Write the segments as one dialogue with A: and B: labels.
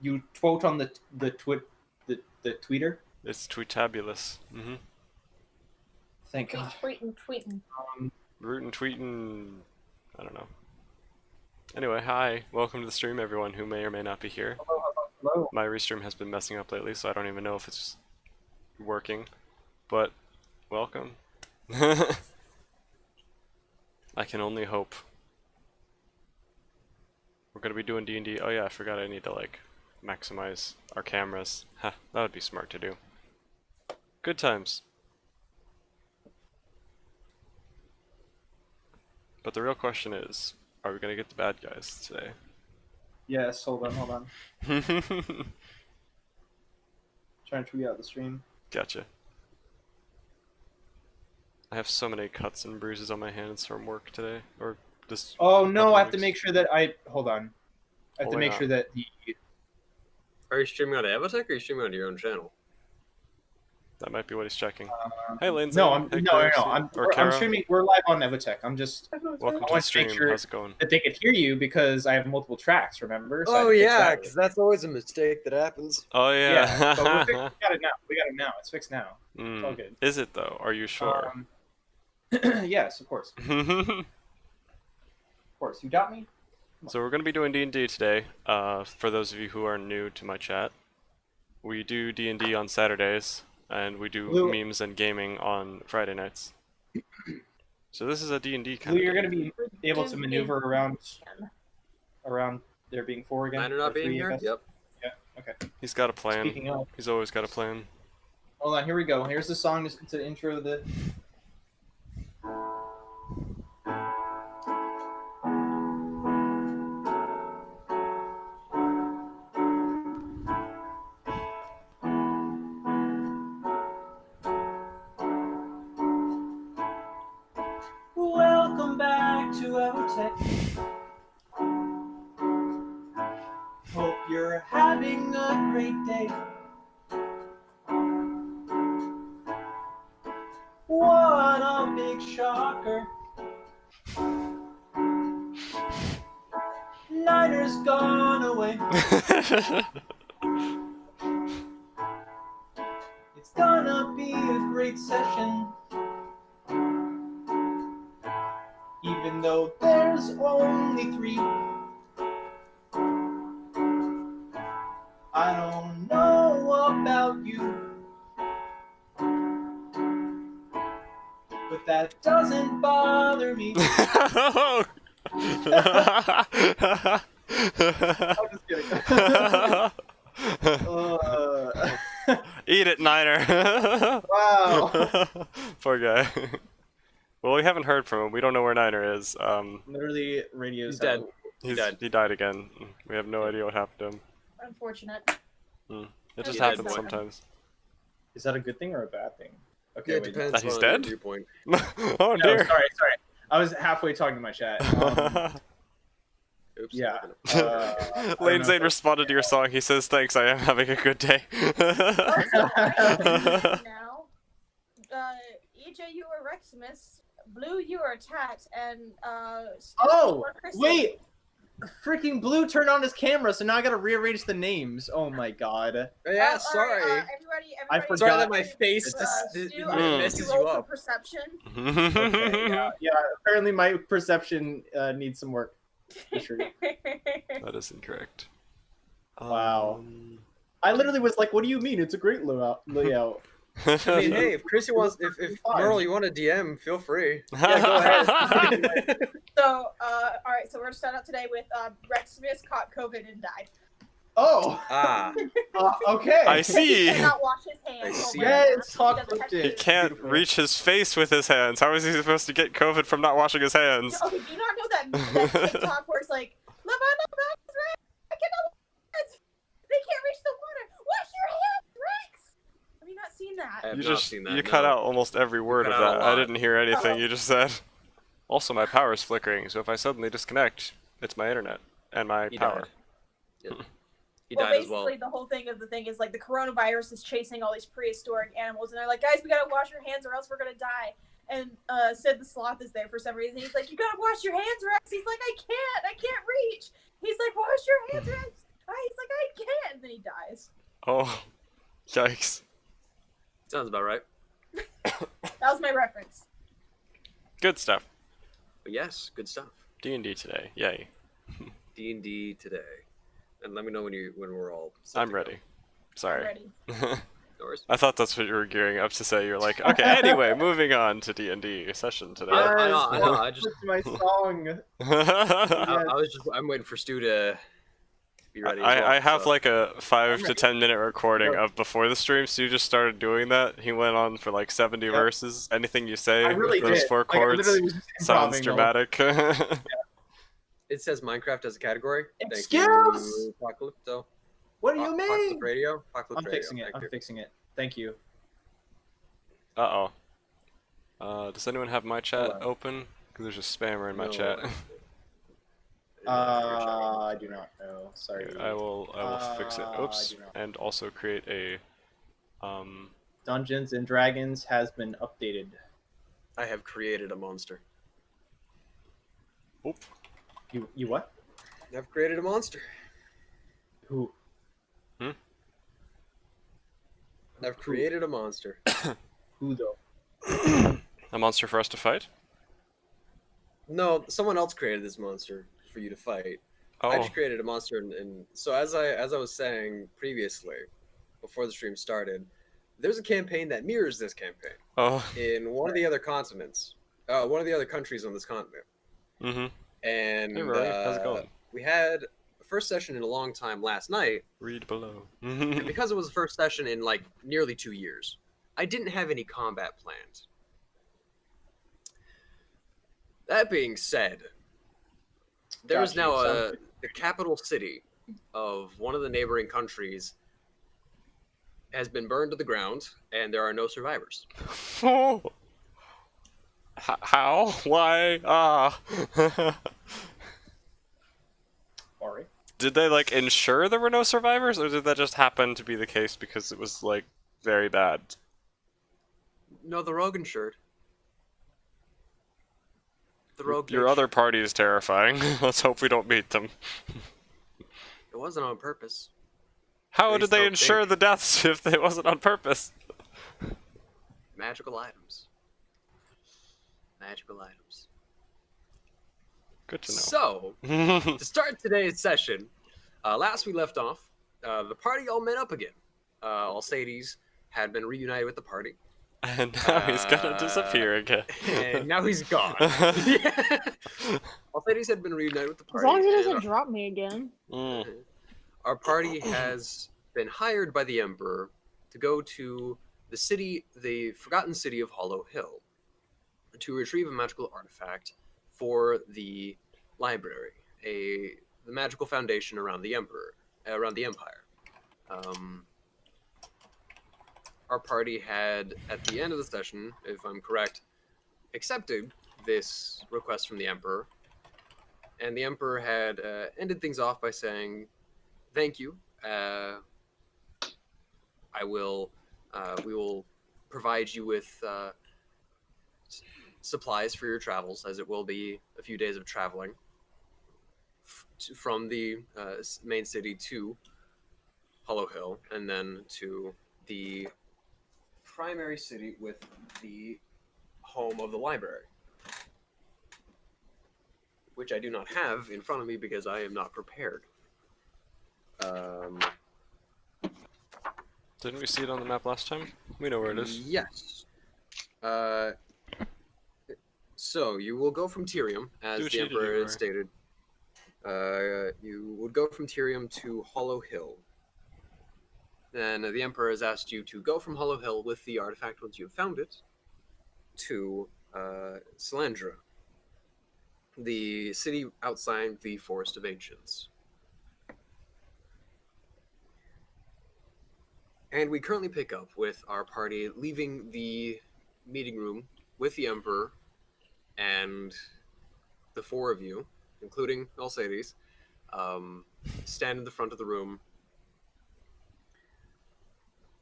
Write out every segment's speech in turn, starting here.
A: you quote on the tweeter.
B: It's tweetabulous. Mm-hmm.
A: Thank God.
C: Tweeting.
B: Rootin' tweetin'. I don't know. Anyway, hi. Welcome to the stream, everyone who may or may not be here.
A: Hello.
B: My restream has been messing up lately, so I don't even know if it's working. But welcome. I can only hope. We're gonna be doing D&D. Oh yeah, I forgot I need to like maximize our cameras. Huh, that would be smart to do. Good times. But the real question is, are we gonna get the bad guys today?
A: Yes, hold on. Trying to tweet out the stream.
B: Gotcha. I have so many cuts and bruises on my hands from work today, or this.
A: Oh no,
B: couple
A: I have to
B: weeks.
A: make sure that hold on. I have to make sure that the
D: Are you streaming on Evotech or are you streaming on your own channel?
B: That might be what he's checking. Hey, Lindsay.
A: no,
B: Hey,
A: no.
B: Chris. Or
A: I'm
B: Kara.
A: streaming. We're live on Evotech. I'm just
B: Welcome
A: I
B: to the
A: want to
B: stream.
A: make sure
B: How's it going?
A: that they could hear you because I have multiple tracks. Remember? So I
E: Oh
A: had to fix
E: yeah,
A: that.
E: because that's always a mistake that happens.
B: Oh
A: Yeah,
B: yeah.
A: but we got it now. We got it now. It's fixed now.
B: Mm.
A: all good.
B: Is it though? Are you sure?
A: Yes, of course. Of course. You got me?
B: So we're going to be doing D&D today. For those of you who are new to my chat, we do D&D on Saturdays, and we do
A: Lou-
B: memes and gaming on Friday nights. So this is a D&D kind
A: Lou,
B: of
A: you're
B: day.
A: going to be able to maneuver around there being 4 again?
D: Niner
A: or
D: not being
A: 3, I
D: here?
A: guess?
D: Yep.
A: Yeah, okay.
B: He's got a plan.
A: Speaking of,
B: He's always got a plan.
A: hold on, here we go. Here's the song to intro the... Welcome back to Evotech. Hope you're having a great day. What a big shocker. Niner's gone away. It's gonna be a great session. Even though there's only 3. I don't know about you, but that doesn't bother me. I'm just kidding.
B: Eat it, Niner.
A: Wow.
B: Poor guy. Well, we haven't heard from him. We don't know where Niner is.
A: Literally, radio's
D: He's dead.
B: He died again. We have no idea what happened to him.
C: Unfortunate.
B: It just
D: He
B: happens
D: died.
B: sometimes.
A: Is that a good thing or a bad thing? Okay,
D: Yeah, it
A: wait.
D: depends
B: That he's
D: on your
B: dead?
D: viewpoint.
B: Oh
A: No,
B: dear.
A: sorry. I was halfway talking to my chat.
D: Oops.
A: Yeah.
B: Lane Zane responded to your song. He says, "Thanks, I am having a good day."
C: Now, EJ, you were Reximus. Blue, you were attacked, and Steve, you
A: Oh,
C: were Kristen.
A: wait! Freaking Blue turned on his camera, so now I gotta rearrange the names. Oh my god.
E: Yeah,
C: All
E: sorry.
C: right, everybody,
A: I
C: everybody,
A: forgot.
E: Sorry that my face
C: Stu,
E: messes
C: roll
E: you
C: for
E: up.
C: perception.
A: Okay, yeah, apparently my perception needs some work. For sure.
B: That is incorrect.
A: Wow. I literally was like, what do you mean? It's a great layout.
E: I mean, hey, if Chrissy wants, if
A: Fine.
E: Merle, you want a DM, feel free. Yeah, go ahead.
C: So, all right, so we're gonna start out today with Reximus caught COVID and died.
A: Oh, okay.
B: I see.
C: He cannot wash his hands.
E: I
C: or
E: see.
C: whatever.
A: Yeah, it's talk
C: He doesn't have
A: about
B: He
A: it.
B: can't
A: Beautiful.
B: reach his face with his hands. How is he supposed to get COVID from not washing his hands?
C: Okay, do you not know that TikTok where it's like, "Live on the Rex, Rex, I cannot wash my hands. They can't reach the water. Wash your hands, Rex." Have you not seen that?
D: I have
B: You
D: not
B: just
D: seen that,
B: you
D: no.
B: cut out almost every word of
D: cut out a
B: that. I
D: lot.
B: didn't hear anything
C: Oh.
B: you just said. Also, my power is flickering, so if I suddenly disconnect, it's my internet and my
D: He
B: power.
D: died. Yep. He
C: Well,
D: died as well.
C: basically, the whole thing of the thing is like the coronavirus is chasing all these prehistoric animals, and they're like, "Guys, we gotta wash our hands, or else we're gonna die." And Sid the Sloth is there for some reason. He's like, "You gotta wash your hands, Rex." He's like, I can't reach." He's like, "Wash your hands, Rex." He's like, "I can't."
B: Oh, yikes.
D: Sounds about right.
C: That was my reference.
B: Good stuff.
D: But yes, good stuff.
B: D&D today. Yay.
D: D&D today. And let me know when we're all set
B: I'm
D: to go.
B: ready. Sorry.
C: Ready.
D: No worries.
B: I thought that's what you were gearing up to say. You're like, okay, anyway, moving on to D&D session today.
D: I know, I just-
A: It's my song.
D: I'm waiting for Stu to be ready. as well,
B: I have
D: so.
B: like a 5 to
A: ready.
B: 10 minute recording
A: Go.
B: of before the stream. Stu just started doing that. He went on for like 70
A: Yep.
B: verses. Anything you say
A: I really
B: with those
A: did.
B: 4
A: Like, I
B: chords
A: literally was just
B: sounds
A: improvising
B: dramatic.
D: It says Minecraft as a category.
A: Excuse?
D: Thank you, Apocalypto.
A: What do you mean?
D: Apocalypse Radio. Apocalypse
A: I'm
D: Radio.
A: fixing it.
D: Thank
A: I'm
D: you.
A: fixing it. Thank you.
B: Uh-oh. Does anyone have my chat
A: Hello.
B: open? Because there's a spammer in my
D: No,
B: chat.
A: I do not know. Sorry.
B: I will fix it.
A: I
B: Oops.
A: do not.
B: And also create a
A: Dungeons and Dragons has been updated.
D: I have created a monster.
B: oop.
A: You what?
D: I've created a monster.
A: Who?
D: I've created a monster.
A: Who though?
B: A monster for us to fight?
D: No, someone else created this monster for you to fight. I
B: Oh.
D: just created a monster, and so as I was saying previously, before the stream started, there's a campaign that mirrors this campaign
B: Oh.
D: in one of the other continents, one of the other countries on this continent.
B: Mm-hmm.
D: And
B: Hey Rory, how's it going?
D: we had the first session in a long time last night,
B: Read below.
D: and because it was the first session in like nearly 2 years, I didn't have any combat plans. That being said, there is
A: Gotcha,
D: now
A: sounds
D: the capital city of one of the neighboring countries has been burned to the ground, and there are no survivors.
B: Oh. How? Why? Ah.
A: Ori.
B: Did they like ensure there were no survivors, or did that just happen to be the case because it was like very bad?
D: No, the rogue insured. The rogue.
B: Your
D: made
B: other
D: sure.
B: party is terrifying. Let's hope we don't meet them.
D: It wasn't on purpose.
B: How
D: Please
B: did they
D: don't
B: ensure
D: think.
B: the deaths if it wasn't on purpose?
D: Magical items. Magical items.
B: Good to
D: So,
B: know.
D: to start today's session, last we left off, the party all met up again. Alcides had been reunited with the party,
B: And now he's gonna disappear again.
D: and now he's gone. Alcides had been reunited with the
F: As
D: party.
F: long as it
D: and
F: doesn't drop me again.
B: Mm.
D: our party has been hired by the Emperor to go to the city, the forgotten city of Hollow Hill, to retrieve a magical artifact for the library, the magical foundation around the Emperor, around the Empire. Our party had, at the end of the session, if I'm correct, accepted this request from the Emperor, and the Emperor had ended things off by saying, "Thank you. We will provide you with supplies for your travels, as it will be a few days of traveling from the main city to Hollow Hill, and then to the primary city with the home of the library, which I do not have in front of me because I am not prepared."
B: Didn't we see it on the map last time? We know where it is.
D: Yes. So you will go from Tyrium, as
B: Do what
D: the
B: you do,
D: Emperor
B: Rory.
D: had stated. You would go from Tyrium to Hollow Hill. Then the Emperor has asked you to go from Hollow Hill with the artifact once you have found it to Salandra, the city outside the Forest of Ancients. And we currently pick up with our party leaving the meeting room with the Emperor and the four of you, including Alcides, stand in the front of the room.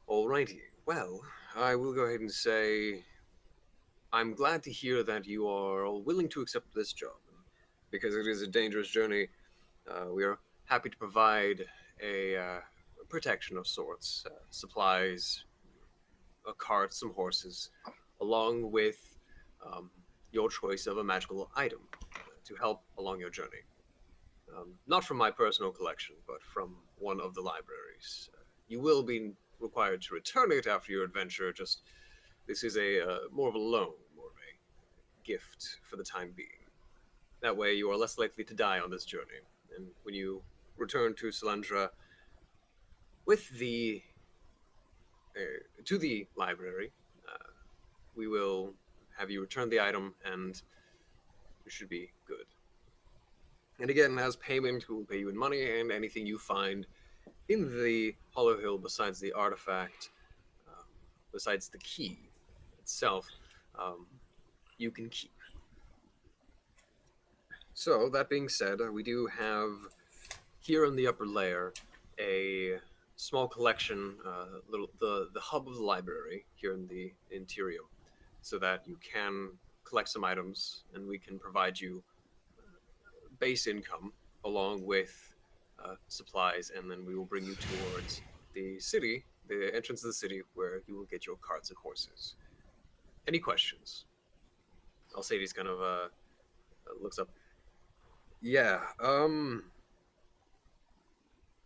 D: Alrighty, well, I will go ahead and say I'm glad to hear that you are all willing to accept this job, because it is a dangerous journey. We are happy to provide a protection of sorts, supplies, a cart, some horses, along with your choice of a magical item to help along your journey. Not from my personal collection, but from one of the libraries. You will be required to return it after your adventure. Just this is a more of a loan, more of a gift for the time being. That way, you are less likely to die on this journey. And when you return to Salandra with the to the library, we will have you return the item, and you should be good. And again, as payment, we will pay you in money, and anything you find in the Hollow Hill besides the artifact, besides the key itself, you can keep. So, that being said, we do have here in the upper layer a small collection, the hub of the library here in the Interium, so that you can collect some items and we can provide you base income along with supplies, and then we will bring you towards the city, the entrance of the city, where you will get your carts and horses. Any questions? Alcides kind of looks up. Yeah,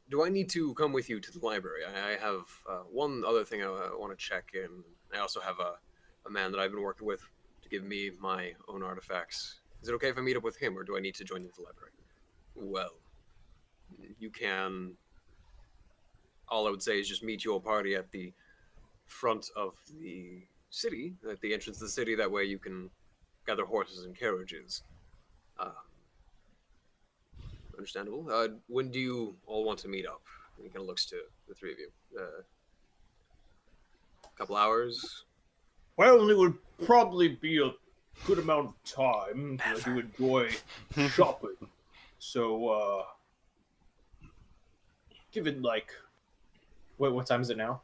D: do I need to come with you to the library? I have one other thing I want to check in. I also have a man that I've been working with to give me my own artifacts. Is it okay if I meet up with him, or do I need to join you at the library? Well, you can. All I would say is just meet your party at the front of the city, at the entrance of the city. That way you can gather horses and carriages. Understandable. When do you all want to meet up? He kind of looks to the three of you. A couple hours?
A: Well, it would probably be a good amount of time to enjoy shopping. So, given like, what time is it now?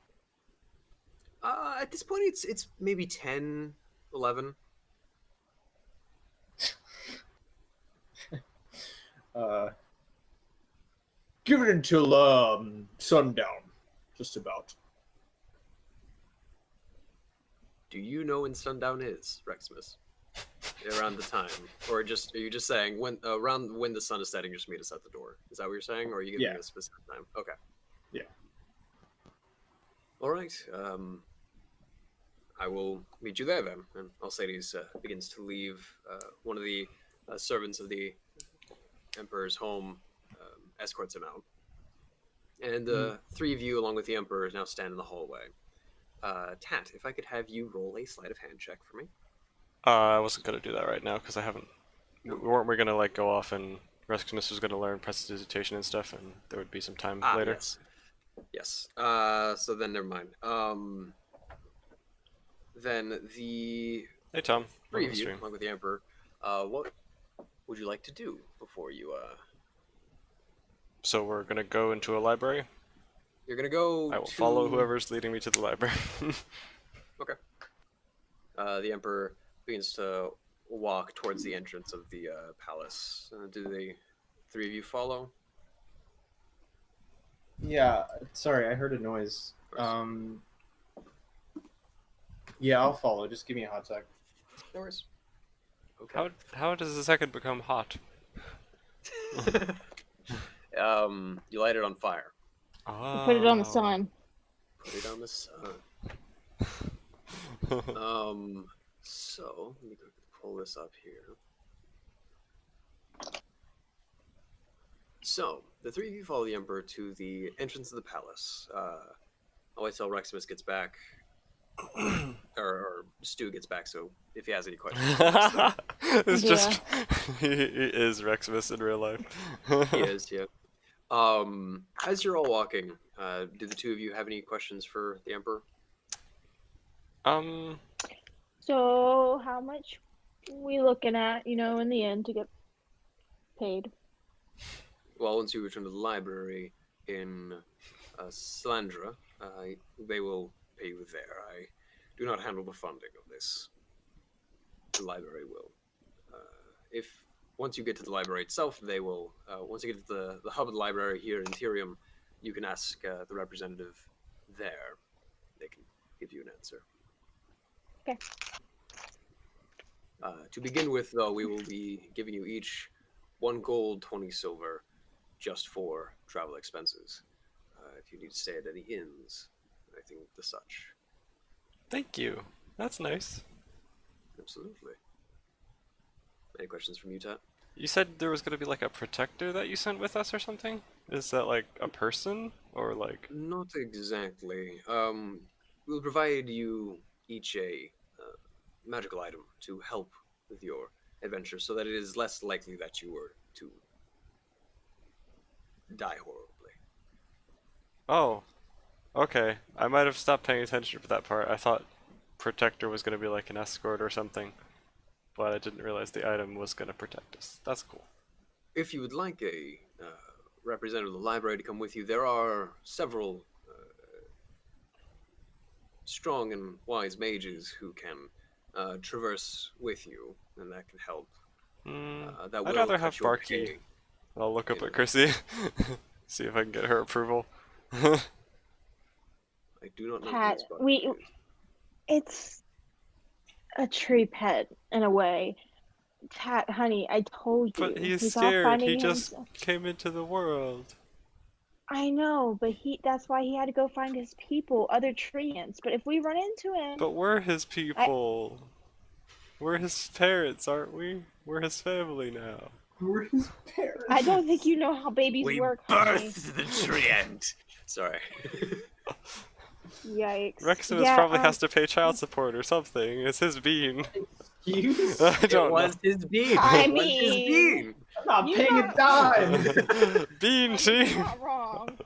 D: At this point, it's maybe 10, 11.
A: Give it until sundown, just about.
D: Do you know when sundown is, Rexmus? Around the time, or are you just saying when around when the sun is setting? Just meet us at the door. Is that what you're saying, or are you giving me a specific time? Okay.
A: Yeah.
D: All right. I will meet you there then. And Alcides begins to leave. One of the servants of the Emperor's home escorts him out. And the three of you, along with the Emperor, now stand in the hallway. Tat, if I could have you roll a sleight of hand check for me.
B: I wasn't gonna do that right now because I haven't. Weren't we gonna like go off and Rexmus was gonna learn prestidigitation and stuff, and there would be some time later.
D: Yes. So then, never mind. Then the
B: Hey Tom.
D: three of you, along with the Emperor, what would you like to do before you?
B: So we're gonna go into a library.
D: You're gonna go.
B: I will follow whoever's leading me to the library.
D: Okay. The Emperor begins to walk towards the entrance of the palace. Do the three of you follow?
A: Yeah, sorry, I heard a noise. Yeah, I'll follow. Just give me a hot sec.
D: No worries. Okay.
B: How does the second become hot?
D: You light it on fire.
B: Oh.
F: Put it on the sun.
D: Put it on the sun. So let me go pull this up here. So the three of you follow the Emperor to the entrance of the palace. I'll wait till Rexmus gets back, or Stu gets back. So if he has any questions,
B: It's just he is Rexmus in real life.
D: he is. Yeah. As you're all walking, do the two of you have any questions for the Emperor?
F: So how much we looking at, in the end to get paid?
D: Well, once you return to the library in Salandra, they will pay you there. I do not handle the funding of this. The library will. Once you get to the library itself, they will. Once you get to the hub of the library here in Tyrium, you can ask the representative there. They can give you an answer.
F: Okay.
D: To begin with, though, we will be giving you each 1 gold, 20 silver, just for travel expenses. If you need to stay at any inns, I think the such.
B: Thank you. That's nice.
D: Absolutely. Any questions from you, Tat?
B: You said there was going to be like a protector that you sent with us or something? Is that like a person or like...
D: Not exactly. We'll provide you each a magical item to help with your adventure so that it is less likely that you were to die horribly.
B: Oh, okay. I might have stopped paying attention for that part. I thought protector was going to be like an escort or something, but I didn't realize the item was going to protect us. That's cool.
D: If you would like a representative of the library to come with you, there are several strong and wise mages who can traverse with you, and that can help. That
B: I'd
D: will
B: rather
D: cut
B: have
D: your
B: Barky.
D: pay.
B: I'll look up
D: Yeah.
B: at Chrissy, see if I can get her approval.
D: I do not know. who
F: Pat,
D: this Barky
F: we-
D: is.
F: It's a tree pet in a way. Tat, honey, I told you.
B: But he's
F: off
B: scared.
F: finding
B: He just
F: himself.
B: came into the world.
F: I know, but that's why he had to go find his people, other treants. But if we run into him,
B: But we're his people. We're his parents, aren't we? We're his family now.
A: We're his parents.
F: I don't think you know how babies work, honey.
D: the treant. Sorry.
F: Yikes.
B: Reximus
F: Yeah,
B: probably has to pay child support or something. It's his bean.
A: Excuse?
B: I
D: It
B: don't
D: was his bean.
F: I
D: It was his
F: mean-
D: bean.
A: I'm not
F: You
A: paying a dime.
B: know. Bean
F: You're
B: team.
F: not wrong.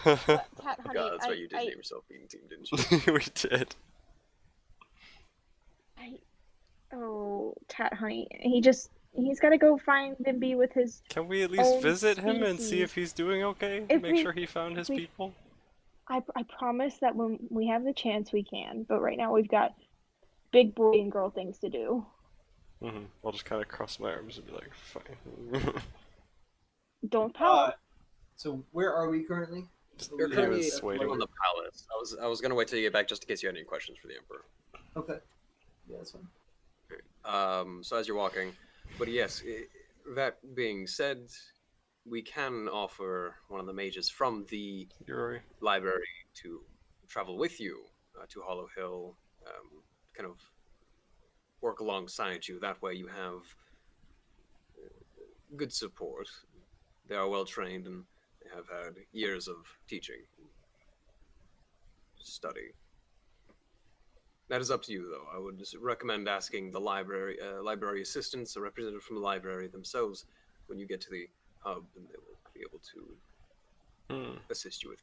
F: Tat, honey,
D: God, that's
F: I,
D: right. You did
F: I,
D: name yourself Bean Team, didn't you?
B: We did.
F: Oh, Tat, honey, he's got to go find and be with his.
B: Can we at least
F: Own
B: visit him and see
F: species.
B: if he's doing okay?
F: If
B: Make
F: we-
B: sure he found his
F: we-
B: people?
F: I promise that when we have the chance, we can. But right now, we've got big boy and girl things to do.
B: I'll just kind of cross my arms and be like, fine.
F: Don't pout.
A: So where are we currently?
D: You're
B: He
D: currently
B: was waiting.
D: on the palace. I was gonna wait till you get back just in case you had any questions for the Emperor.
A: Okay. Yeah, that's fine.
D: So as you're walking, but yes, that being said, we can offer one of the mages from the
B: Yuri.
D: library to travel with you to Hollow Hill, kind of work alongside you. That way you have good support. They are well trained and they have had years of teaching, study. That is up to you, though. I would just recommend asking the library assistants, a representative from the library themselves, when you get to the hub, and they will be able to assist you with.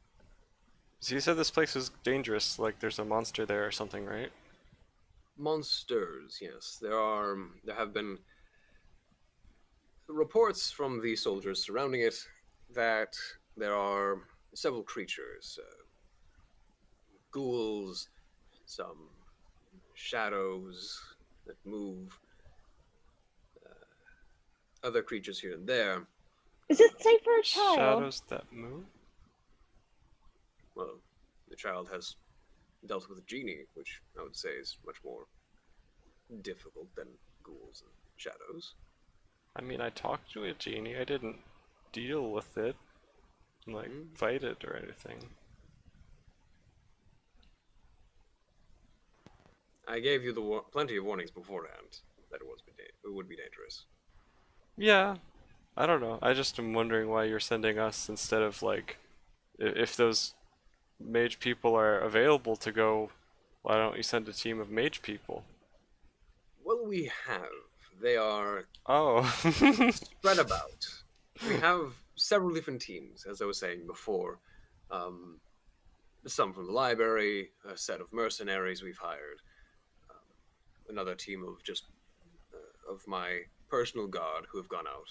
B: So you said this place was dangerous, like there's a monster there or something, right?
D: Monsters, yes. There have been reports from the soldiers surrounding it that there are several creatures, ghouls, some shadows that move, other creatures here and there.
F: Is it safe for a child?
B: Shadows that move?
D: Well, the child has dealt with a genie, which I would say is much more difficult than ghouls and shadows.
B: I mean, I talked to a genie. I didn't deal with it, like fight it or anything.
D: I gave you plenty of warnings beforehand that it would be dangerous.
B: Yeah, I don't know. I just am wondering why you're sending us instead of like, if those mage people are available to go, why don't you send a team of mage people?
D: Well, we have. They are
B: Oh.
D: spread about. We have several different teams, as I was saying before. Some from the library, a set of mercenaries we've hired, another team of just of my personal guard who have gone out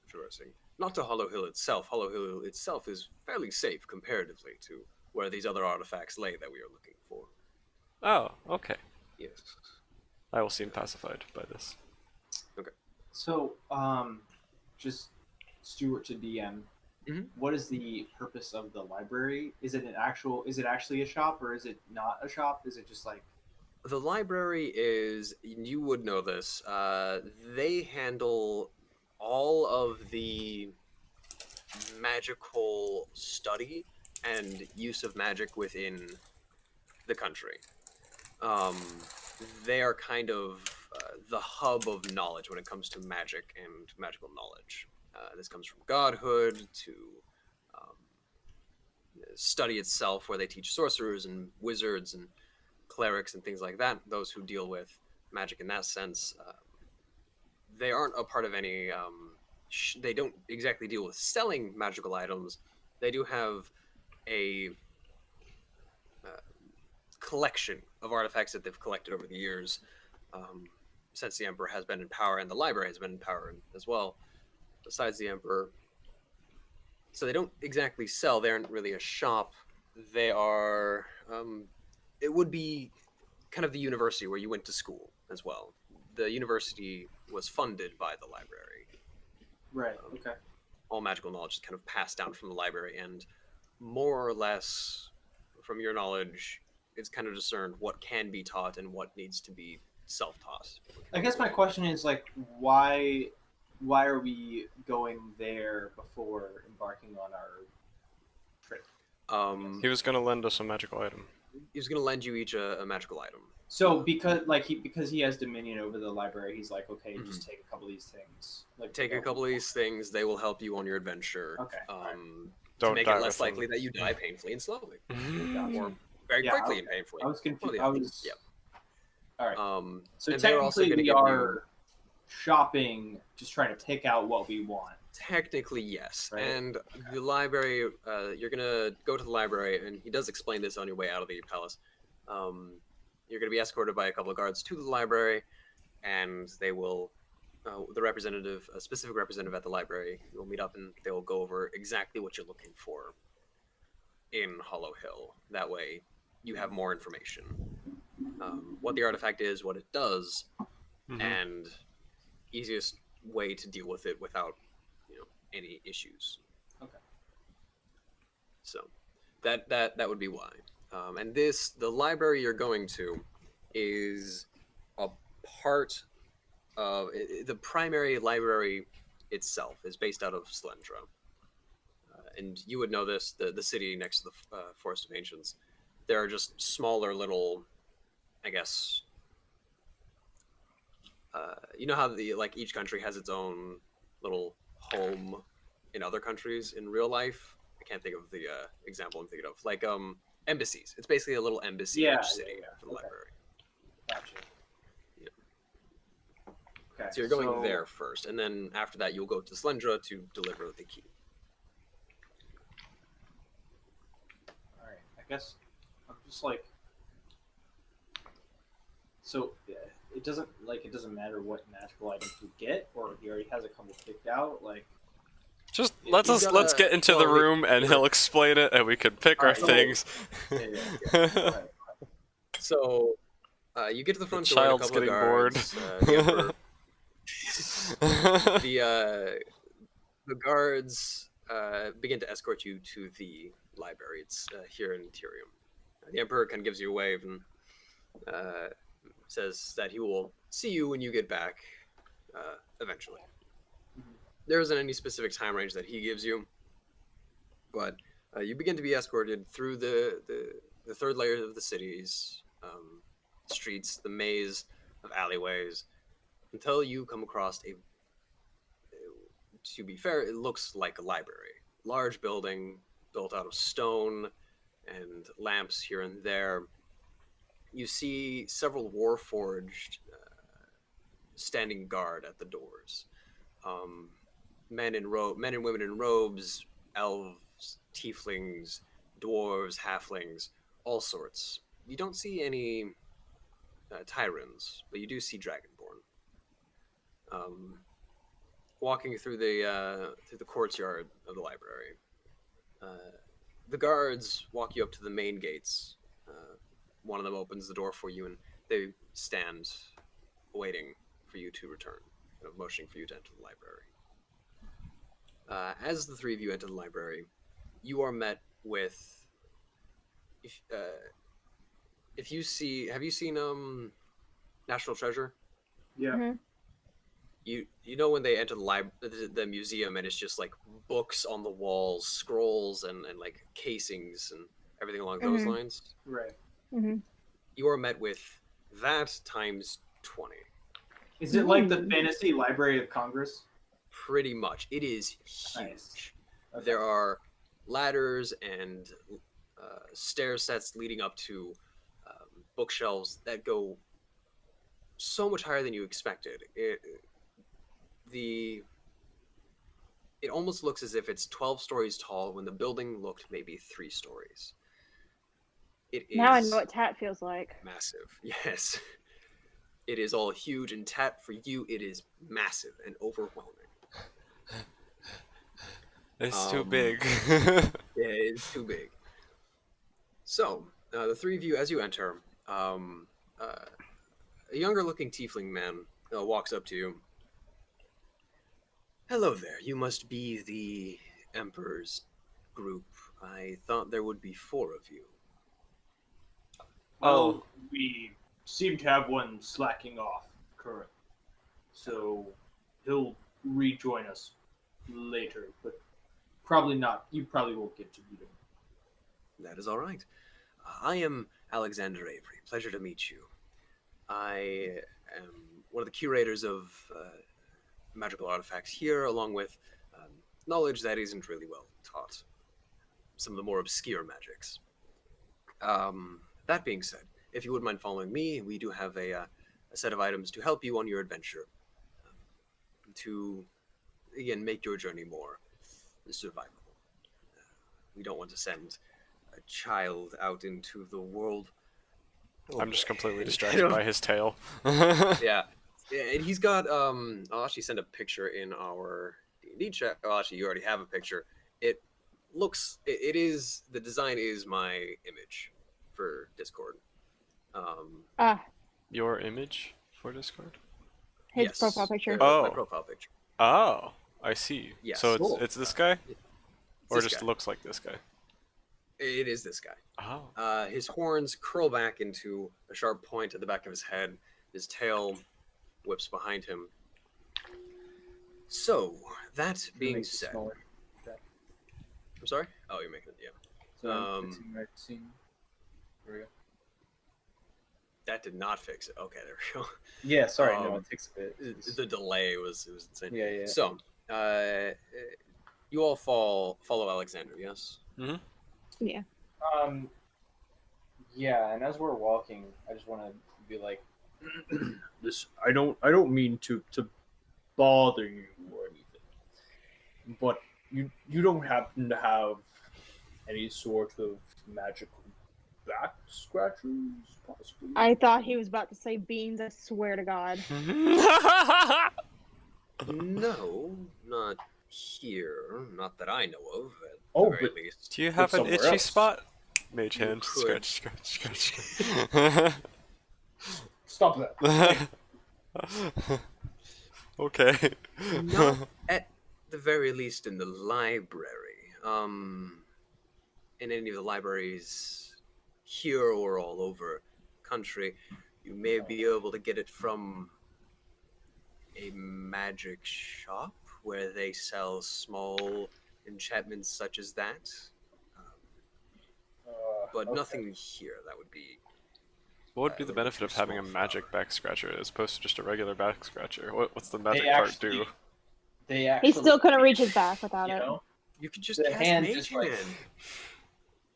D: traversing. Not to Hollow Hill itself. Hollow Hill itself is fairly safe comparatively to where these other artifacts lay that we are looking for.
B: Oh, okay.
D: Yes.
B: I will seem pacified by this.
A: So, just Stuart to DM.
G: what is the purpose of the library? Is it actually a shop, or is it not a shop? Is it just like
D: The library is, you would know this, they handle all of the magical study and use of magic within the country. They are kind of the hub of knowledge when it comes to magic and magical knowledge. This comes from godhood to study itself, where they teach sorcerers and wizards and clerics and things like that, those who deal with magic in that sense. They aren't a part of any they don't exactly deal with selling magical items. They do have a collection of artifacts that they've collected over the years, since the Emperor has been in power, and the library has been in power as well, besides the Emperor. So they don't exactly sell. They aren't really a shop. They are it would be kind of the university where you went to school as well. The university was funded by the library.
G: right? Okay.
D: All magical knowledge is kind of passed down from the library, and more or less, from your knowledge, it's kind of discerned what can be taught and what needs to be self-taught.
G: I guess my question is like, why are we going there before embarking on our trip?
D: Um,
B: He was gonna lend us a magical item.
D: he was going to lend you each a magical item.
G: So because he has dominion over the library, he's like, okay, just take a couple of these things. Like
D: Take a couple of these things; they will help you on your adventure.
G: Okay, alright.
D: To
B: Don't
D: make
B: die
D: it less
B: with them.
D: likely that you die painfully and slowly,
B: Mhm.
D: or very
G: Yeah,
D: quickly and painfully.
G: I was confused.
D: Well,
G: I
D: yeah.
G: was.
D: Yeah.
G: All right. So
D: and they're also
G: technically,
D: gonna
G: we
D: give you-
G: are shopping, just trying to pick out what we want.
D: Technically, yes.
G: Right.
D: And the library, you're gonna go to the library, and he does explain this on your way out of the palace. You're gonna be escorted by a couple of guards to the library, and they will, a specific representative at the library, will meet up, and they will go over exactly what you're looking for in Hollow Hill. That way, you have more information. What the artifact is, what it does,
B: Mhm.
D: and easiest way to deal with it without any issues.
G: Okay.
D: So that would be why. And the library you're going to is a part of the primary library itself is based out of Slendra. And you would know this, the city next to the Forest of Ancients. There are just smaller little, I guess, you know how each country has its own little home in other countries in real life. I can't think of the example I'm thinking of. Like embassies. It's basically a little embassy in
G: Yeah,
D: each city for the
G: okay.
D: library.
G: Gotcha.
D: Yeah.
G: Okay.
D: So you're going there first, and then after that you'll go to Slendra to deliver the key.
G: All right. I guess I'm just like. So it doesn't matter what magical items we get, or he already has a couple picked out. Like.
B: Just
D: You
B: let's
D: gotta-
B: get into the
D: well, we-
B: room and he'll explain it, and we can pick our
G: Alright, so-
B: things.
G: Yeah.
D: So you get to the front
B: The
D: door. And a
B: child's
D: couple of
B: getting bored.
D: guards, the guards begin to escort you to the library. It's here in Tyrium. The Emperor kind of gives you a wave and says that he will see you when you get back eventually. There isn't any specific time range that he gives you, but you begin to be escorted through the third layer of the city's streets, the maze of alleyways, until you come across to be fair, it looks like a library. Large building built out of stone and lamps here and there. You see several warforged standing guard at the doors. Men and women in robes, elves, tieflings, dwarves, halflings, all sorts. You don't see any Tyrants, but you do see Dragonborn. Walking through the courtyard of the library, the guards walk you up to the main gates. One of them opens the door for you, and they stand waiting for you to return, motioning for you to enter the library. As the three of you enter the library, you are met with. If you see, have you seen National Treasure?
A: Yeah.
D: You know when they enter the museum and it's just like books on the walls, scrolls and like casings and everything along those lines.
G: Right.
D: You are met with that times 20.
G: Is it like the Fantasy Library of Congress?
D: Pretty much. It is huge.
G: Nice. Okay.
D: There are ladders and stair sets leading up to bookshelves that go so much higher than you expected. It almost looks as if it's 12 stories tall when the building looked maybe 3 stories. It is
F: Now I know what Tat feels like.
D: massive. Yes. It is all huge, and Tat, for you, it is massive and overwhelming.
B: It's too big.
D: Yeah, it's too big. So, the three of you, as you enter, a younger-looking tiefling man walks up to you. Hello there. You must be the Emperor's group. I thought there would be 4 of you.
A: Well, we seem to have one slacking off currently, so he'll rejoin us later, but probably not. You probably won't get to meet him.
D: That is all right. I am Alexander Avery. Pleasure to meet you. I am one of the curators of magical artifacts here, along with knowledge that isn't really well taught. Some of the more obscure magics. That being said, if you wouldn't mind following me, we do have a set of items to help you on your adventure. To, again, make your journey more survivable. We don't want to send a child out into the world.
B: I'm just completely distracted by his tail.
D: Yeah. And he's got, I'll actually send a picture in our D&D chat. Oh, actually, you already have a picture. It looks, it is, the design is my image for Discord.
B: Your image for Discord?
F: His
D: Yes,
F: profile picture.
B: Oh.
D: My profile picture.
B: Oh, I see.
D: Yes.
B: So
G: Cool.
B: it's this guy? Or
D: this
B: just
D: guy.
B: looks like this guy?
D: It is this guy.
B: Oh.
D: His horns curl back into a sharp point at the back of his head. His tail whips behind him. So, that being
G: Makes it
D: said,
G: smaller.
D: I'm sorry? Oh, you're making it, yeah.
G: So I'm
D: Um,
G: fixing my scene. There we go.
D: That did not fix it. Okay, there we go.
G: Yeah, sorry, no,
D: Um,
G: it takes a bit.
D: The delay was insane.
G: Yeah.
D: So, you all follow Alexander, yes?
F: Yeah.
G: Yeah, and as we're walking, I just want to be like,
A: This I don't mean to bother you or anything, but you don't happen to have any sort of magical back scratchers, possibly?
F: I thought he was about to say beans. I swear to God.
D: No, not here. Not that I know of, at
A: Oh,
D: the very
A: but-
D: least.
B: Do you have an
A: somewhere
B: itchy
A: else.
B: spot? Mage
D: You
B: hand.
D: could.
B: Scratch.
A: Stop that.
B: Okay.
D: Not at the very least in the library. In any of the libraries here or all over country, you may be able to get it from a magic shop where they sell small enchantments such as that. But
A: Okay.
D: nothing here that would be.
B: What would be the
D: Little
B: benefit of
D: too
B: having a
D: small
B: magic
D: flower.
B: back scratcher as opposed to just a regular back scratcher? What's the magic
G: They
B: part
G: actually-
B: do?
G: they
F: He
G: actually.
F: still couldn't reach his back without
G: you
F: it.
G: know?
D: You could just
G: The
D: cast
G: hand
D: Mage
G: just, like-
D: Hand.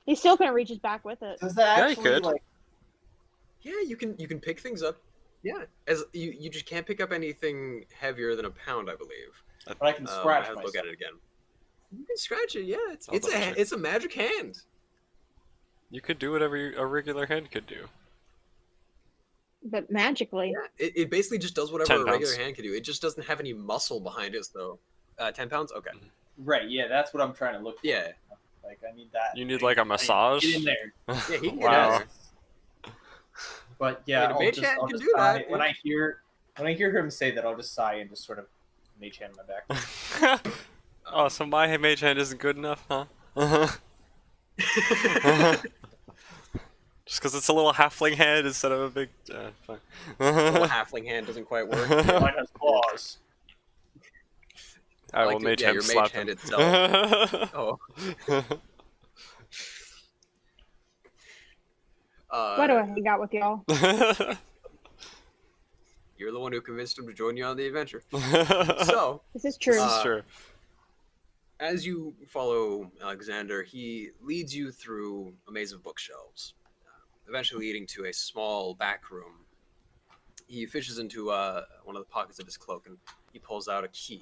F: He still couldn't reach his back with it.
G: Does that
B: Yeah, you
G: actually,
B: could.
G: like,
D: Yeah, you can pick things up. Yeah, as you just can't pick up anything heavier than a pound, I believe.
G: but I can
D: I
G: scratch
D: have to
G: myself.
D: look at it again. You can scratch it. Yeah, it's
B: I'll
D: it's
B: double
D: a
B: check.
D: it's a magic hand.
B: You could do whatever a regular hand could do.
F: But magically.
D: Yeah, it basically just does whatever
B: 10
D: a regular
B: pounds.
D: hand can do. It just doesn't have any muscle behind it, though. 10 pounds. Okay.
G: Right, yeah, that's what I'm trying to look for.
D: Yeah.
G: Like, I need that.
B: You need like a massage?
G: Get in there.
D: Yeah, he can
B: Wow.
D: get
G: But yeah,
D: I mean, a mage hand
G: I'll
D: can
G: just
D: do that,
G: sigh. When
D: yeah.
G: I hear him say that, I'll just sigh and just sort of mage hand my back.
B: Oh, so my mage hand isn't good enough, huh? Just because it's a little halfling hand instead of a big. Fine.
D: Little halfling hand doesn't quite work.
A: Mine has claws.
B: I will
D: like to-
B: mage
D: yeah,
B: hand
D: your
B: slap
D: mage hand
B: him.
D: itself. Oh.
F: Why do I hang out with y'all?
D: You're the one who convinced him to join you on the adventure. So,
F: This is true.
B: This is true.
D: as you follow Alexander, he leads you through a maze of bookshelves, eventually leading to a small back room. He fishes into one of the pockets of his cloak and he pulls out a key,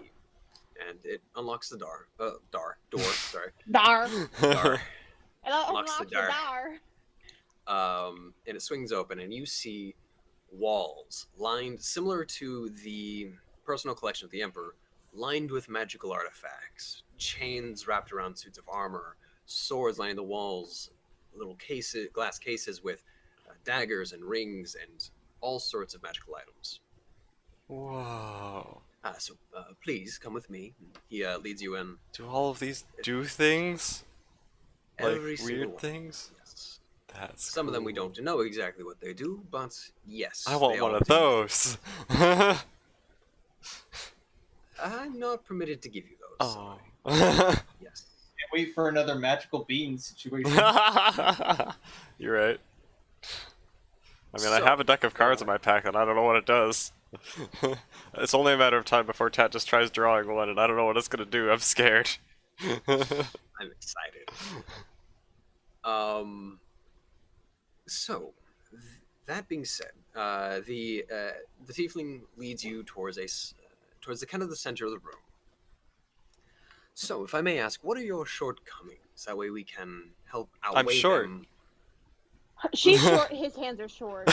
D: and it unlocks the door. Sorry,
F: Dar.
D: door.
F: It
D: Unlocks the door.
F: dar.
D: And it swings open, and you see walls lined similar to the personal collection of the Emperor, lined with magical artifacts, chains wrapped around suits of armor, swords lining the walls, little cases, glass cases with daggers and rings and all sorts of magical items.
B: Whoa.
D: So please come with me. He leads you in.
B: Do all of these do things? Like
D: Every single
B: weird
D: one.
B: things?
D: Yes.
B: That's
D: Some of them we
B: cool.
D: don't know exactly what they do, but yes.
B: I want
D: they
B: one
D: all
B: of
D: do.
B: those.
D: I'm not permitted to give you those.
B: Oh.
D: sorry. Yes.
G: Can't wait for another magical bean situation.
B: You're right. I mean, I
D: So,
B: have a deck of cards in my pack, and I don't know what it does. It's only a matter of time before Tat just tries drawing one, and I don't know what it's gonna do. I'm scared.
D: I'm excited. So, that being said, the tiefling leads you towards towards the kind of the center of the room. So, if I may ask, what are your shortcomings? That way we can help outweigh
B: I'm short.
D: them.
F: She's short. His hands are short.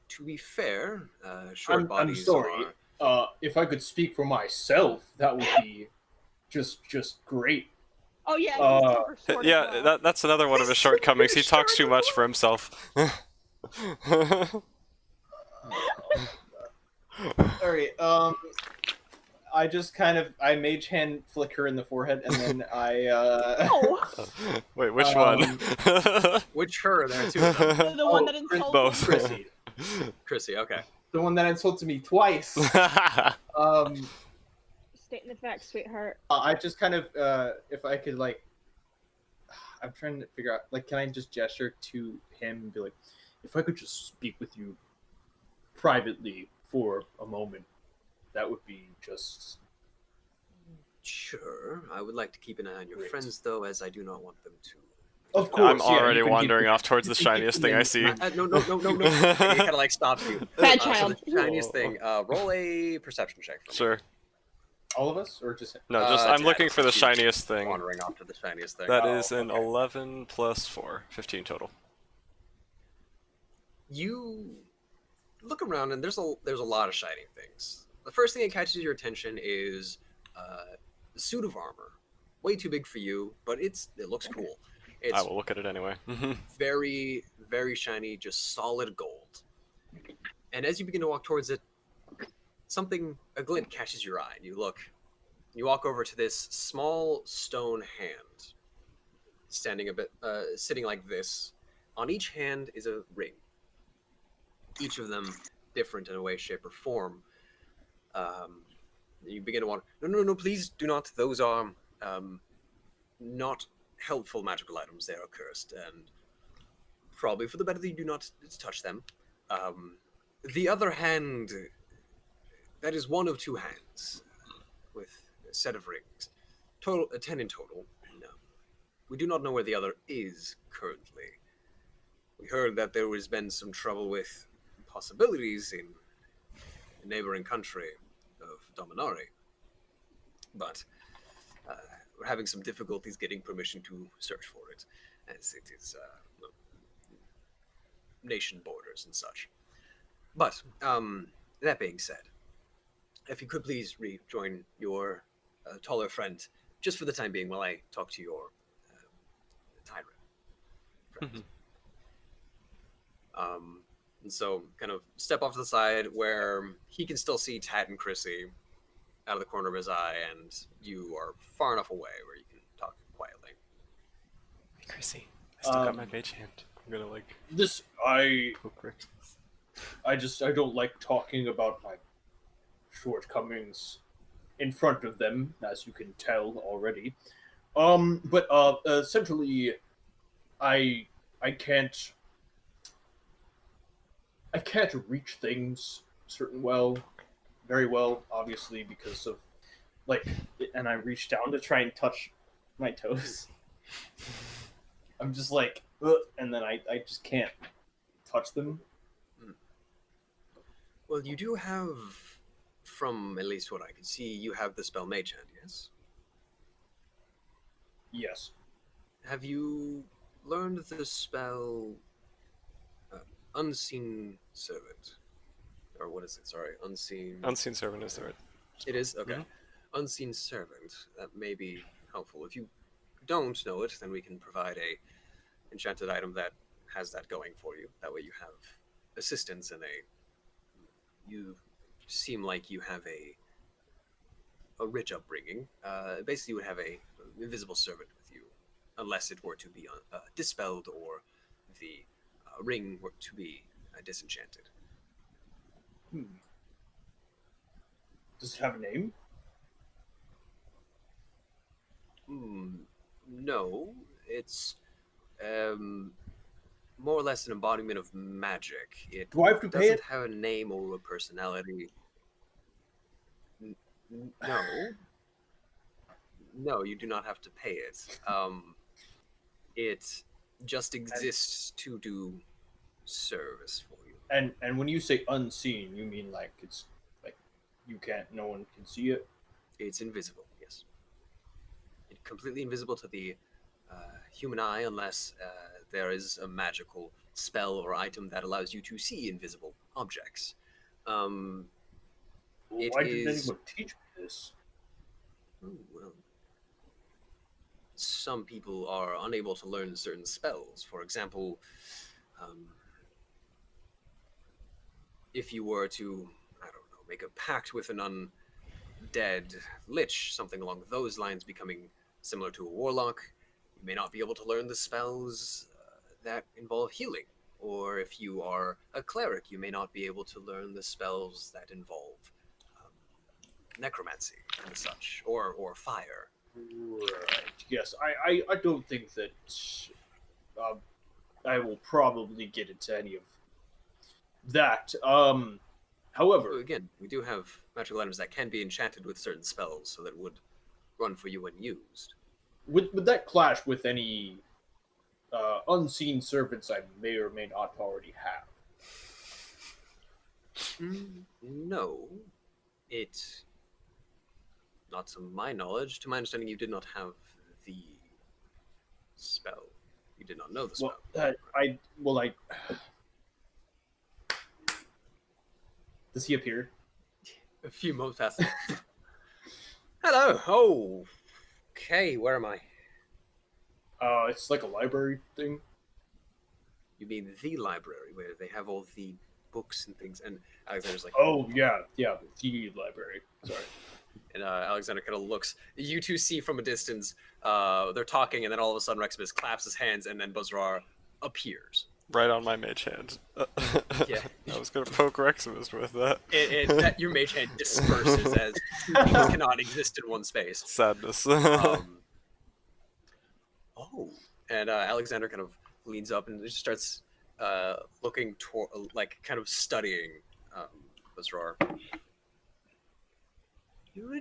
D: To be fair, short
A: I'm
D: bodies
A: sorry.
D: are.
A: If I could speak for myself, that would be just great.
F: Oh yeah. He's
A: Uh,
F: super short as
B: Yeah,
F: well.
B: that's another one of his shortcomings. He talks too much for himself.
G: Sorry. I just I mage hand flick her in the forehead, and then I.
F: Oh,
B: Wait, which one?
D: Which her? There are two of them.
F: the one that insulted.
B: Both.
A: Chrissy,
D: Chrissy, okay.
G: The one that insulted me twice.
F: Stating the facts, sweetheart.
G: I just if I could I'm trying to figure out can I just gesture to him and be like,
A: if I could just speak with you privately for a moment, that would be just.
D: Sure. I would like to keep an eye on your
A: Great.
D: friends, though, as I do not want them to.
A: Of course,
B: I'm
A: yeah,
B: already
A: you can
B: wandering
A: keep-
B: off towards the
A: you can keep
B: shiniest
A: them
B: thing I
A: in-
B: see.
D: No. He kind of stops you.
F: Bad
D: So
F: child.
D: the shiniest thing. Roll a perception check for me.
B: Sure.
A: All of us, or just
B: No, just I'm
D: Tat,
B: looking for the
D: she's
B: shiniest thing.
D: Wandering off to the shiniest thing.
B: That
A: Oh,
B: is an
A: okay.
B: 11 plus 4, 15 total.
D: You look around, and there's a lot of shiny things. The first thing that catches your attention is the suit of armor. Way too big for you, but it looks cool.
B: I
D: It's
B: will look at it anyway.
D: very, very shiny, just solid gold. And as you begin to walk towards it, a glint catches your eye. You walk over to this small stone hand, sitting like this. On each hand is a ring. Each of them different in a way, shape, or form. You begin to wonder, no, please do not. Those are not helpful magical items. They are cursed, and probably for the better that you do not touch them. The other hand, that is one of two hands with a set of rings. Total 10 in total. No. We do not know where the other is currently. We heard that there has been some trouble with possibilities in the neighboring country of Dominari. But we're having some difficulties getting permission to search for it, as it is nation borders and such. But that being said, if you could please rejoin your taller friend, just for the time being, while I talk to your tyrant friend. And so, kind of step off to the side where he can still see Tat and Chrissy, out of the corner of his eye, and you are far enough away where you can talk quietly.
B: Chrissy, I still got my mage hand. I'm gonna like
A: This I
B: poke Reximus.
A: I don't like talking about my shortcomings in front of them, as you can tell already. But essentially, I can't reach things very well, obviously because of and I reach down to try and touch my toes. I'm just like, ugh, and then I just can't touch them.
D: Well, you do have, from at least what I can see, you have the spell Mage Hand, yes?
A: Yes.
D: Have you learned the spell Unseen Servant? Or what is it? Sorry, Unseen...
B: Unseen Servant is the right.
D: It is? Okay. Unseen Servant. That may be helpful. If you don't know it, then we can provide a enchanted item that has that going for you. That way you have assistance and you seem like you have a rich upbringing. Basically, you would have a invisible servant with you, unless it were to be dispelled or the ring were to be disenchanted.
A: Does it have a name?
D: No, it's more or less an embodiment of magic. It
A: Do I have to pay
D: doesn't
A: it?
D: have a name or a personality. No. No, you do not have to pay it. It just exists to do service for you.
A: And when you say unseen, you mean like it's like no one can see it?
D: It's invisible, yes. It's completely invisible to the human eye unless there is a magical spell or item that allows you to see invisible objects. It
A: Why didn't
D: is-
A: anyone teach me this?
D: Well, some people are unable to learn certain spells. For example, if you were to, I don't know, make a pact with an undead lich, something along those lines, becoming similar to a warlock, you may not be able to learn the spells that involve healing. Or if you are a cleric, you may not be able to learn the spells that involve necromancy and such, or fire.
A: Right. Yes, I don't think that I will probably get into any of that.
D: So
A: However,
D: again, we do have magical items that can be enchanted with certain spells, so that it would run for you when used.
A: would that clash with any unseen servants I may or may not already have?
D: No, it. Not to my knowledge. To my understanding, you did not have the spell. You did not know the spell.
A: Well, does he appear?
D: A few months passed. Hello. Oh. Okay. Where am I?
A: It's like a library thing.
D: You mean the library where they have all the books and things? And Alexander's like,
A: Oh yeah, the library. Sorry.
D: And Alexander kind of looks. You two see from a distance. They're talking, and then all of a sudden, Reximus claps his hands, and then Buzrar appears.
B: Right on my mage hand.
D: Yeah.
B: I was gonna poke Reximus with that.
D: Your mage hand disperses as two things cannot exist in one space.
B: Sadness.
D: And Alexander kind of leans up and just starts looking toward, like, kind of studying Buzrar. You're a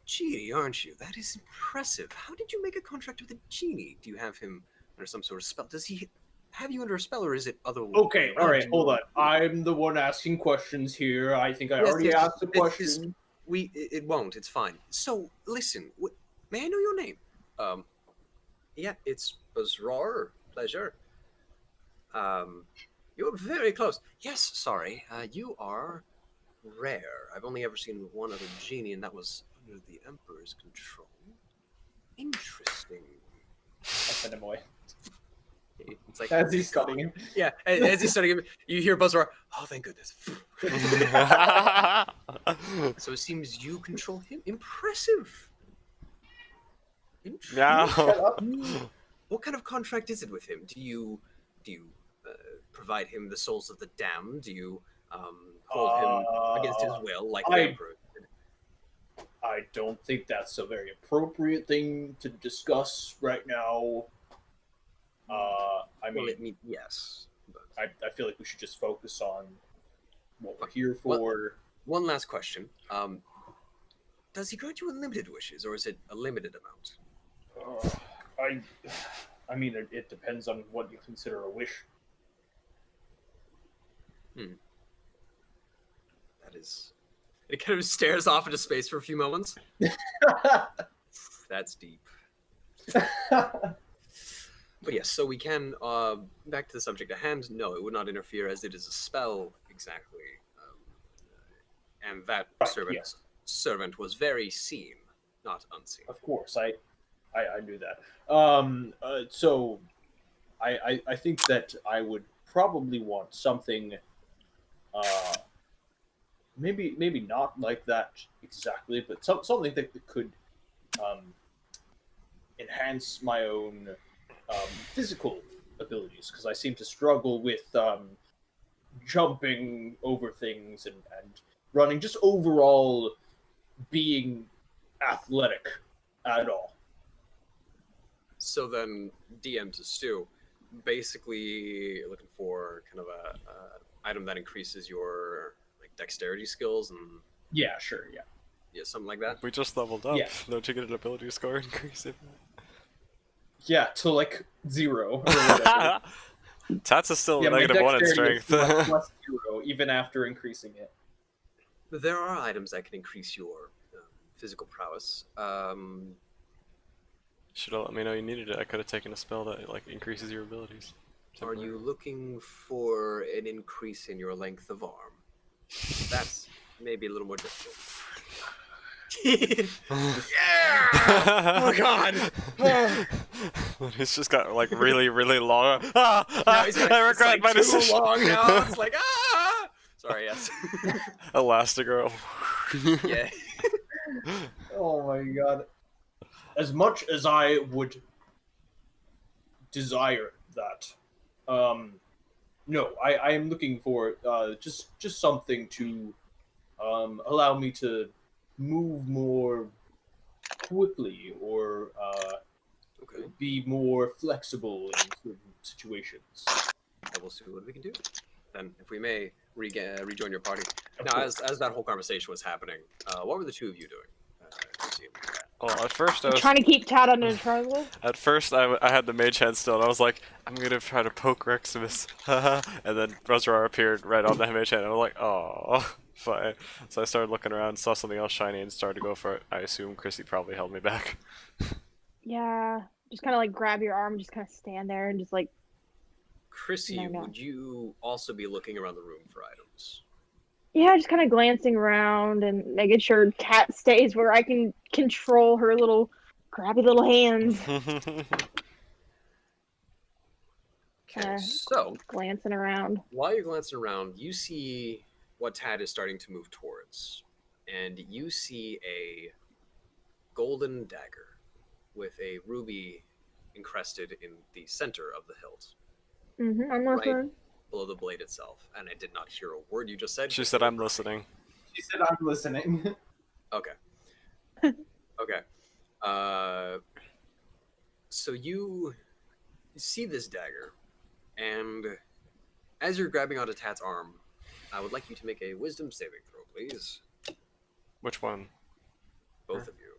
D: genie, aren't you? That is impressive. How did you make a contract with a genie? Do you have him under some sort of spell? Does he have you under a spell, or is it otherwise?
A: Okay, all right, hold on. I'm the one asking questions here. I think I already asked the question.
D: It won't. It's fine. So listen. May I know your name? Yeah, it's Buzrar. Pleasure. You're very close. Yes, sorry. You are rare. I've only ever seen one other genie, and that was under the Emperor's control. Interesting.
A: I'll send him away.
D: It's like
G: As he's cutting him.
D: yeah, as he's starting, you hear Buzzroar. Oh, thank goodness. So it seems you control him. Impressive.
B: No.
D: What kind of contract is it with him? Do you provide him the souls of the damned? Do you hold him against his will, like the Emperor?
A: I don't think that's a very appropriate thing to discuss right now. I mean,
D: yes. But
A: I feel like we should just focus on what we're here for.
D: one last question. Does he grant you unlimited wishes, or is it a limited amount?
A: I mean, it depends on what you consider a wish.
D: That is. It kind of stares off into space for a few moments. That's deep. But yes, so we can, back to the subject at hand, no, it would not interfere as it is a spell, exactly. And that
A: Yes.
D: servant was very seen, not unseen.
A: Of course, I knew that. So I think that I would probably want something, maybe not like that exactly, but something that could enhance my own physical abilities, because I seem to struggle with jumping over things and running, just overall being athletic at all.
D: So then, DM to Stu, basically looking for kind of a item that increases your like dexterity skills and
A: Yeah, sure, yeah.
D: something like that.
B: We just leveled up.
A: Yeah.
B: Don't you get an ability score increase?
A: Yeah, to like 0 or whatever.
B: Tats is still
A: Yeah, my
B: negative 1 in
A: dexterity is
B: strength.
A: plus 0, even after increasing it.
D: There are items that can increase your physical prowess.
B: Should have let me know you needed it. I could have taken a spell that like increases your abilities.
D: Are you looking for an increase in your length of arm? That's maybe a little more difficult. Yeah! Oh god!
B: He's just got like really, really long.
D: Now he's got,
B: I regret my
D: too
B: decision.
D: long now. It's like ah! Sorry, yes.
B: Elastigirl.
D: Yeah.
A: Oh my god. As much as I would desire that, no, I am looking for just something to allow me to move more quickly or
D: Okay.
A: be more flexible in certain situations.
D: I will see what we can do. Then, if we may rejoin your party.
A: Of
D: Now,
A: course.
D: as that whole conversation was happening, what were the two of you doing?
B: Well, at first I
F: I'm
B: was.
F: trying to keep Tad under the triangle.
B: At first I had the mage hand still, and I was like, I'm gonna try to poke Reximus. And then Buzzroar appeared right on the mage hand, and I was like, oh, fine. So I started looking around, saw something else shiny, and started to go for it. I assume Chrissy probably held me back.
F: Yeah, just kind of like grab your arm, just kind of stand there and just like.
D: Chrissy,
F: No.
D: would you also be looking around the room for items?
F: Yeah, just kind of glancing around and making sure Tat stays where I can control her little grabby little hands.
D: Okay, so
F: Glancing around.
D: while you're glancing around, you see what Tad is starting to move towards, and you see a golden dagger with a ruby encrusted in the center of the hilt,
F: I'm listening.
D: below the blade itself. And I did not hear a word you just said.
B: She said, I'm listening.
G: She said, "I'm listening."
D: Okay. Okay. So you see this dagger, and as you're grabbing onto Tat's arm, I would like you to make a wisdom saving throw, please.
B: Which one?
D: Both of you.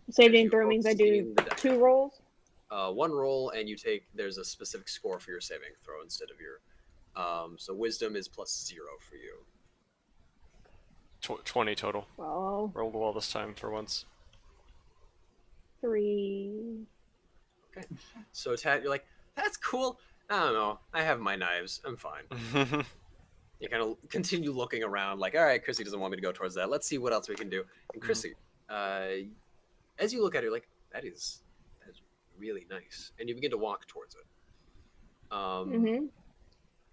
F: Saving throw means I do
D: Seeing the dagger.
F: 2 rolls.
D: One roll, and there's a specific score for your saving throw instead of your. So wisdom is +0 for you.
B: 20 total.
F: Well,
B: Rolled well this time for once.
F: 3.
D: So Tat, you're like, that's cool. I don't know. I have my knives. I'm fine. You kind of continue looking around, like, all right, Chrissy doesn't want me to go towards that. Let's see what else we can do. And Chrissy, as you look at her, like, that is really nice, and you begin to walk towards it.
F: Mm-hmm.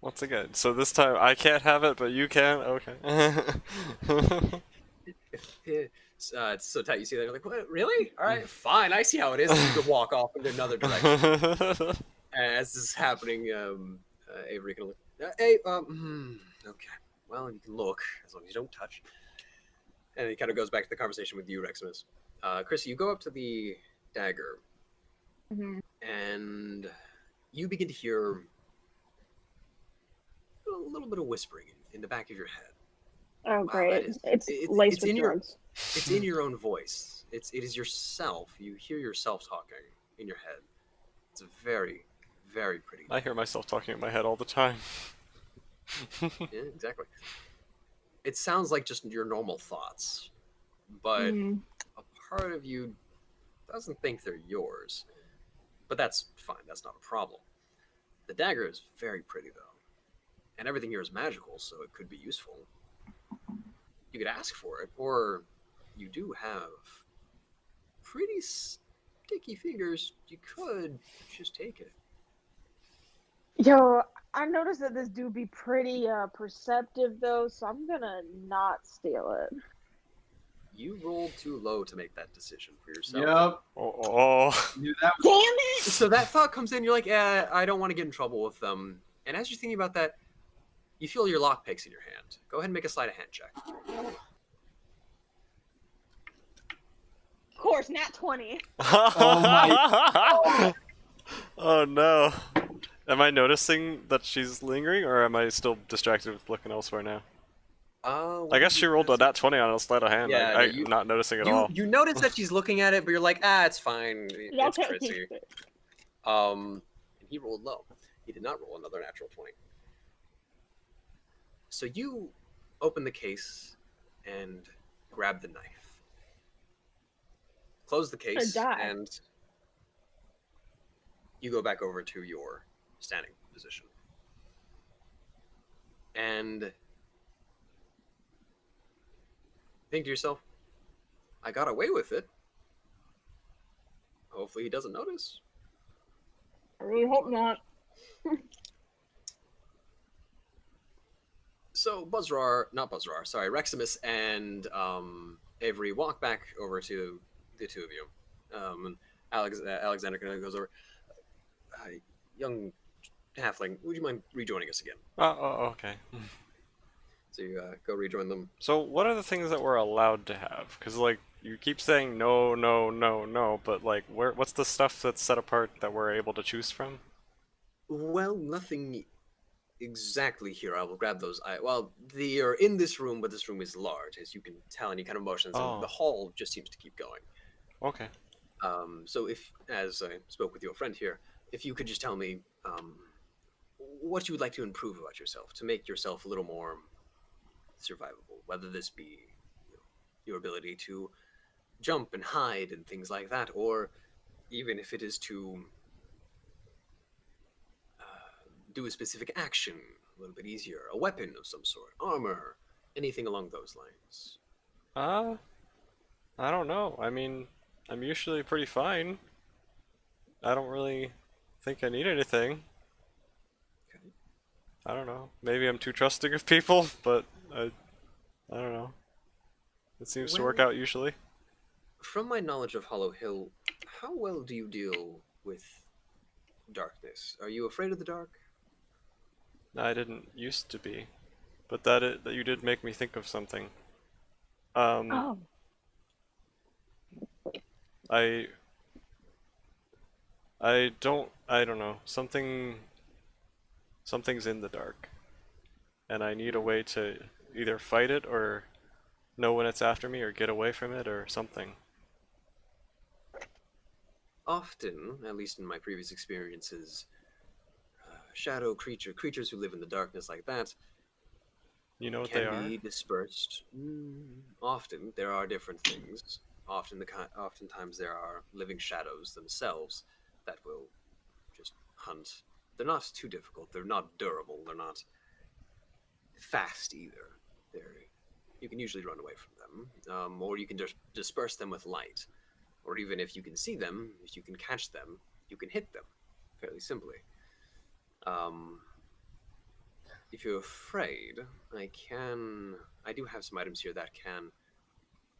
B: Once again, so this time I can't have it, but you can. Okay.
D: It's so tight. You see that? You're like, what? Really? All right, fine. I see how it is. And you could walk off in another direction. As this is happening, Avery can look. Hey, okay. Well, you can look as long as you don't touch. And he kind of goes back to the conversation with you, Reximus. Chrissy, you go up to the dagger,
F: Mm-hmm.
D: and you begin to hear a little bit of whispering in the back of your head.
F: Oh,
D: Wow,
F: great.
D: that is-
F: It's
D: it's
F: laced with
D: in your-
F: drugs.
D: It's in your own voice. It is yourself. You hear yourself talking in your head. It's a very, very pretty.
B: I hear myself talking in my head all the time.
D: Yeah, exactly. It sounds like just your normal thoughts, but
F: Mm.
D: a part of you doesn't think they're yours. But that's fine. That's not a problem. The dagger is very pretty, though, and everything here is magical, so it could be useful. You could ask for it, or you do have pretty sticky fingers. You could just take it.
F: Yo, I noticed that this dude be pretty perceptive though, so I'm gonna not steal it.
D: You rolled too low to make that decision for yourself.
G: Yep.
B: Oh.
G: Knew that.
F: Damn it!
D: So that thought comes in. You're like, yeah, I don't want to get in trouble with them. And as you're thinking about that, you feel your lockpicks in your hand. Go ahead and make a sleight of hand check.
F: Of course, nat 20.
B: Oh no. Am I noticing that she's lingering, or am I still distracted with looking elsewhere now? I guess she rolled a nat 20 on a sleight of hand.
D: Yeah,
B: I'm
D: you-
B: not noticing at all.
D: You notice that she's looking at it, but you're like, it's fine.
F: Y'all
D: It's
F: take
D: Chrissy.
F: it.
D: And he rolled low. He did not roll another natural 20. So you open the case and grab the knife. Close the case,
F: die.
D: and you go back over to your standing position. And think to yourself, I got away with it. Hopefully he doesn't notice.
F: I really hope not.
D: So sorry, Reximus and Avery walk back over to the two of you. And Alexander goes over. Young halfling, would you mind rejoining us again?
B: Oh, okay.
D: So you go rejoin them.
B: So what are the things that we're allowed to have? Because like you keep saying no, no, no, no, but like what's the stuff that's set apart that we're able to choose from?
D: Well, nothing exactly here. I will grab those. They are in this room, but this room is large, as you can tell, and you kind of motions,
B: Oh.
D: and the hall just seems to keep going.
B: Okay.
D: So if, as I spoke with your friend here, if you could just tell me what you would like to improve about yourself to make yourself a little more survivable, whether this be your ability to jump and hide and things like that, or even if it is to do a specific action a little bit easier, a weapon of some sort, armor, anything along those lines.
B: I don't know. I mean, I'm usually pretty fine. I don't really think I need anything.
D: Okay.
B: I don't know. Maybe I'm too trusting of people, but I don't know. It seems to work
D: Well-
B: out usually.
D: From my knowledge of Hollow Hill, how well do you deal with darkness? Are you afraid of the dark?
B: I didn't used to be, but that you did make me think of something.
F: Oh.
B: I don't know. Something's in the dark. And I need a way to either fight it or know when it's after me or get away from it or something.
D: Often, at least in my previous experiences, shadow creatures who live in the darkness like that
B: You know what they
D: can
B: are?
D: be dispersed. Often there are different things. Oftentimes there are living shadows themselves that will just hunt. They're not too difficult. They're not durable. They're not fast either. You can usually run away from them, or you can just disperse them with light. Or even if you can see them, if you can catch them, you can hit them fairly simply. If you're afraid, I do have some items here that can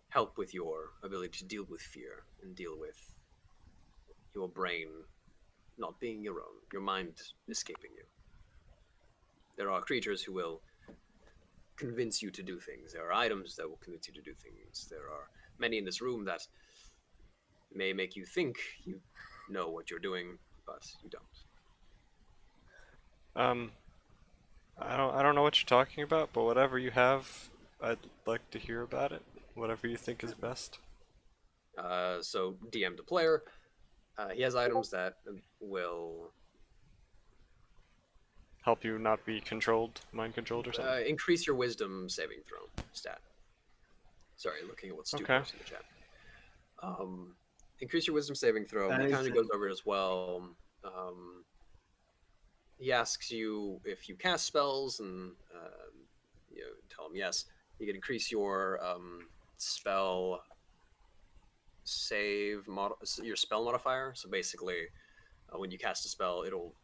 D: help with your ability to deal with fear and deal with your brain not being your own, your mind escaping you. There are creatures who will convince you to do things. There are items that will convince you to do things. There are many in this room that may make you think you know what you're doing, but you don't.
B: I don't know what you're talking about, but whatever you have, I'd like to hear about it. Whatever you think is best.
D: So DM the player. He has items that will
B: Help you not be mind controlled or something.
D: increase your wisdom saving throw stat. Sorry, looking at what Stu
B: Okay.
D: posted in the chat. Increase your wisdom saving throw.
G: That
D: He
G: is
D: kind of
G: it.
D: goes over it as well. He asks you if you cast spells, and you tell him yes. You can increase your spell save your spell modifier. So basically, when you cast a spell, it'll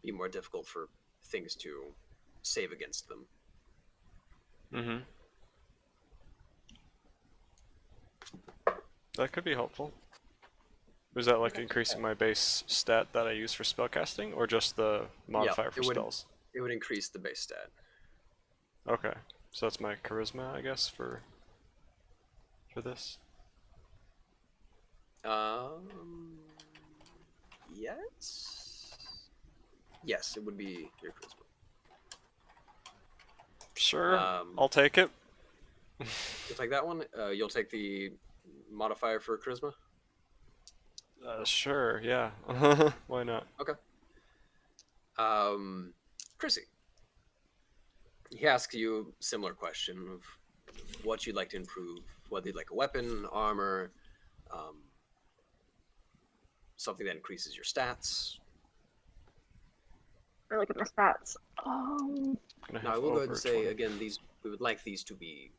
D: be more difficult for things to save against them.
B: Mm-hmm. That could be helpful. Is that like increasing my base stat that I use for spellcasting, or just the modifier for
D: it would-
B: spells?
D: It would increase the base stat.
B: Okay, so that's my charisma, I guess, for this.
D: Yes. Yes, it would be your charisma.
B: Sure,
D: Um,
B: I'll take it.
D: You'll take that one. You'll take the modifier for charisma.
B: Sure, yeah. Why not?
D: Chrissy. He asks you a similar question of what you'd like to improve, whether you'd like a weapon, armor, something that increases your stats.
F: Or look at my stats.
B: Gonna
D: Now, I
B: have
D: will go ahead
B: over
D: and say
B: 20.
D: again, we would like these to be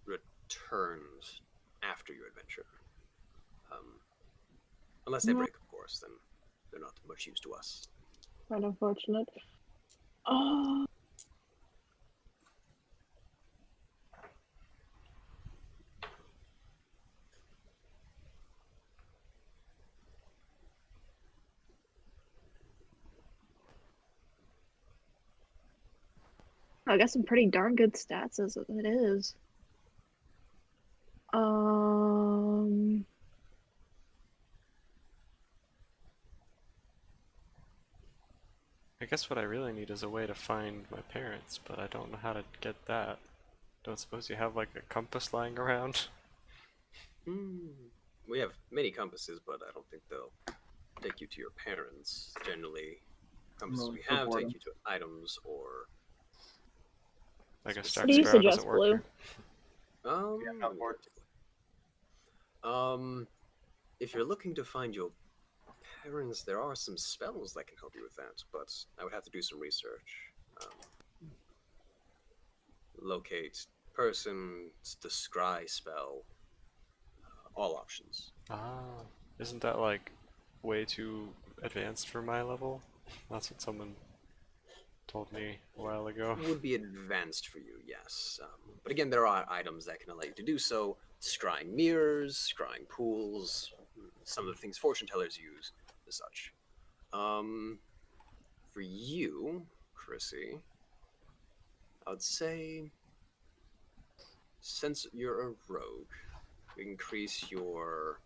D: returned after your adventure, unless they break, of course. Then they're not much use to us.
F: Quite unfortunate. Oh. I got some pretty darn good stats as it is.
B: I guess what I really need is a way to find my parents, but I don't know how to get that. Don't suppose you have like a compass lying around?
D: We have many compasses, but I don't think they'll take you to your parents. Generally, compasses
G: No,
D: we
G: for
D: have
G: boredom.
D: take you to items or
B: I guess
D: What
B: Jack
F: do you
B: Sparrow
F: suggest,
B: doesn't work
F: Blue?
B: here.
G: Yeah, I'm not bored.
D: If you're looking to find your parents, there are some spells that can help you with that, but I would have to do some research. Locate person, the scry spell, all options.
B: Ah, isn't that like way too advanced for my level? That's what someone told me a while ago.
D: Would be advanced for you, yes. But again, there are items that can allow you to do so. Scrying mirrors, scrying pools, some of the things fortune tellers use, as such. For you, Chrissy, I would say, since you're a rogue, increase your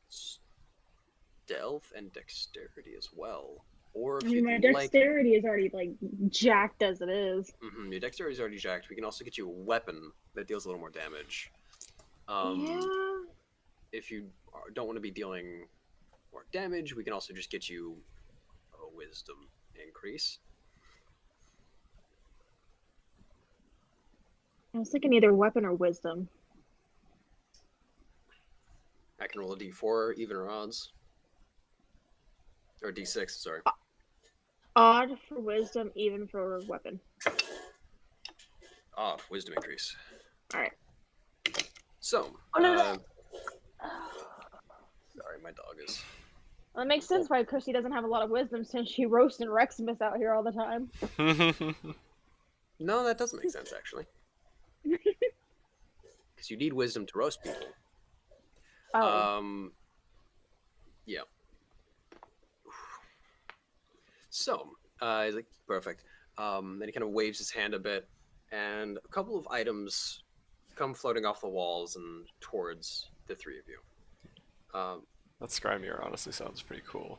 D: stealth and dexterity as well. Or if
F: I mean, my
D: you'd like,
F: dexterity is already like jacked as it is.
D: your dexterity is already jacked. We can also get you a weapon that deals a little more damage.
F: Yeah.
D: If you don't want to be dealing more damage, we can also just get you a wisdom increase.
F: I was thinking either weapon or wisdom.
D: I can roll a d4, even or odds. Or d6, sorry.
F: Odd for wisdom, even for weapon.
D: Odd, wisdom increase.
F: Alright.
D: So,
F: Oh, no.
D: sorry, my dog is
F: Well, it makes sense why Chrissy doesn't have a lot of wisdom since she roasting Reximus out here all the time.
D: No, that doesn't make sense actually. Because you need wisdom to roast people.
F: Oh.
D: Yeah. So, he's like, perfect. Then he kind of waves his hand a bit, and a couple of items come floating off the walls and towards the three of you.
B: That scry mirror honestly sounds pretty cool.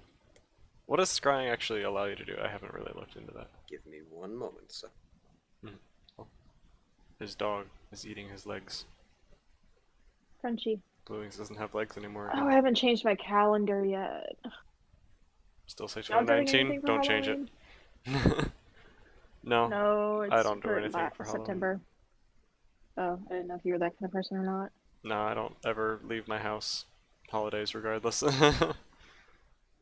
B: What does scrying actually allow you to do? I haven't really looked into that.
D: Give me one moment, sir.
B: His dog is eating his legs.
F: Crunchy.
B: Blue Wings doesn't have legs anymore.
F: Oh, I haven't changed my calendar yet.
B: Still say
F: Not doing
B: 2019?
F: anything for
B: Don't change it.
F: Halloween?
B: No.
F: No, it's
B: I don't do
F: for
B: anything for Halloween.
F: September. Oh, I didn't know if you were that kind of person or not.
B: No, I don't ever leave my house. Holidays, regardless.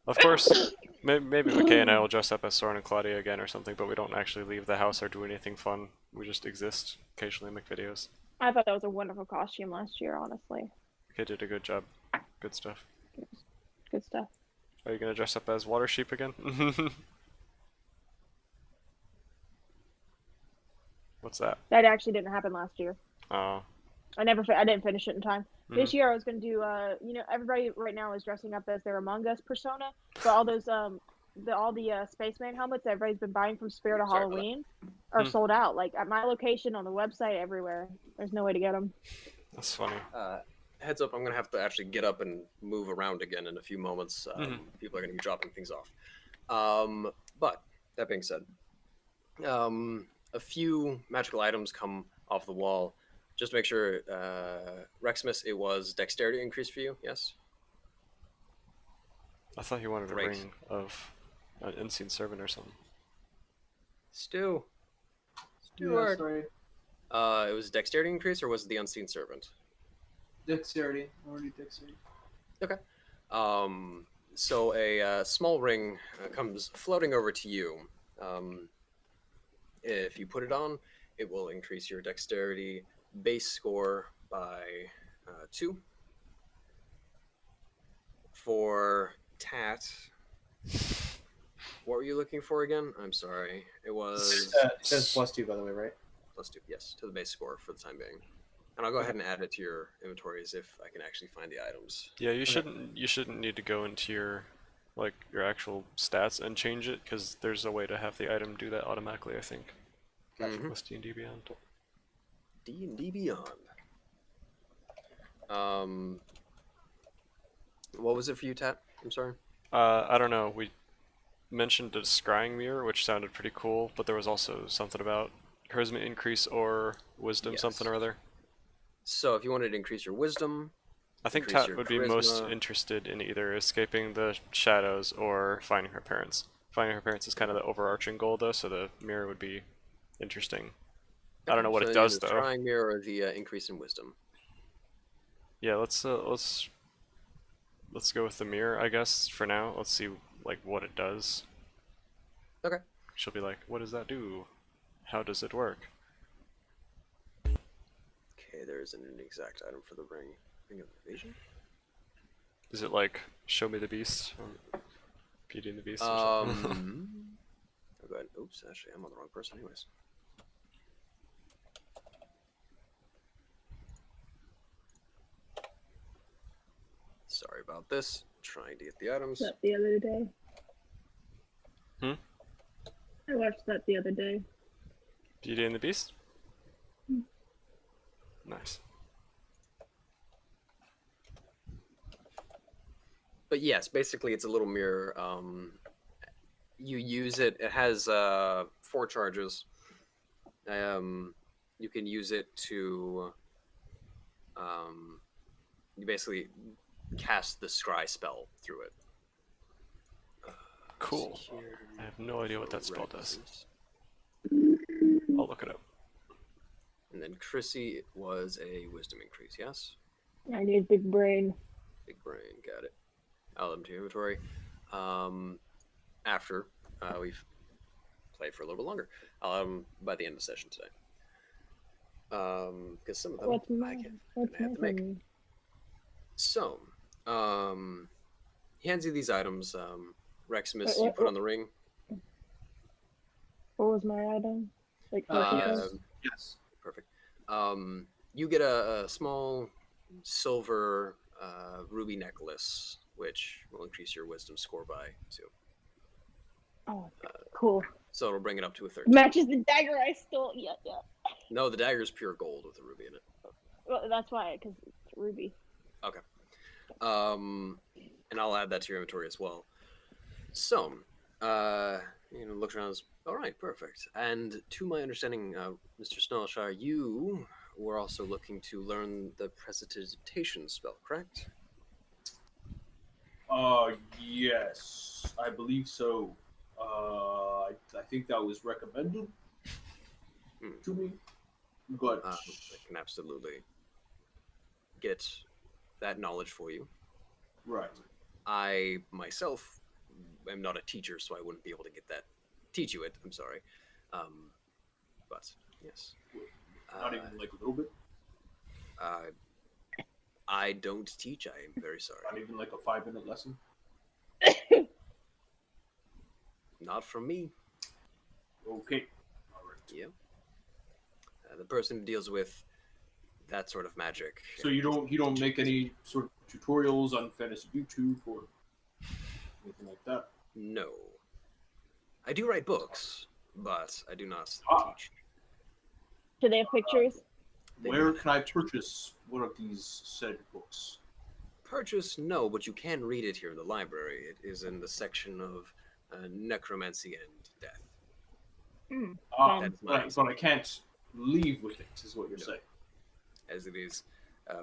B: Of course, maybe McKay and I will dress up as Soren and Claudia again or something, but we don't actually leave the house or do anything fun. We just exist, occasionally make videos.
F: I thought that was a wonderful costume last year, honestly.
B: McKay did a good job. Good stuff.
F: Good stuff.
B: Are you gonna dress up as Water Sheep again? What's that?
F: That actually didn't happen last year.
B: Oh.
F: I didn't finish it in time. This year I was gonna do everybody right now is dressing up as their Among Us persona, but all those all the spaceman helmets that everybody's been buying from Spirit of
D: Sorry about
F: Halloween are sold out. Like at my location, on the website, everywhere. There's no way to get them.
B: That's funny.
D: Heads up, I'm going to have to actually get up and move around again in a few moments. People are going to be dropping things off. But, that being said, a few magical items come off the wall. Just to make sure, Reximus, it was dexterity increase for you, yes?
B: I thought he wanted a
D: Great.
B: ring of an unseen servant or something.
D: Stu.
G: Yeah,
D: Stuart.
G: sorry.
D: It was dexterity increase, or was it the unseen servant?
G: Dexterity. Already dexterity.
D: So a small ring comes floating over to you. If you put it on, it will increase your dexterity base score by 2. For Tat, what were you looking for again? I'm sorry. It was
G: It says +2, by the way, right?
D: +2, yes, to the base score for the time being. And I'll go ahead and add it to your inventories if I can actually find the items.
B: Yeah, you shouldn't need to go into your your actual stats and change it, because there's a way to have the item do that automatically, I think.
D: Mhm.
B: With D&D Beyond.
D: D&D Beyond. What was it for you, Tat? I'm sorry.
B: I don't know. We mentioned a scrying mirror, which sounded pretty cool, but there was also something about charisma increase or wisdom something
D: Yes.
B: or other.
D: So if you wanted to increase your wisdom,
B: I think
D: Increase
B: Tat
D: your
B: would be most
D: charisma.
B: interested in either escaping the shadows or finding her parents. Finding her parents is kind of the overarching goal, though, so the mirror would be interesting. I don't know what
D: so
B: it does,
D: the
B: though.
D: Scrying mirror or the increase in wisdom.
B: Yeah, let's go with the mirror, I guess, for now. Let's see what it does.
D: Okay.
B: She'll be like, "What does that do? How does it work?"
D: Okay, there isn't an exact item for the ring. Ring of Evasion?
B: Is it like Show Me the Beast or Beauty and the Beast or something?
D: Oh, go ahead. Oops, actually, I'm on the wrong person anyways. Sorry about this. Trying to get the items.
F: That the other day.
B: Hmm?
F: I watched that the other day.
B: Beauty and the Beast? Nice.
D: But yes, basically it's a little mirror. You use it. It has 4 charges. You can use it to. You basically cast the scry spell through it.
B: Cool.
D: See here.
B: I have no idea what that spell does.
D: Requisites.
B: I'll look it up.
D: And then Chrissy was a wisdom increase. Yes.
F: I need big brain.
D: Big brain. Got it. I'll add them to your inventory. After we've played for a little bit longer. By the end of the session today. Because some of them
F: What's
D: I
F: mine?
D: can
F: What's
D: have to make.
F: mine?
D: So, He hands you these items. Reximus, you put on the ring.
F: What was my item? Like,
G: Yes.
D: Perfect. You get a small silver ruby necklace, which will increase your wisdom score by 2.
F: oh, cool.
D: So it'll bring it up to a 13.
F: Matches the dagger I stole. Yeah.
D: No, the dagger is pure gold with a ruby in it.
F: Well, that's why, because it's ruby.
D: And I'll add that to your inventory as well. So, looks around. All right, perfect. And to my understanding, Mr. Snellshire, you were also looking to learn the prestidigitation spell, correct?
A: Yes, I believe so. I think that was recommended to me, but
D: I can absolutely get that knowledge for you.
A: right.
D: I myself am not a teacher, so I wouldn't be able to teach you it. I'm sorry, but yes.
A: Not even like a little bit.
D: I don't teach. I am very sorry.
A: Not even like a 5-minute lesson.
D: Not from me.
A: Okay. All right.
D: Yeah. The person who deals with that sort of magic.
A: So you don't make any sort of tutorials on Fantasy YouTube or anything like that.
D: No. I do write books, but I do not teach.
F: Do they have pictures?
A: Where can I purchase one of these said books?
D: Purchase? No, but you can read it here in the library. It is in the section of necromancy and death. That's my
A: but I can't leave with it, is what you're
D: No.
A: saying.
D: As it is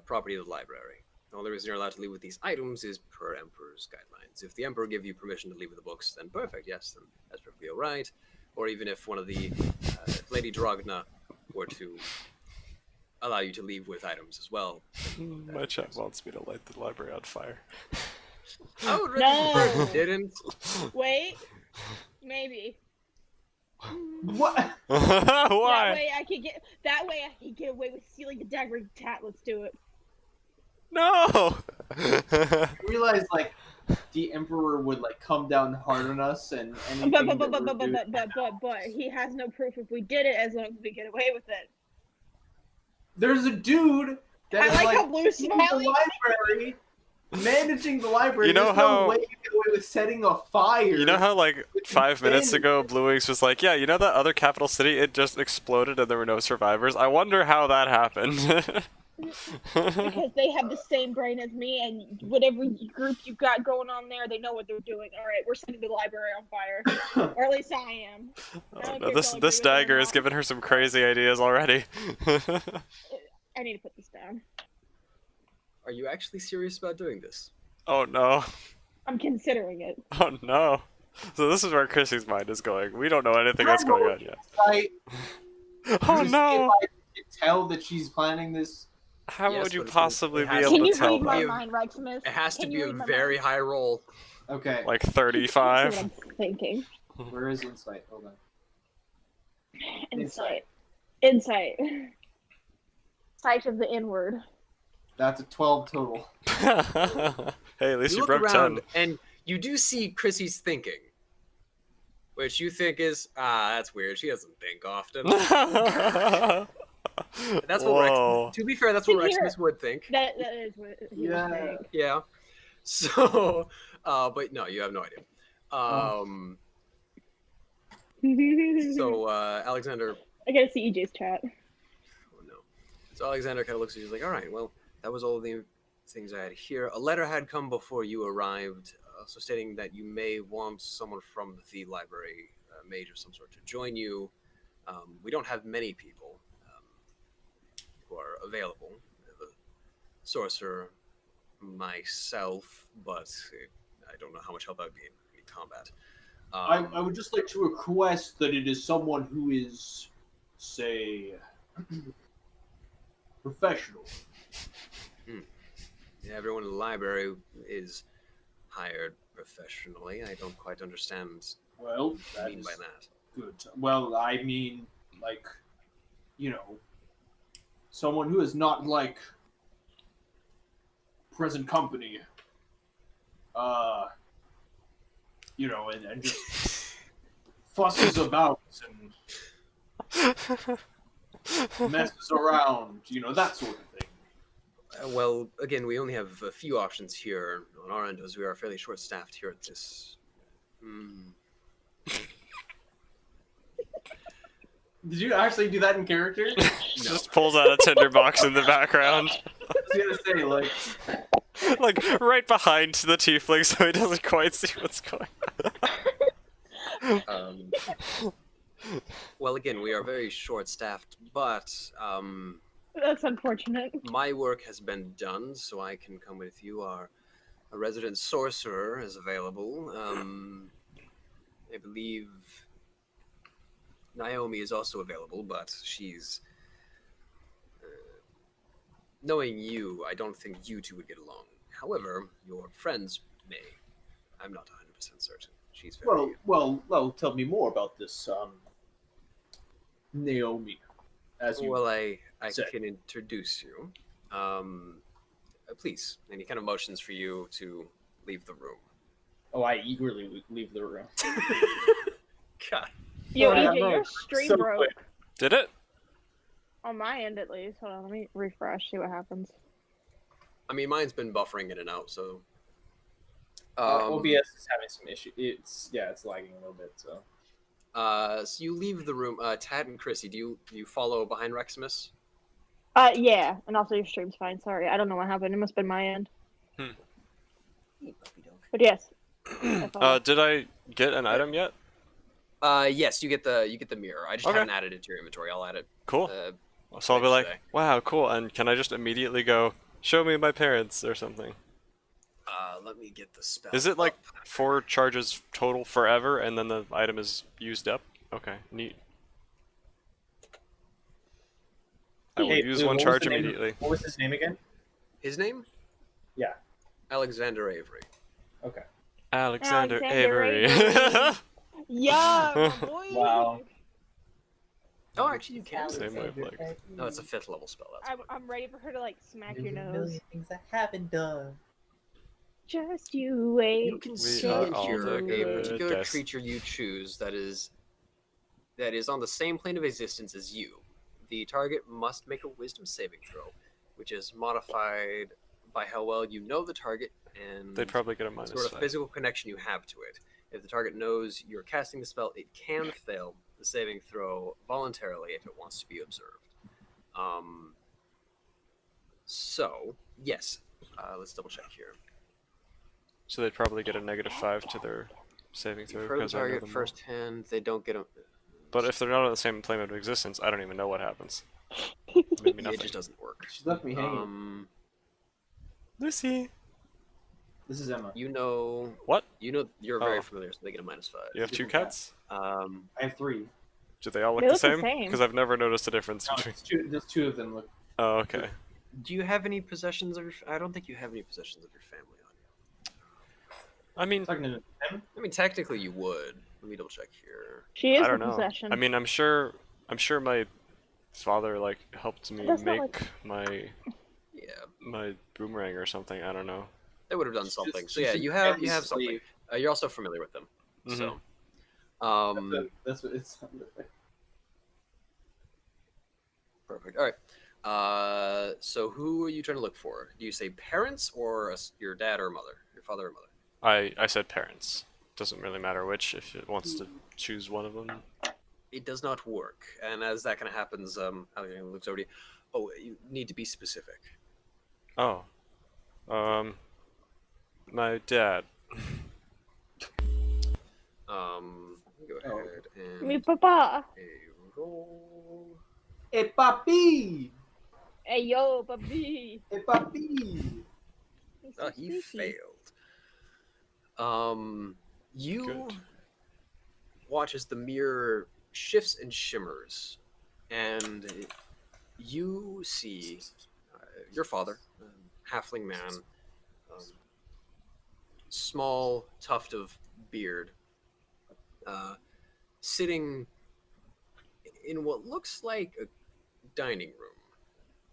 D: property of the library. The only reason you're allowed to leave with these items is per Emperor's guidelines. If the Emperor give you permission to leave with the books, then perfect, yes, then that's perfectly alright. Or even if one of the Lady Drogna were to allow you to leave with items as well.
B: My chat wants me to light the library on fire.
D: I would really prefer if
F: No.
D: you didn't.
F: Wait. Maybe.
A: What?
F: That
B: Why?
F: way I could get away with stealing the dagger and tat. Let's do it.
B: No!
G: I realized like the Emperor would like come down hard on us and anything
F: But
G: that we're doing-
F: he has no proof if we did it as long as we get away with it.
G: There's a dude that
F: I
G: is
F: like
G: like
F: how Blue's
G: in the
F: smiling.
G: library, managing the library.
B: You know
G: There's
B: how-
G: no way you get away with setting a fire.
B: You know how, like,
G: with
B: 5 minutes
G: insanity.
B: ago, Blue Wings was like, yeah, you know that other capital city? It just exploded and there were no survivors? I wonder how that happened.
F: Because they have the same brain as me, and whatever group you've got going on there, they know what they're doing. All right, we're setting the library on fire, or at least I am. I
B: Oh,
F: don't
B: no,
F: care if
B: this
F: y'all agree
B: this
F: with it or
B: dagger has
F: not.
B: given her some crazy ideas already.
F: I need to put this down.
D: Are you actually serious about doing this?
B: Oh no.
F: I'm considering it.
B: Oh no. So this is where Chrissy's mind is going. We don't know anything that's going on yet.
G: I,
B: Oh
G: to see
B: no!
G: If I can tell that she's planning this.
B: How
D: Yes,
B: would you
D: but
B: possibly
D: it
B: be
D: has-
B: able
F: Can
B: to
F: you
B: tell
F: read my
B: that?
F: mind, Reximus?
D: It has to
F: Can
D: be
F: you
D: a
F: read my
D: very
F: mind?
D: high roll.
G: Okay,
B: Like
F: See
B: 35?
F: what I'm thinking.
G: where is insight? Hold on.
F: Insight. Insight. Sight of the inward.
G: That's a 12 total.
B: Hey, at least you
D: look
B: broke
D: around and you do see Chrissy's thinking, which you think is, that's weird. She doesn't think often.
B: 10.
D: That's what
B: Whoa.
D: Rex, to be fair, that's what
F: Here.
D: Reximus would think.
F: That is what he would
G: Yeah.
F: think.
D: Yeah. So, but no, you have no idea. So Alexander,
F: I gotta see EJ's chat.
D: oh no. So Alexander kind of looks at you, he's like, all right, well, that was all the things I had here. A letter had come before you arrived, so stating that you may want someone from the library, mage of some sort, to join you. We don't have many people who are available. The sorcerer, myself, but I don't know how much help I would be in combat.
A: I would just like to request that it is someone who is, say, professional.
D: Everyone in the library is hired professionally. I don't quite understand
A: Well,
D: what
A: that
D: you mean
A: is
D: by that.
A: good. Well, I mean, like, you know, someone who is not like present company. and just fusses about and messes around, that sort of thing.
D: Well, again, we only have a few options here on our end, as we are fairly short-staffed here at this.
G: Did you actually do that in character?
B: Just pulls out a tinderbox in the background.
G: I was gonna say, like,
B: Like, right behind the tiefling so he doesn't quite see what's going
D: Um, well, again, we are very short-staffed, but
F: That's unfortunate.
D: my work has been done, so I can come with you. A resident sorcerer is available. I believe Naomi is also available, but she's... knowing you, I don't think you two would get along. However, your friends may. I'm not 100% certain. She's very...
A: Well, tell me more about this, Naomi. As you
D: Well, I
A: said.
D: can introduce you. Please. And he kind of motions for you to leave the room.
A: Oh, I eagerly leave the room.
D: God.
F: Yo,
A: Yeah,
F: EJ,
A: no,
F: your stream
A: so
F: broke.
A: quick.
B: Did it?
F: On my end, at least. Hold on, let me refresh, see what happens.
D: I mean, mine's been buffering in and out, so...
G: OBS is having some issue. It's lagging a little bit. So
D: So you leave the room. Tad and Chrissy, do you follow behind Reximus?
F: Yeah, and also your stream's fine. Sorry, I don't know what happened. It must have been my end. But yes. I follow.
B: Did I get an item yet?
D: Yes, you get the mirror. I just
B: Okay.
D: haven't added it to your inventory. I'll add it.
B: Cool.
D: Uh,
B: So I'll be
D: later
B: like,
D: today.
B: wow, cool. And can I just immediately go, show me my parents or something?
D: Let me get the spell.
B: Is it like
D: up.
B: 4 charges total forever and then the item is used up? Okay, neat. I will
G: Hey,
B: use
G: Blue,
B: one
G: what was
B: charge
G: the name-
B: immediately.
G: what was his name again?
D: His name?
G: Yeah.
D: Alexander Avery.
G: Okay.
B: Alexander
F: Alexander
B: Avery.
F: Avery. Yeah, my boy.
G: Wow.
D: Oh, actually, you can.
B: Same wavelength.
D: No, it's a 5th level spell. That's
F: I'm ready for her to like smack your nose.
G: Things I haven't done.
F: Just you wait.
D: You can
B: We
D: see
B: are
D: in
B: all
D: here
B: the
D: a
B: good
D: particular
B: guys.
D: creature you choose that is on the same plane of existence as you. The target must make a wisdom saving throw, which is modified by how well you know the target and
B: They'd probably get a
D: what
B: minus
D: sort of
B: 5.
D: physical connection you have to it. If the target knows you're casting the spell, it can fail the saving throw voluntarily if it wants to be observed. So, yes. Let's double check here.
B: So they'd probably get a negative 5 to their saving throw
D: You've heard the
B: because I know
D: target
B: them well.
D: firsthand. They don't get a...
B: But if they're not on the same plane of existence, I don't even know what happens. Maybe
D: it
B: nothing.
D: just doesn't work.
G: She left me hanging.
B: Lucy.
G: This is Emma.
D: You know...
B: What?
D: You know you're very
B: Oh.
D: familiar, so they get a -5.
B: You have 2
G: Different cat.
B: cats?
G: I have 3.
B: Do they all look
F: They
B: the
F: look the
B: same?
F: same.
B: Because I've never noticed a difference
G: No,
B: between.
G: there's 2 of them. Look.
B: Oh, okay.
D: Do you have any possessions of your... I don't think you have any possessions of your family on you.
B: I mean,
G: Talking to him.
D: I mean, technically you would. Let me double check here.
F: She is
B: I don't
F: the
B: know.
F: possession.
B: I mean, I'm sure my father like helped me
F: That's not
B: make my
D: Yeah,
B: boomerang or something. I don't know.
D: they would have done
G: She's
D: something.
G: just-
D: So
G: she's
D: yeah,
G: a
D: you have
G: family
D: something.
G: slave.
D: You're also familiar with them. So,
G: That's what it's.
D: perfect. All right. So who are you trying to look for? Do you say parents or your dad or mother? Your father or mother?
B: I said parents. Doesn't really matter which. If it wants to choose one of them.
D: It does not work. And as that kind of happens, Alexander looks over to you. Oh, you need to be specific.
B: Oh. My dad.
D: Go ahead and
F: Mi papa.
D: a roll.
G: Hey, papi!
F: Hey yo, papi.
G: Hey, papi!
F: He's so
D: He
F: squeaky.
D: failed. You
B: Good.
D: watch as the mirror shifts and shimmers, and you see your father, halfling man, small tuft of beard, sitting in what looks like a dining room.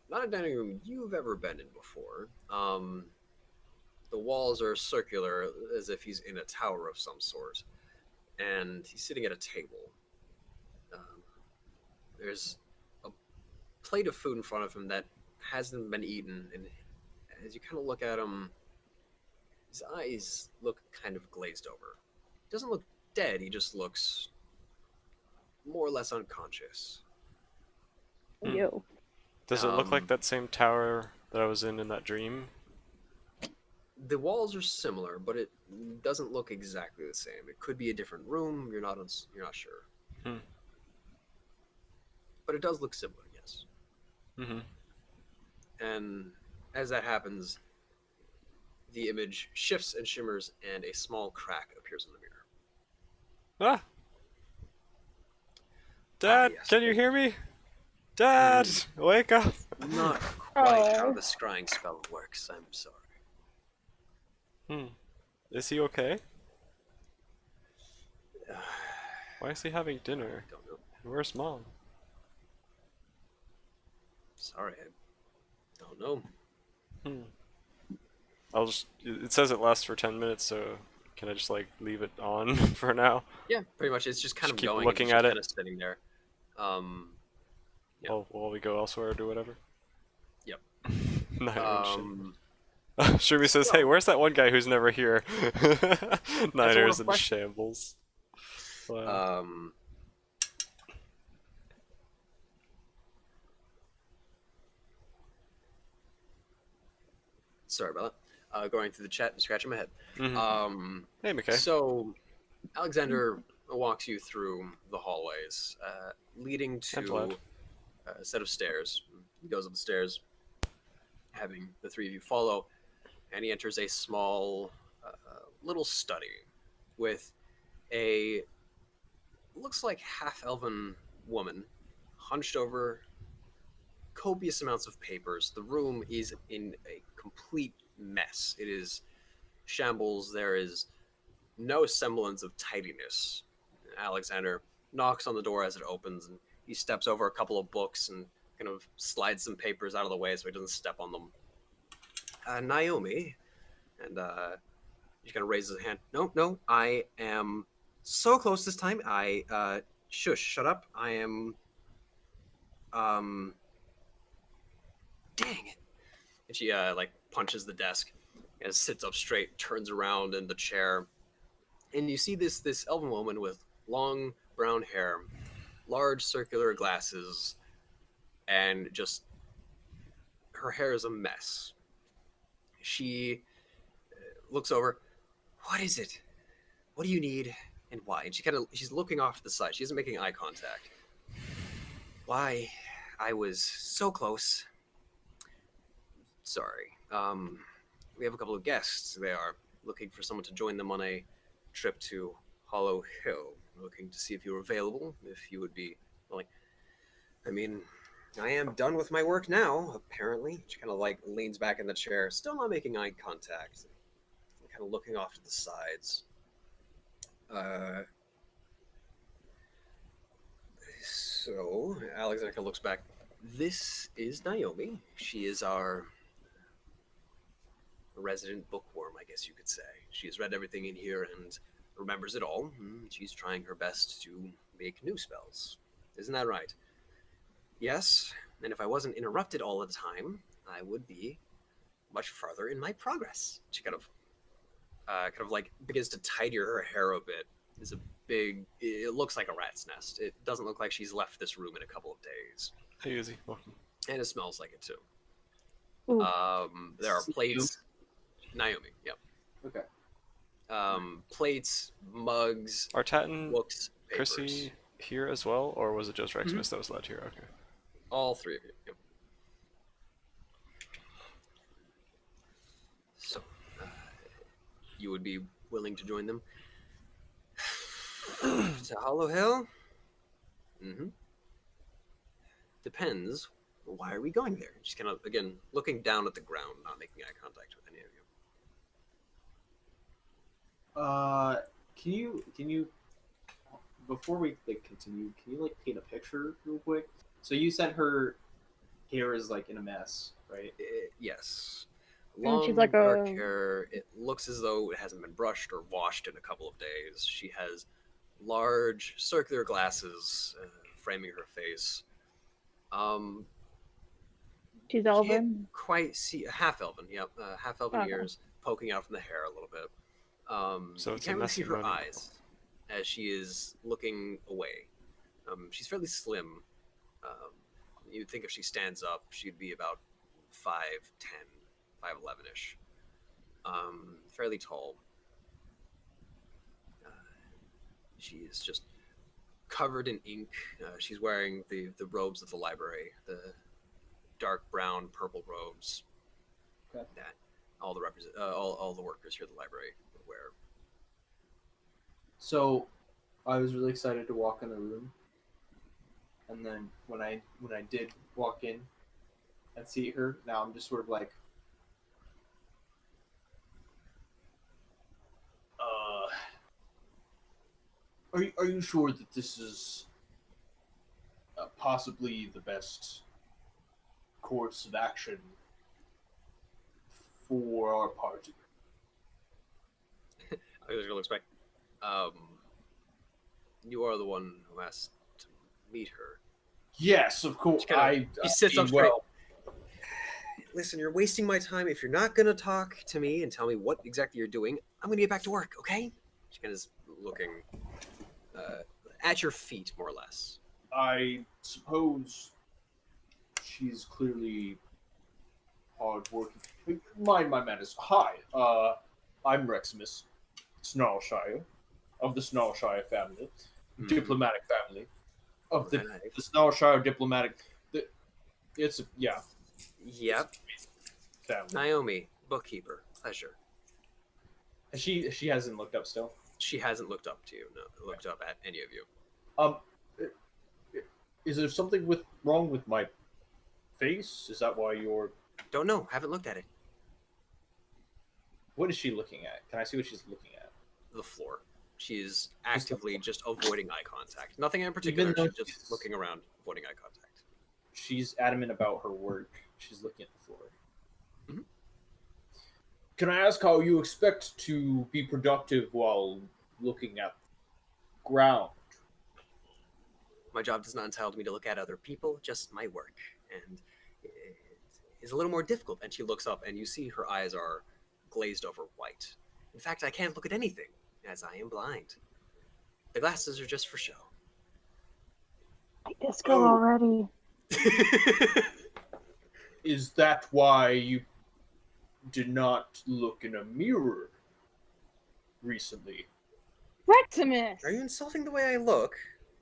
D: Not a dining room you've ever been in before. The walls are circular, as if he's in a tower of some sort, and he's sitting at a table. There's a plate of food in front of him that hasn't been eaten, and as you kind of look at him, his eyes look kind of glazed over. He doesn't look dead, he just looks more or less unconscious.
F: Yo.
B: Does it look like that same tower that I was in that dream?
D: The walls are similar, but it doesn't look exactly the same. It could be a different room. You're not sure.
B: Hmm.
D: But it does look similar, yes.
B: Mm-hmm.
D: And as that happens, the image shifts and shimmers, and a small crack appears in the mirror.
B: Ah! Dad,
D: yes.
B: can you hear me? Dad, wake up!
D: Not quite how
F: Oh.
D: the scrying spell works. I'm sorry.
B: Is he okay? Why is he having dinner?
D: I don't know.
B: Where's Mom?
D: Sorry, I don't know.
B: I'll just. It says it lasts for 10 minutes, so can I just like leave it on for now?
D: Yeah, pretty much. It's just kind
B: Just
D: of
B: keep
D: going.
B: looking
D: It's just
B: at it.
D: kind of sitting there. Yeah.
B: While we go elsewhere or do whatever?
D: Yep.
B: Niners. Shubi says, hey, where's that one guy who's never here? Niners in
D: question.
B: shambles. Wow.
D: Sorry about that. Going through the chat and scratching my head.
B: Mhm. Hey, McKay.
D: So, Alexander walks you through the hallways, leading
B: And
D: to
B: Vlad.
D: a set of stairs. He goes up the stairs, having the three of you follow, and he enters a small little study with a looks like half-elven woman hunched over copious amounts of papers. The room is in a complete mess. It is shambles. There is no semblance of tidiness. Alexander knocks on the door as it opens, and he steps over a couple of books and kind of slides some papers out of the way so he doesn't step on them. Naomi, and he kind of raises his hand. No, I am so close this time. Shut up. I am, dang it. And she, punches the desk and sits up straight, turns around in the chair. And you see this elven woman with long brown hair, large circular glasses, and just her hair is a mess. She looks over. What is it? What do you need, and why? And she's looking off to the side. She isn't making eye contact. Why? I was so close. Sorry. We have a couple of guests. They are looking for someone to join them on a trip to Hollow Hill. Looking to see if you're available, if you would be willing. I mean, I am done with my work now, apparently. She kind of leans back in the chair, still not making eye contact. Kind of looking off to the sides. So, Alexander looks back. This is Naomi. She is our resident bookworm, I guess you could say. She has read everything in here and remembers it all. She's trying her best to make new spells. Isn't that right? Yes, and if I wasn't interrupted all the time, I would be much farther in my progress. She kind of begins to tidy her hair a bit. It's a big, it looks like a rat's nest. It doesn't look like she's left this room in a couple of days.
B: Hey, Uzi, welcome.
D: And it smells like it too.
F: Ooh.
D: There are plates. Naomi, yep.
G: Okay.
D: Plates, mugs,
B: Are Tat and
D: books, papers.
B: Chrissy here as well, or was it just Rexmus that was allowed here? Okay.
D: All three of you. Yep. So, you would be willing to join them to Hollow Hill? Mm-hmm. Depends. Why are we going there? Just kind of, again, looking down at the ground, not making eye contact with any of you.
G: Can you before we continue, can you paint a picture real quick? So you said her hair is in a mess, right?
D: Yes. Long,
F: she's like
D: dark
F: a-
D: hair. It looks as though it hasn't been brushed or washed in a couple of days. She has large circular glasses framing her face.
F: She's
D: Can't
F: elven.
D: quite see half elven. Yep, half elven
F: Okay.
D: ears poking out from the hair a little bit.
B: So
D: You
B: it's a
D: can't really see
B: messy
D: her
B: moment.
D: eyes as she is looking away. She's fairly slim. You'd think if she stands up, she'd be about 5'10", 5'11"-ish. Fairly tall. She is just covered in ink. She's wearing the robes of the library, the dark brown, purple robes
G: Okay.
D: that all the workers here at the library wear.
G: So, I was really excited to walk in the room, and then when I did walk in and see her, now I'm just sort of like, are you sure that this is possibly the best course of action for our party?
D: I was gonna look back. You are the one who asked to meet her.
G: Yes, of course.
D: She kinda- he sits up straight.
G: well.
D: Listen, you're wasting my time. If you're not gonna talk to me and tell me what exactly you're doing, I'm gonna get back to work. Okay? She kind of is looking at your feet, more or less.
A: I suppose she's clearly hardworking. Mind my manners. Hi, I'm Reximus Snarlshire, of the Snarlshire family, diplomatic family, of the
D: Right.
A: Snarlshire diplomatic. It's yeah,
D: Yep.
A: family.
D: Naomi, bookkeeper. Pleasure.
G: She hasn't looked up still.
D: She hasn't looked up to you. No, looked up at any of you.
A: Is there something wrong with my face? Is that why you're?
D: Don't know. Haven't looked at it.
G: What is she looking at? Can I see what she's looking at?
D: The floor. She's actively just avoiding eye contact. Nothing in particular.
G: though
D: She's just
G: she's-
D: looking around, avoiding eye contact.
G: She's adamant about her work. She's looking at the floor.
A: Can I ask how you expect to be productive while looking at ground?
D: My job does not entitle me to look at other people, just my work. And it is a little more difficult. And she looks up, and you see her eyes are glazed over white. In fact, I can't look at anything, as I am blind. The glasses are just for show.
F: Like this girl already.
A: Is that why you did not look in a mirror recently?
F: Reximus!
D: Are you insulting the way I look?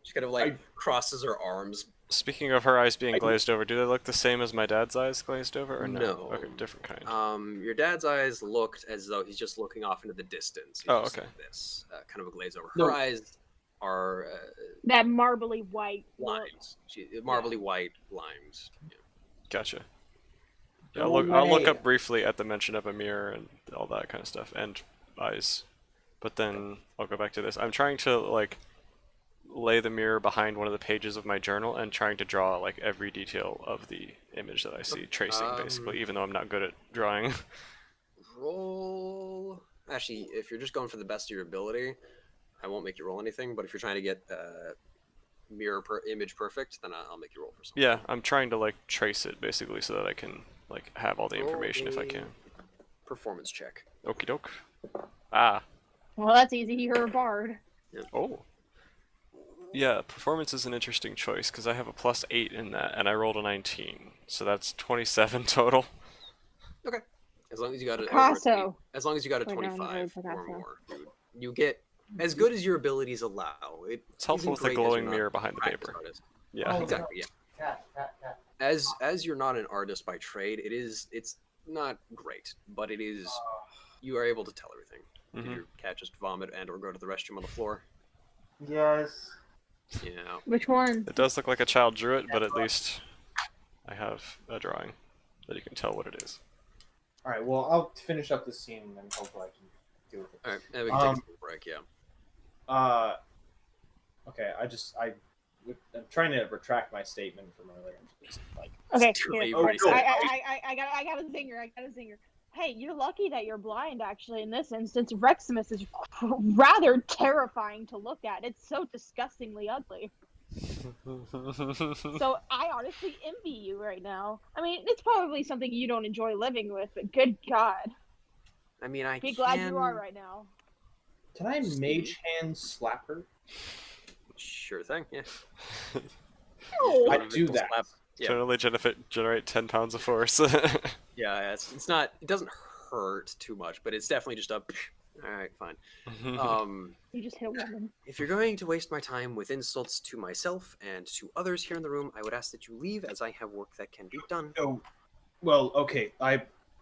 D: She kind of like crosses her arms.
B: Speaking of her eyes being glazed over, do they look the same as my dad's eyes glazed over, or no?
D: No.
B: Okay, different kind.
D: Your dad's eyes looked as though he's just looking off into the distance. He's
B: Oh,
D: just
B: okay.
D: like this, kind of a glaze over.
A: No.
D: Her eyes are
F: That marbly white look.
D: blind. Marbly white, blind. Yeah.
B: Gotcha. Yeah,
G: Don't
B: I'll look
G: worry.
B: up briefly at the mention of a mirror and all that kind of stuff, and eyes. But then I'll go back to this. I'm trying to like lay the mirror behind one of the pages of my journal and trying to draw like every detail of the image that I see, tracing basically, even though I'm not good at drawing.
D: Roll. Actually, if you're just going for the best of your ability, I won't make you roll anything. But if you're trying to get image perfect, then I'll make you roll for something.
B: Yeah, I'm trying to like trace it basically so that I can like have all the information if I
D: Roll
B: can.
D: a Performance check.
B: Okie doke. Ah.
F: Well, that's easy. You're a bard.
B: Oh. Yeah, performance is an interesting choice because I have a +8 in that, and I rolled a 19, so that's 27 total.
D: Okay. As long as you got a
F: Picasso.
D: as long as you got a
F: Wait, no, not
D: 25 or
F: Picasso.
D: more, you get as good as your abilities allow.
B: It's helpful with the glowing mirror behind the paper. Yeah.
G: Oh,
D: Exactly. Yeah. As you're not an artist by trade, it's not great, but it is. You are able to tell everything. Did
B: Mhm.
D: your cat just vomit and or go to the restroom on the floor?
G: Yes.
D: Yeah.
F: Which one?
B: It does look like a child drew it, but at least I have a drawing that you can tell what it is.
G: All right. Well, I'll finish up this scene and hopefully I can deal with it.
D: All right. And we can take a little break. Yeah.
G: Okay. I'm trying to retract my statement from earlier. Just, like,
F: Okay.
D: Too
F: here.
D: late, you've
A: Oh,
D: already
A: no.
D: said it.
F: I got a zinger. I got a zinger. Hey, you're lucky that you're blind, actually, in this instance. Reximus is rather terrifying to look at. It's so disgustingly ugly. So I honestly envy you right now. I mean, it's probably something you don't enjoy living with, but good God.
D: I mean, I
F: Be
D: can...
F: glad you are right now.
G: Can I mage hand slap her?
D: Sure thing, yeah.
F: No.
G: I do that.
D: Slap. Yeah.
B: Generally generate 10 pounds of force.
D: Yeah, it's not... It doesn't hurt too much, but it's definitely just a... Alright, fine.
F: You just hit a woman.
D: If you're going to waste my time with insults to myself and to others here in the room, I would ask that you leave, as I have work that can be done.
A: Oh, well, okay.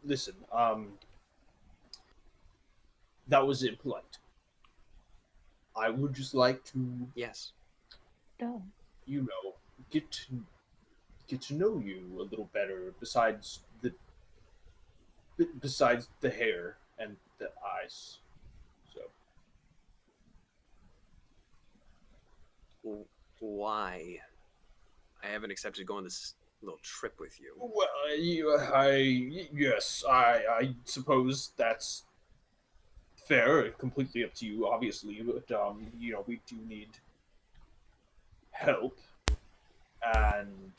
A: Listen. That was impolite. I would just like to,
D: Yes.
F: Duh.
A: get to know you a little better. Besides the hair and the eyes. So
D: Why? I haven't accepted going this little trip with you.
A: well, yes, I suppose that's fair. Completely up to you, obviously. But we do need help and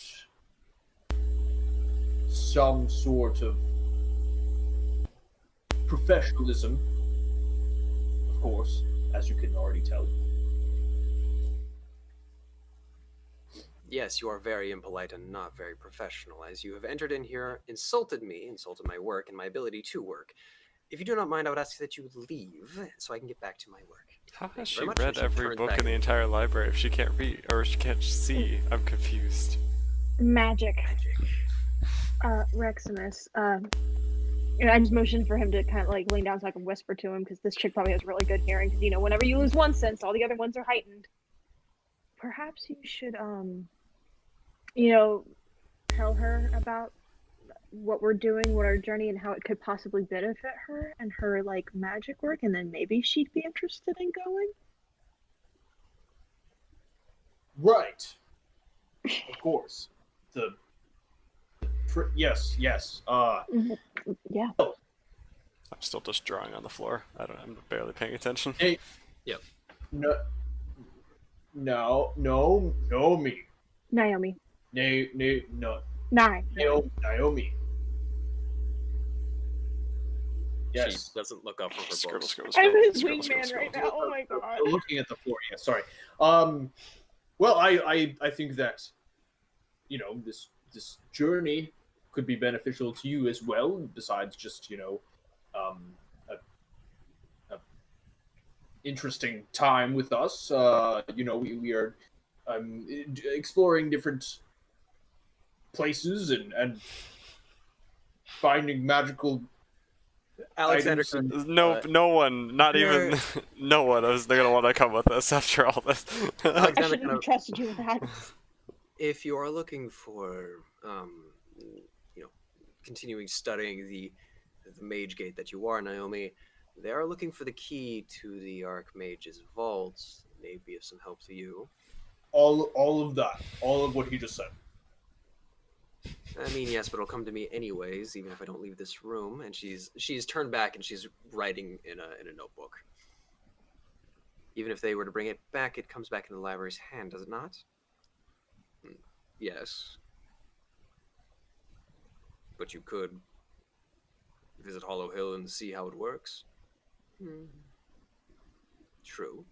A: some sort of professionalism, of course, as you can already tell.
D: Yes, you are very impolite and not very professional, as you have entered in here, insulted me, insulted my work and my ability to work. If you do not mind, I would ask that you leave, so I can get back to my work.
B: How
D: Thank
B: has
D: you
B: she
D: very much,
B: read
D: and she
B: every
D: turns
B: book
D: back
B: in the
D: in.
B: entire library if she can't read, or she can't see? I'm confused.
F: Magic.
D: Magic.
F: Reximus. And I just motioned for him to kind of like lean down so I can whisper to him, because this chick probably has really good hearing. Because whenever you lose one sense, all the other ones are heightened. Perhaps you should, tell her about what we're doing, what our journey, and how it could possibly benefit her and her like magic work, and then maybe she'd be interested in going.
A: Right. Of course. Yes.
F: Yeah.
B: I'm still just drawing on the floor. I'm barely paying attention.
A: Hey.
D: Yep.
A: No, me.
F: Naomi.
A: No. Naomi. Yes.
D: She doesn't look up from her
B: Scribble,
D: books.
B: scribble,
F: I'm
B: scribble,
F: his
B: scribble,
F: wingman
B: scribble,
F: right
B: scribble.
F: now. Oh my god.
A: Looking at the floor. Yeah. Sorry. Well, I think that this journey could be beneficial to you as well. Besides just a interesting time with us. We are exploring different places and finding magical
D: Alexander,
A: items.
B: No one, not
D: You're-
B: even no one is gonna want to come with us after all this.
F: I
D: Alexander,
F: shouldn't have trusted you with that.
D: if you are looking for, continuing studying the mage gate that you are, Naomi, they are looking for the key to the Archmage's vault. It may be of some help to you.
A: All of that, all of what he just said.
D: I mean, yes, but it'll come to me anyways, even if I don't leave this room. And she's turned back and she's writing in a notebook. Even if they were to bring it back, it comes back in the library's hand, does it not? Yes. But you could visit Hollow Hill and see how it works. True.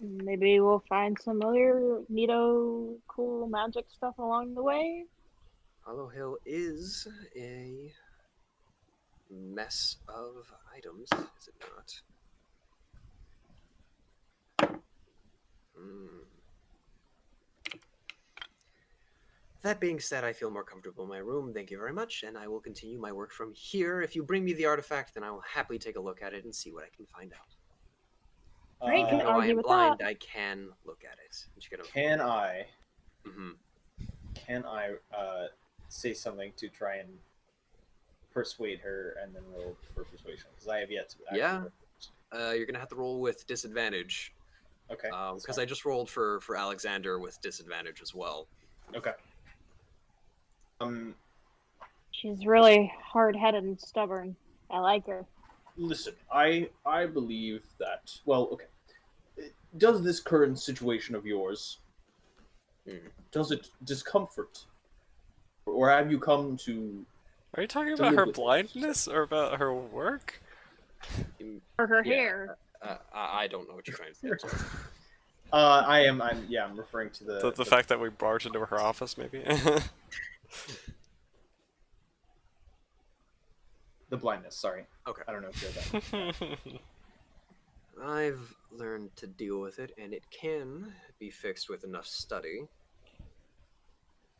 F: Maybe we'll find some other neato, cool magic stuff along the way.
D: Hollow Hill is a mess of items, is it not? That being said, I feel more comfortable in my room. Thank you very much, and I will continue my work from here. If you bring me the artifact, then I will happily take a look at it and see what I can find out.
F: Great,
D: Even
F: Can
D: though I
F: argue
D: am
F: with
D: blind,
F: that.
D: I can look at it. And she's gonna...
G: Can I say something to try and persuade her and then roll for persuasion? Because I have yet to.
D: Yeah. You're gonna have to roll with disadvantage.
G: Okay.
D: Because I just rolled for Alexander with disadvantage as well.
G: Okay.
F: She's really hard-headed and stubborn. I like her.
A: Listen, I believe that. Well, okay. Does this current situation of yours does it discomfort, or have you come to?
B: Are you talking
A: To
B: about
A: live
B: her
A: with it.
B: blindness or about her work?
F: Or her
D: Yeah.
F: hair.
D: I don't know what you're trying to say. I'm sorry.
A: I'm referring to
B: The fact that we barged into her office, maybe?
A: the blindness. Sorry.
D: Okay.
A: I don't know if you heard that.
D: I've learned to deal with it, and it can be fixed with enough study.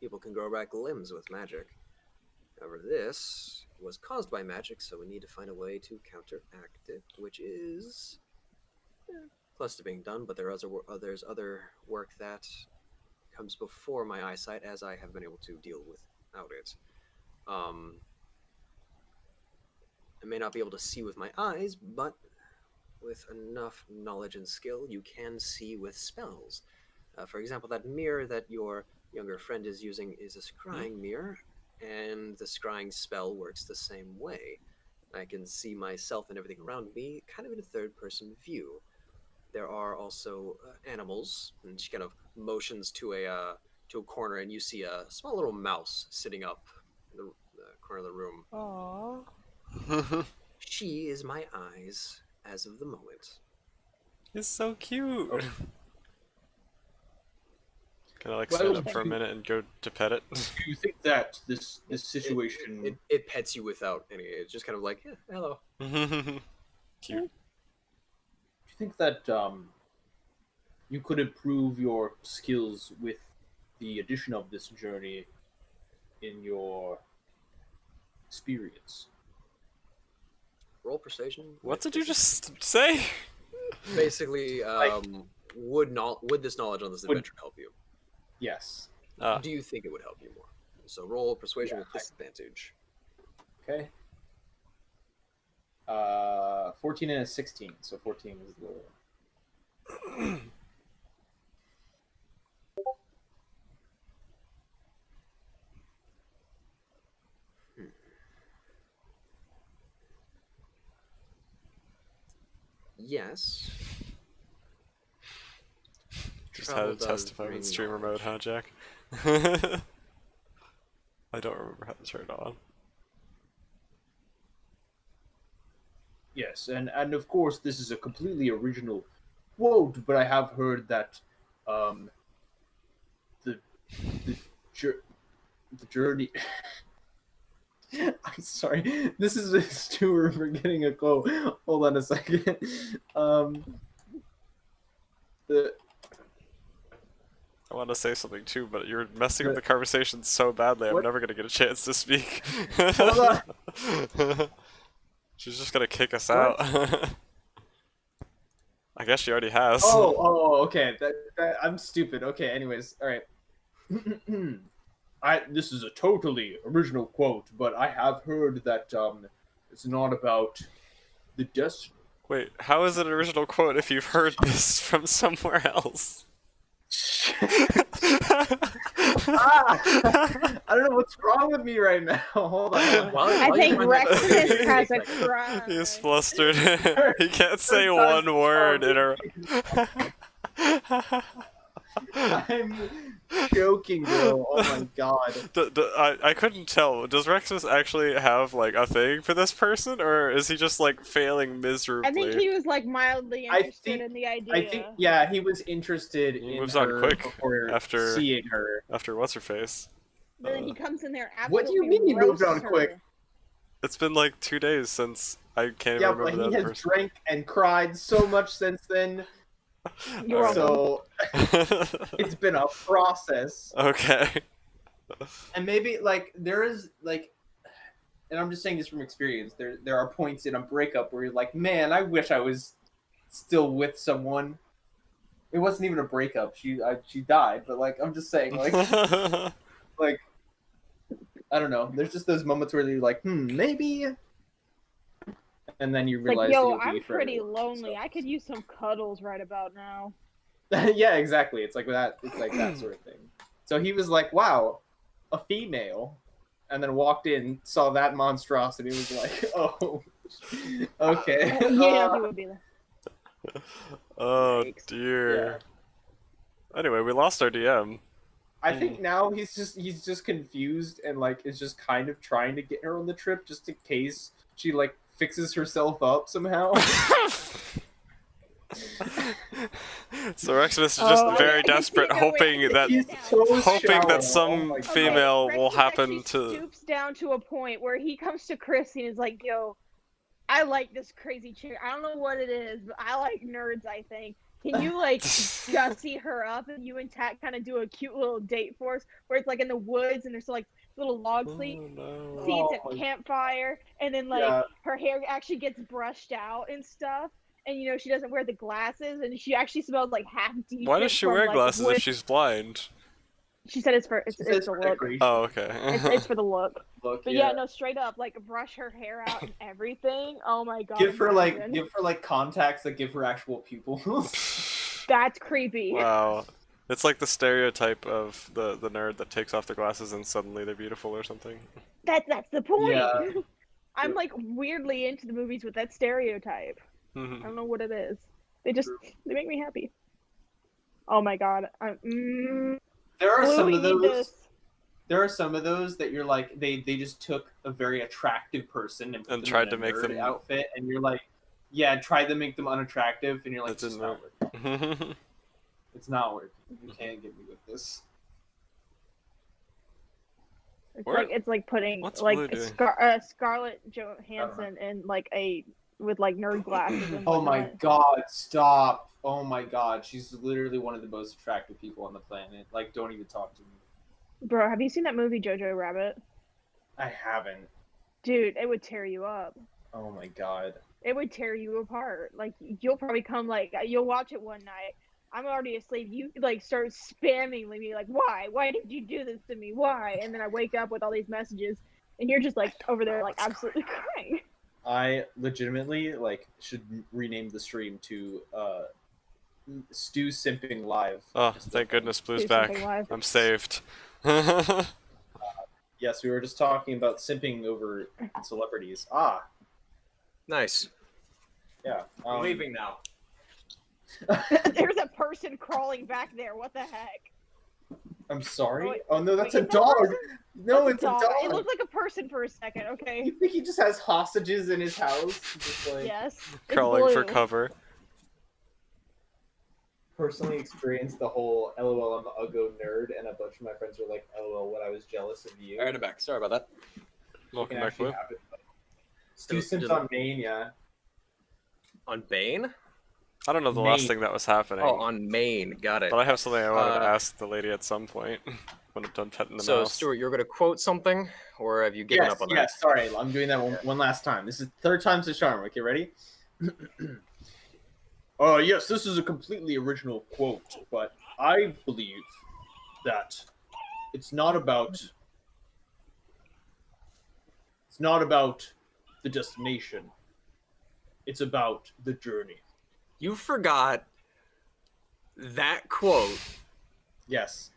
D: People can grow back limbs with magic. However, this was caused by magic, so we need to find a way to counteract it, which is close to being done. But there's other work that comes before my eyesight, as I have been able to deal without it. I may not be able to see with my eyes, but with enough knowledge and skill, you can see with spells. For example, that mirror that your younger friend is using is a scrying mirror, and the scrying spell works the same way. I can see myself and everything around me kind of in a third-person view. There are also animals, and she kind of motions to a corner, and you see a small little mouse sitting up in the corner of the room.
F: Aww.
D: She is my eyes as of the moment.
B: It's so cute.
A: Oh.
B: Can I like
A: Well,
B: stand up for a minute and go to pet it?
A: Do you think that this situation?
D: It pets you without any. It's just kind of like, hello.
B: Cute.
A: Do you think that you could improve your skills with the addition of this journey in your experience?
D: Roll persuasion.
B: What did you just say?
D: Basically, would this knowledge on this adventure help you?
A: Yes.
D: Do you think it would help you more? So roll persuasion
A: Yeah,
D: with disadvantage.
A: Okay. 14 and a 16, so 14 is the.
D: Yes.
B: Just had
D: Travel
B: to
D: does
B: testify
D: bring
B: with streamer mode,
D: knowledge.
B: huh, Jack? I don't remember how to turn it on.
A: Yes, and of course this is a completely original quote, but I have heard that the journey. I'm sorry. This is a Stuart for getting a quote. Hold on a second. The
B: I want to say something too, but you're messing up the conversation so badly, I'm
A: What?
B: never gonna get a chance to speak.
A: Hold on.
B: She's just gonna kick us
A: What?
B: out. I guess she already has.
A: Okay. That I'm stupid. Okay, anyways, all right. This is a totally original quote, but I have heard that it's not about the destiny.
B: Wait, how is it an original quote if you've heard this from somewhere else?
A: I don't know what's wrong with me right now. Hold on.
F: I think Rexus has a crush.
B: He's flustered. He can't say
A: Sometimes
B: one word in a.
A: I'm joking, bro. Oh my god.
B: I couldn't tell. Does Rexus actually have like a thing for this person, or is he just like failing miserably?
F: I think he was like mildly
A: I
F: interested
A: think-
F: in the idea.
A: I think, yeah, he was interested
B: He
A: in
B: moves on
A: her
B: quick
A: before
B: after-
A: seeing her.
B: After what's her face?
F: But then he comes in there.
A: What do you
F: absolutely
A: mean he moved on
F: roasts her.
A: quick?
B: It's been like 2 days since I can't
A: Yeah,
B: even
A: but
B: remember
A: he
B: that
A: has
B: person.
A: drank and cried so much since then.
F: You're
B: Alright.
A: So it's been a process.
B: Okay.
A: And maybe like there is like, and I'm just saying this from experience. There are points in a breakup where you're like, man, I wish I was still with someone. It wasn't even a breakup. She died, but like I'm just saying, like like I don't know. There's just those moments where you're like, maybe. And then you
F: Like,
A: realize,
F: yo,
A: that you'll be
F: I'm pretty
A: forever,
F: lonely.
A: so.
F: I could use some cuddles right about now.
A: Yeah, exactly. It's like that. It's like that sort of thing. So he was like, "Wow, a female," and then walked in, saw that monstrosity, was like, "Oh,
G: Okay.
F: Yeah, he would be there.
B: Oh
F: Yikes.
B: dear. Anyway, we lost our DM.
G: I think now he's just confused and like is just kind of trying to get her on the trip just in case she like fixes herself up somehow.
B: So Reximus is just
F: Oh,
B: very
F: yeah,
B: desperate,
F: no, wait,
B: hoping that
G: He's so
B: hoping
G: shallow.
B: that some
G: Oh my God.
B: female
F: Rex
B: will
F: is
B: happen
F: actually
B: to.
F: stoops down to a point where he comes to Chrissy and is like, "Yo, I like this crazy chick. I don't know what it is, but I like nerds. I think. Can you like gussy her up and you and Tat kind of do a cute little date for us where it's like in the woods and there's like little log sleep
B: Oh, no.
F: seats
G: Oh.
F: at campfire, and then like
G: Yeah.
F: her hair actually gets brushed out and stuff." And you know she doesn't wear the glasses, and she actually smells like half decent.
B: Why does she
F: from,
B: wear
F: like,
B: glasses
F: wood.
B: if she's blind?
F: She said it's for it's
G: She says
F: the
G: for
F: look.
G: decoration.
B: Oh, okay.
F: It's for the look.
G: Look,
F: But yeah, no, straight up, like brush her hair out and everything. Oh my god.
G: give her
F: imagine.
G: like contacts that give her actual pupils.
F: That's creepy.
B: Wow. It's like the stereotype of the nerd that takes off their glasses and suddenly they're beautiful or something.
F: That's the point.
G: Yeah.
F: I'm like weirdly into the movies with that stereotype. I don't know what it is. They make me happy. Oh my god.
G: There are
F: Blue,
G: some
F: we
G: of
F: need
G: those.
F: this.
G: There are some of those that you're like they just took a very attractive person and, put
B: And
G: them
B: tried
G: in a
B: to make
G: nerd
B: them-
G: outfit, and you're like, yeah, tried to make them unattractive, and you're like,
B: That
G: it's
B: didn't
G: not working. It's not working. You can't get me with this.
F: It's like putting
B: What's
F: like
B: Blue doing?
F: Scarlett Johansson in like with like nerd glasses. And
G: Oh my
F: whatnot.
G: god, stop! Oh my god, she's literally one of the most attractive people on the planet. Like, don't even talk to me.
F: Bro, have you seen that movie Jojo Rabbit?
G: I haven't.
F: Dude, it would tear you up.
G: Oh my god.
F: It would tear you apart. Like you'll probably come like you'll watch it one night. I'm already asleep. You like start spamming me like, why? Why did you do this to me? Why? And then I wake up with all these messages, and you're just like over there like absolutely crying.
G: I legitimately like should rename the stream to Stu Simping Live.
B: Oh, thank goodness Blue's
F: Do
B: back.
F: something live.
B: I'm saved.
G: Yes, we were just talking about simping over celebrities. Ah,
D: Nice.
G: yeah.
E: I'm leaving now.
F: There's a person crawling back there. What the heck?
G: I'm sorry.
F: Oh, wait.
G: Oh no, that's
F: Wait,
G: a
F: is that
G: dog.
F: person?
G: No,
F: That's
G: it's a dog.
F: It looked like a person for a second. Okay.
G: You think he just has hostages in his house? Just like
F: Yes. It's
B: Crawling for
F: blue.
B: cover.
G: personally experienced the whole LOL I'm a Uggo nerd, and a bunch of my friends were like, LOL, what I was jealous of you.
E: Alright, I'm back. Sorry about that.
G: You
B: Welcome
G: can
B: back,
G: actually
B: Blue.
G: have it. Stu
D: Still-
G: Sims on Maine, yeah.
D: On Bane?
B: I don't know the last
G: Maine.
B: thing that was happening.
D: Oh, on Maine. Got it.
B: But I have something I wanted to
D: Uh,
B: ask the lady at some point when I'm done petting the
D: So,
B: mouse.
D: Stuart, you're going to quote something, or have you given
G: Yes,
D: up on
G: yes, sorry, I'm doing that one last time. This is third time's the charm. Okay, ready? Yes, this is a completely original quote, but I believe that it's not about the destination. It's about the journey.
D: that? You forgot that quote.
G: Yes.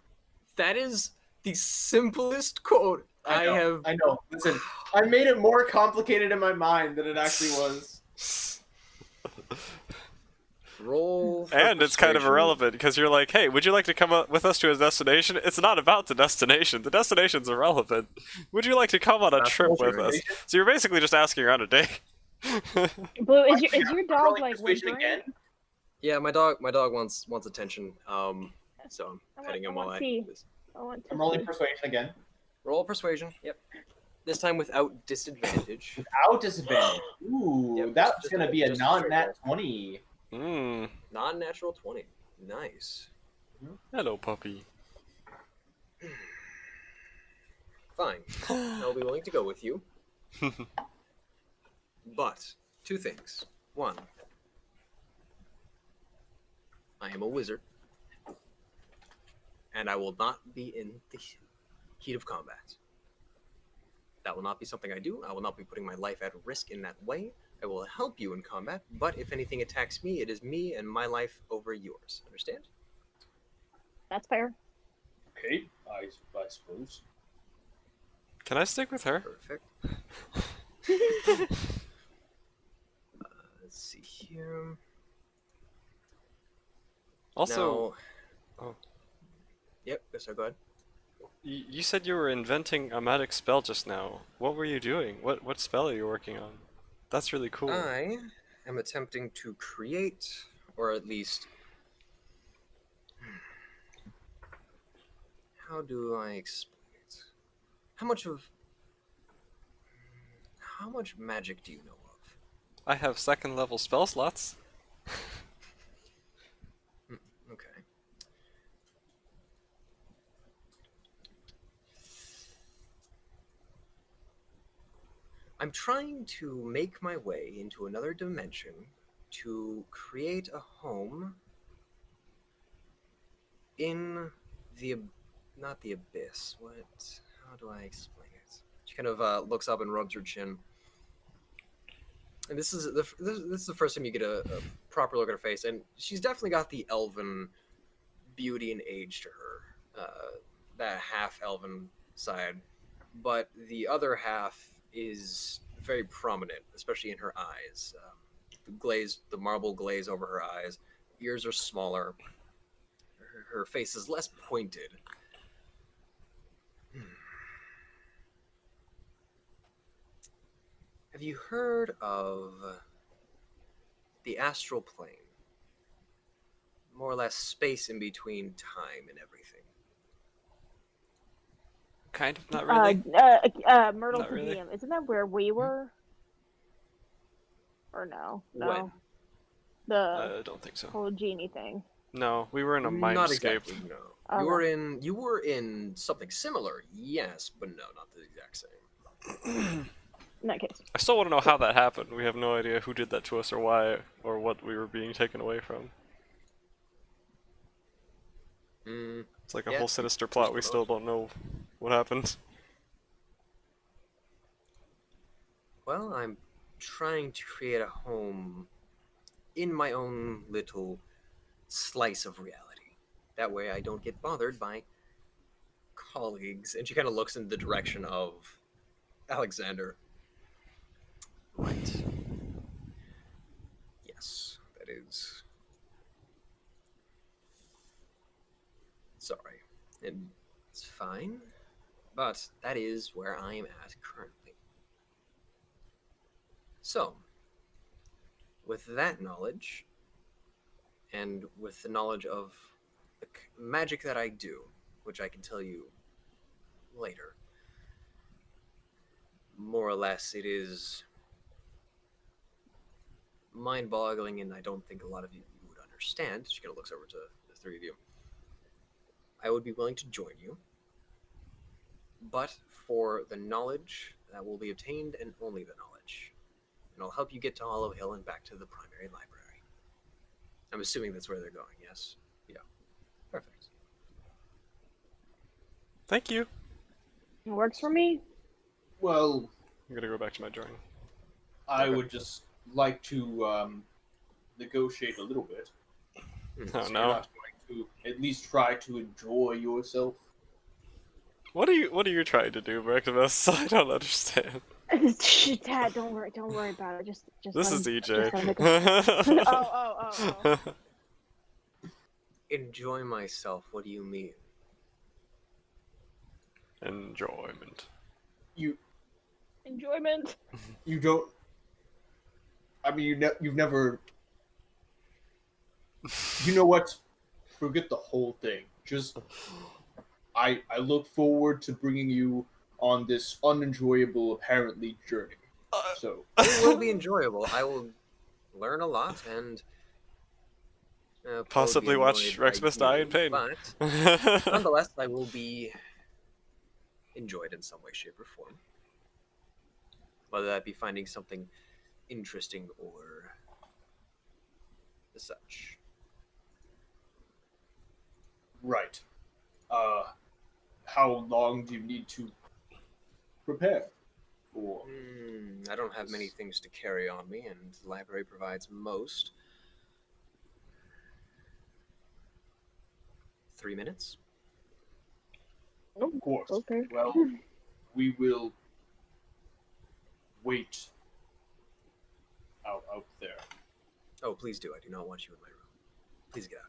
D: That is the simplest quote I have.
G: I know. Listen, I made it more complicated in my mind than it actually was.
D: Roll. For
B: And it's kind of
D: persuasion.
B: irrelevant because you're like, hey, would you like to come up with us to a destination? It's not about the destination. The destination's irrelevant. Would you like to come on a
D: That's
B: trip with us?
G: persuasion.
B: So you're basically just asking her on a date.
F: Blue, is your dog
G: Rolling
F: like
G: persuasion
F: whimpering?
G: again?
D: Yeah, my dog wants attention. So I'm
F: I
D: petting him
F: want
D: while I.
F: tea. I want to
G: I'm rolling
F: see.
G: persuasion again.
D: Roll persuasion. Yep. This time without disadvantage.
G: Without disadvantage. Ooh,
D: Yep,
G: that's
D: just-
G: gonna be a
D: just
G: non-nat
D: straight
G: 20.
B: Hmm.
D: Non-natural 20. Nice.
B: Hello, puppy.
D: Fine. I'll be willing to go with you. But two things. One, I am a wizard, and I will not be in the heat of combat. That will not be something I do. I will not be putting my life at risk in that way. I will help you in combat, but if anything attacks me, it is me and my life over yours. Understand?
F: That's fair.
A: Okay, I suppose.
B: Can I stick with her?
D: Perfect. Let's see here.
B: Also,
D: Now,
B: oh.
D: Yep. So go ahead.
B: you said you were inventing a magic spell just now. What were you doing? What spell are you working on? That's really cool.
D: I am attempting to create, or at least, how do I explain it? How much magic do you know of?
B: I have second level spell slots.
D: Okay. I'm trying to make my way into another dimension to create a home in the not the abyss. How do I explain it? She kind of looks up and rubs her chin. And this is the first time you get a proper look at her face, and she's definitely got the elven beauty and age to her, that half elven side, but the other half is very prominent, especially in her eyes. The marble glaze over her eyes, ears are smaller, her face is less pointed. Have you heard of the astral plane? More or less space in between time and everything.
B: Kind of, not really.
F: Myrtle
B: Not really.
F: Podium. Isn't that where we were? Or no? No.
D: When?
F: The
B: I don't think so.
F: whole genie thing.
B: No, we were in a
D: Not
B: mindscape.
D: exactly, no.
F: Okay.
D: You were in something similar, yes, but no, not the exact same.
F: In that case.
B: I still want to know how that happened. We have no idea who did that to us or why or what we were being taken away from.
D: Mm,
B: It's like a
D: Yeah,
B: whole sinister plot. We still don't know what happened.
D: well, I'm trying to create a home in my own little slice of reality. That way I don't get bothered by colleagues. And she kind of looks in the direction of Alexander. Right. Yes, that is. Sorry. And it's fine. But that is where I am at currently. So, with that knowledge, and with the knowledge of the magic that I do, which I can tell you later, more or less it is mind-boggling, and I don't think a lot of you would understand. She kind of looks over to the three of you. I would be willing to join you, but for the knowledge that will be obtained, and only the knowledge, and I'll help you get to Hollow Hill and back to the primary library. I'm assuming that's where they're going, yes? Yeah. Perfect.
B: Thank you.
F: It works for me.
A: Well,
B: I'm gonna go back to my drawing.
A: I would just like to negotiate a little bit.
B: Oh
A: So you're
B: no.
A: not going to at least try to enjoy yourself.
B: What are you trying to do, Breximus? I don't understand.
F: Dad, don't worry about it. Just
B: This
F: let
B: is
F: him-
B: EJ.
F: just let him make a- oh.
D: Enjoy myself, what do you mean?
B: Enjoyment.
A: You
F: Enjoyment.
A: you don't. I mean, you've never. You know what? Forget the whole thing. Just I look forward to bringing you on this unenjoyable, apparently, journey. So
D: It will be enjoyable. I will learn a lot and probably
B: Possibly
D: be
B: watch
D: annoyed
B: Reximus
D: by
B: die
D: you,
B: in pain.
D: But nonetheless, I will be enjoyed in some way, shape, or form. Whether that be finding something interesting or such.
A: right. How long do you need to prepare for?
D: I don't have many things to carry on me, and the library provides most. 3 minutes?
A: Of course.
F: Okay.
A: Well, we will wait out there.
D: Oh, please do. I do not want you in my room. Please get out.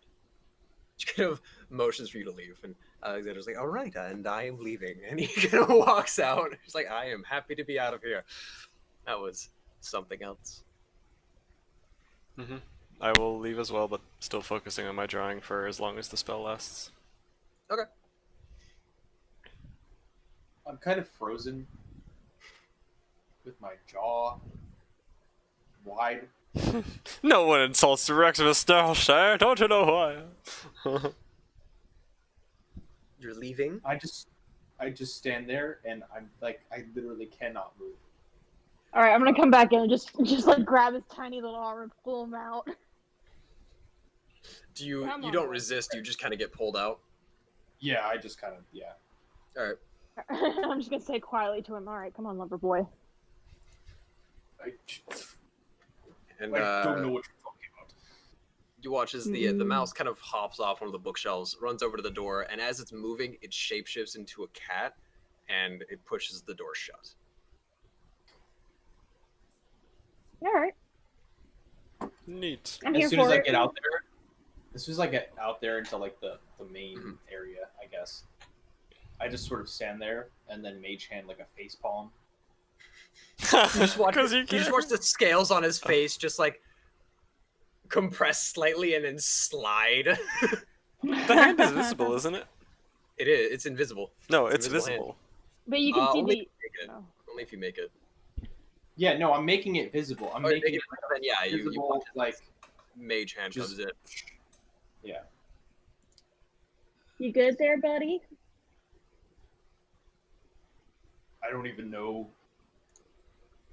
D: She kind of motions for you to leave, and Alexander's like, all right, and I am leaving. And he kind of walks out. He's like, I am happy to be out of here. That was something else.
B: Mm-hmm. I will leave as well, but still focusing on my drawing for as long as the spell lasts.
D: Okay.
A: I'm kind of frozen with my jaw wide.
B: No one insults the Reximus Starshire, don't you know who I am?
D: You're leaving?
A: I just stand there and I'm like, I literally cannot move.
F: All right, I'm gonna come back in and just like grab his tiny little arm and pull him out.
D: Do you
F: Come
D: you
F: on,
D: don't
F: boy.
D: resist, you just kind of get pulled out?
A: Yeah, I just kind of, yeah.
D: All right.
F: I'm just gonna say quietly to him, all right, come on, lover boy.
D: And
A: I don't know what you're talking about.
D: you watch as the mouse kind of hops off one of the bookshelves, runs over to the door, and as it's moving, it shapeshifts into a cat, and it pushes the door shut.
F: All right,
B: Neat.
F: I'm
A: As
F: here
A: soon
F: for
A: as I
F: it.
A: get out there, as soon as I get out there into like the main
D: Mhm.
A: area, I guess, I just sort of stand there and then mage hand like a face palm.
B: Because
D: You just watch the scales on his face just like compress slightly and then slide.
B: The hand is visible, isn't it?
D: It is. It's invisible.
B: No,
D: It's
B: it's
D: invisible
B: visible.
F: But you can see
D: only
F: the.
D: if you make it.
F: Oh.
D: Only if you make it.
A: Yeah, no, I'm making it visible. I'm
D: Oh, you
A: making
D: make
A: it
D: it, then yeah, you
A: visible,
D: watch as
A: like,
D: mage hand
A: just-
D: comes in.
A: yeah.
F: You good there, buddy?
A: I don't even know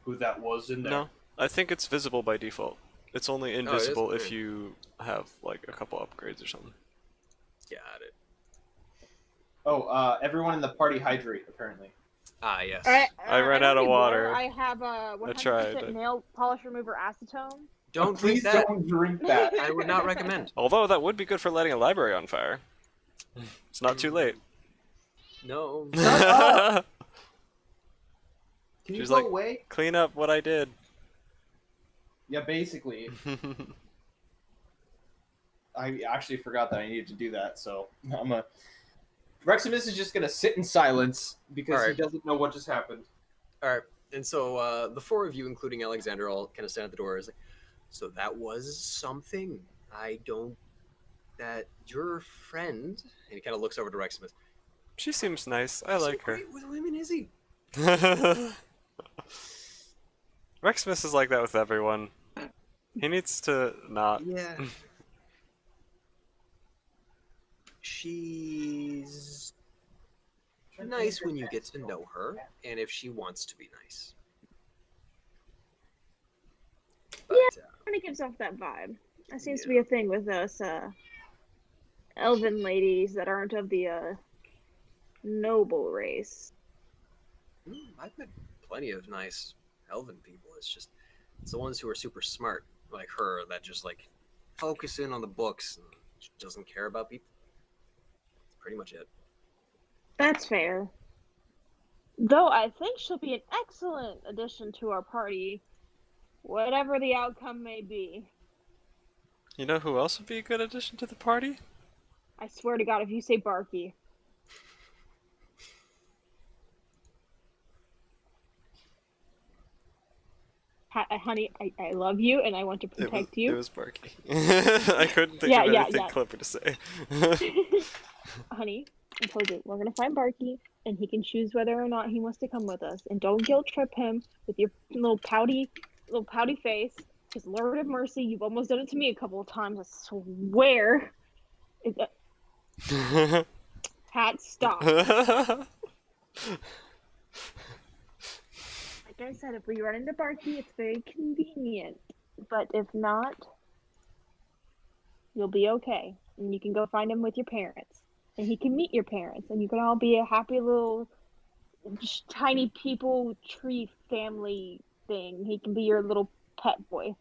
A: who that was in there.
B: No, I think it's visible by default. It's only
D: is?
B: invisible if
D: Weird.
B: you have like a couple upgrades or something.
D: Got it.
A: Oh, everyone in the party hydrate, apparently.
D: Ah, yes.
F: All right.
B: I ran
F: don't
B: out of
F: need
B: water.
F: I have a 100%
B: tried.
F: nail polish remover acetone.
D: Don't
A: Please
D: drink that.
A: don't drink that.
D: I would not recommend.
B: Although that would be good for lighting a library on fire. It's not too late.
D: No.
A: Can you
B: She's
A: go
B: like-
A: away?
B: Clean up what I did.
A: Yeah, basically. I actually forgot that I needed to do that, so Reximus is just gonna sit in silence because
D: Alright.
A: he doesn't know what just happened.
D: All right. And so the four of you, including Alexander, all kind of stand at the door. Is like, so that was something. That your friend. And he kind of looks over to Reximus.
B: She seems nice. I like her.
D: Great with women, is he?
B: Reximus is like that with everyone. He needs to not.
D: Yeah. She's nice when you get to know her, and if she wants to be nice. But,
F: Kind of gives off that vibe. That seems to be a thing with us elven ladies that aren't of the noble race.
D: I've met plenty of nice elven people. It's the ones who are super smart, like her, that just like focus in on the books and she doesn't care about people. That's pretty much it.
F: That's fair. Though I think she'll be an excellent addition to our party, whatever the outcome may be.
B: You know who else would be a good addition to the party?
F: I swear to God, if you say Barky. Honey, I love you and I want to protect
B: It
F: you.
B: was Barky. I couldn't think
F: Yeah,
B: of
F: yeah,
B: anything
F: yeah.
B: clever to say.
F: Honey, I told you, we're gonna find Barky, and he can choose whether or not he wants to come with us. And don't guilt trip him with your little pouty face. Because Lord of Mercy, you've almost done it to me a couple of times. I swear. Hat, stop. Like I said, if we run into Barky, it's very convenient. But if not, you'll be okay. And you can go find him with your parents. And he can meet your parents. And you can all be a happy little tiny people tree family thing. He can be your little pet boy.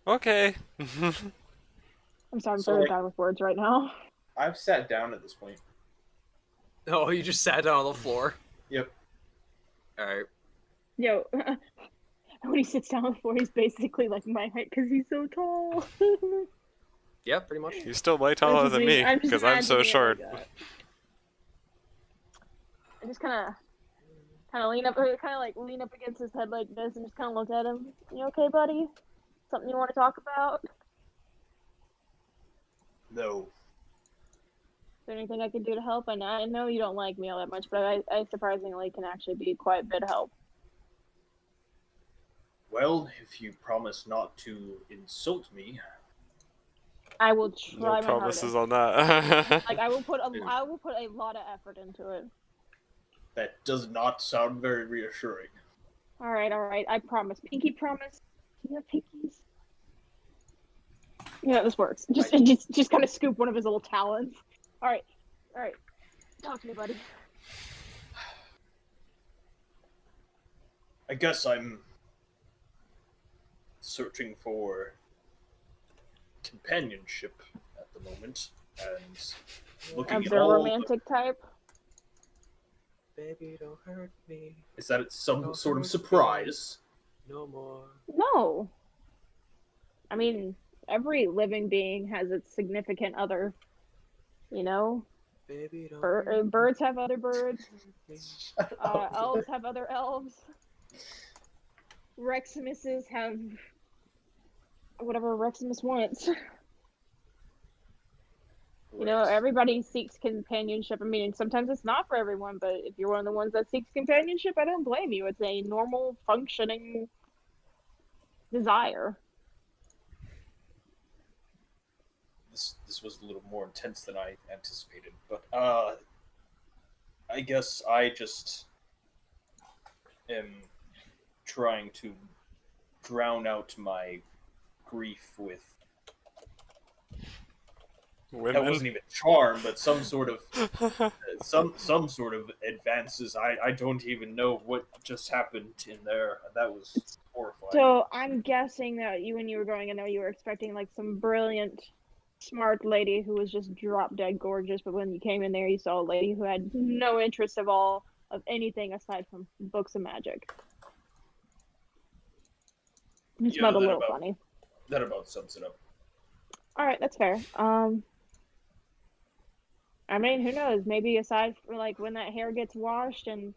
B: Okay.
F: I'm sorry, I'm
A: So,
F: very
A: like-
F: bad with words right now.
A: I've sat down at this point.
D: Oh, you just sat down on the floor?
A: Yep.
D: Alright.
F: Yo, And when he sits down before, he's basically like my height because he's so tall.
D: Yeah, pretty much.
B: He's still way taller than me
F: I'm just
B: because I'm so
F: imagining it
B: short.
F: like that. I just kind of lean up, lean up against his head like this, and just kind of look at him. You okay, buddy? Something you want to talk about? Is
A: No.
F: there anything I can do to help? I know you don't like me all that much, but I surprisingly can actually be quite a bit of help.
A: Well, if you promise not to insult me,
F: I will
B: No
F: try my
B: promises
F: hardest.
B: on that.
F: Like I will put a lot of effort into it.
A: that does not sound very reassuring.
F: All right. I promise. Pinky promise. Do you have pinkies? Yeah, this works. Just kind of scoop one of his little talons. All right. Talk to me, buddy.
A: I guess I'm searching for companionship at the moment, and looking
F: Of
A: at
F: the
A: all.
F: romantic type.
D: Baby, don't hurt me
A: Is that some
D: Don't
A: sort of
D: hurt me.
A: surprise?
D: no more.
F: No. I mean, every living being has its significant other. You know,
D: Baby, don't hurt me.
F: birds have other birds.
A: Oh,
F: Elves have other elves. Reximuses have whatever Reximus wants. You know, everybody seeks companionship. I mean, sometimes it's not for everyone, but if you're one of the ones that seeks companionship, I don't blame you. It's a normal, functioning desire.
A: This was a little more intense than I anticipated, but I guess I just am trying to drown out my grief with that
B: Women.
A: wasn't even charm, but some sort of some sort of advances. I don't even know what just happened in there. That was horrifying.
F: So I'm guessing that when you were going in there, you were expecting like some brilliant, smart lady who was just drop dead gorgeous. But when you came in there, you saw a lady who had no interest of all of anything aside from books and magic. You
A: Yeah,
F: smelled a
A: that
F: little
A: about-
F: funny.
A: That about sums it up.
F: All right, that's fair. I mean, who knows? Maybe aside from like when that hair gets washed and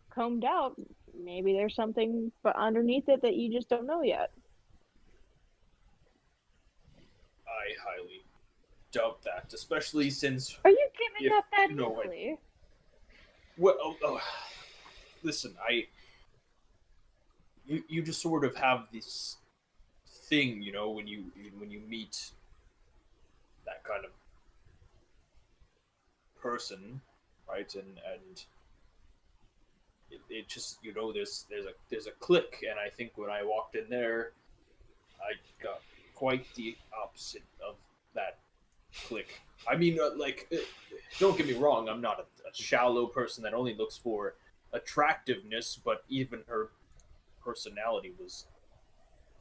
F: combed out, maybe there's something but underneath it that you just don't know yet.
A: I highly doubt that, especially since
F: Are you giving
A: If-
F: up that
A: no, I-
F: easily?
A: well, listen, you just sort of have this thing, you know, when you meet that kind of person, right? And it just, you know, there's a click, and I think when I walked in there, I got quite the opposite of that click. I mean, don't get me wrong, I'm not a shallow person that only looks for attractiveness, but even her personality was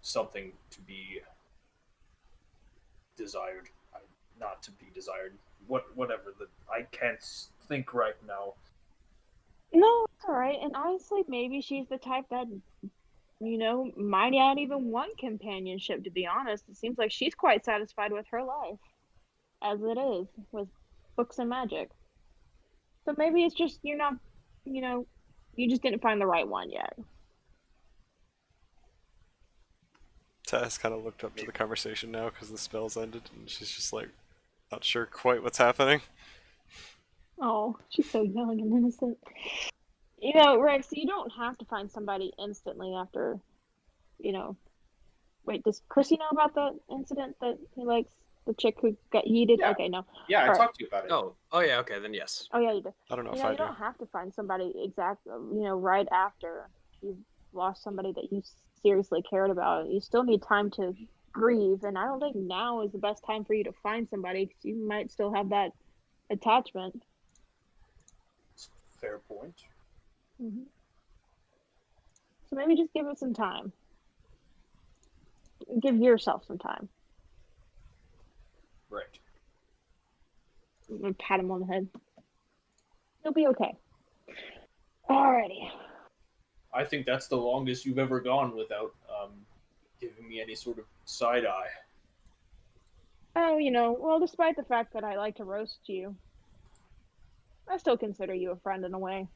A: something to be desired, not to be desired. Whatever. I can't think right now.
F: No, it's all right. And honestly, maybe she's the type that, you know, might not even want companionship, to be honest. It seems like she's quite satisfied with her life as it is with books and magic. So maybe it's just you're not, you know, you just didn't find the right one yet.
B: Tess kind of looked up to the conversation now because the spell's ended, and she's just like, not sure quite what's happening.
F: Oh, she's so young and innocent. You know, Rex, you don't have to find somebody instantly after, you know. Wait, does Chrissy know about the incident that he likes the chick who got yeeted?
E: Yeah.
F: Okay, no.
E: Yeah, I
F: Alright.
E: talked to you about it.
D: Oh yeah, okay, then yes.
F: Oh yeah, you did.
B: I don't know
F: You
B: if
F: know,
B: I
F: you
B: do.
F: don't have to find somebody right after you've lost somebody that you seriously cared about. You still need time to grieve, and I don't think now is the best time for you to find somebody because you might still have that attachment.
A: Fair point.
F: Mm-hmm. So maybe just give it some time. Give yourself some time.
A: Right.
F: I'm gonna pat him on the head. You'll be okay. Alrighty.
A: I think that's the longest you've ever gone without giving me any sort of side eye.
F: Oh, well, despite the fact that I like to roast you, I still consider you a friend in a way.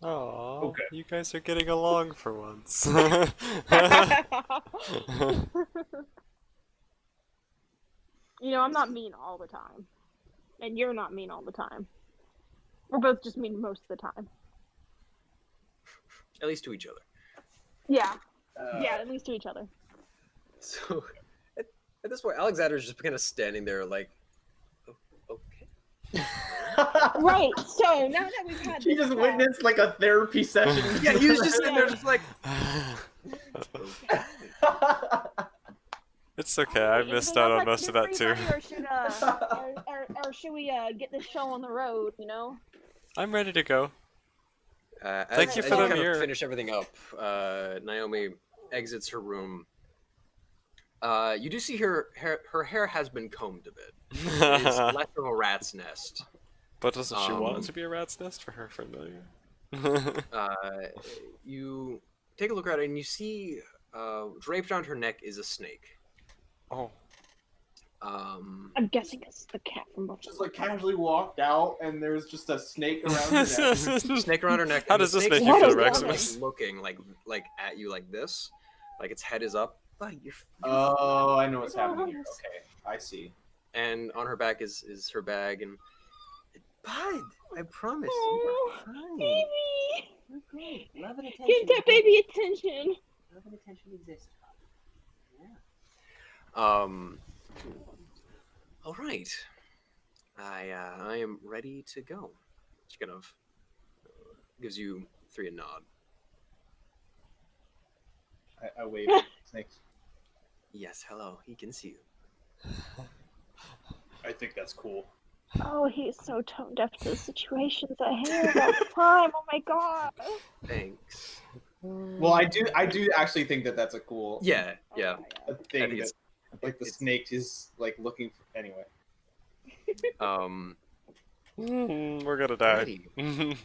B: Oh,
A: Okay.
B: you guys are getting along for once.
F: I'm not mean all the time. And you're not mean all the time. We're both just mean most of the time.
D: At least to each other.
F: Yeah. Yeah, at least to each other.
D: So at this point, Alexander's just kind of standing there like, "Oh, okay.
F: Right, so now that we've had
G: He
F: this
G: just
F: talk-
G: witnessed like a therapy session.
D: Yeah, he was just sitting there just like,
B: It's okay, I missed out on most of that too.
F: Or should we get this show on the road,
B: I'm ready to go.
D: Thank
B: you
D: as
B: for
D: you
B: the
D: kind
B: mirror.
D: of finish everything up, Naomi exits her room. You do see her hair has been combed a bit. It's less of a rat's nest.
B: But doesn't she want it
D: Um,
B: to be a rat's nest for her familiar?
D: You take a look at it and you see draped around her neck is a snake.
B: Oh.
F: I'm guessing it's the cat from before.
G: Just like casually walked out, and there's just a snake around her neck.
D: Snake around her neck.
B: How
D: and the
B: does this
D: snake's
B: make you
F: feel,
D: just,
B: Reximus?
D: like, looking like at you like this, like its head is up. But you're
G: Oh, I know what's happening here. Okay, I see.
D: and on her back is her bag and Bud, I promise.
F: Oh,
D: You are fine.
F: baby!
E: You're great. Love and attention.
F: Give that baby attention.
E: Love and attention exist. Yeah.
D: All right. I am ready to go. She kind of gives you three a nod.
G: I wave. Thanks.
D: Yes, hello. He can see you.
A: I think that's cool.
F: Oh, he's so tone deaf to the situations at hand all the time. Oh my god.
D: Thanks.
G: Well, I do actually think that that's a cool
D: Yeah, yeah.
G: a
D: I
G: thing.
D: think
G: That, like the
D: it's-
G: snake is like looking for anyway.
B: We're gonna die.
D: Alrighty.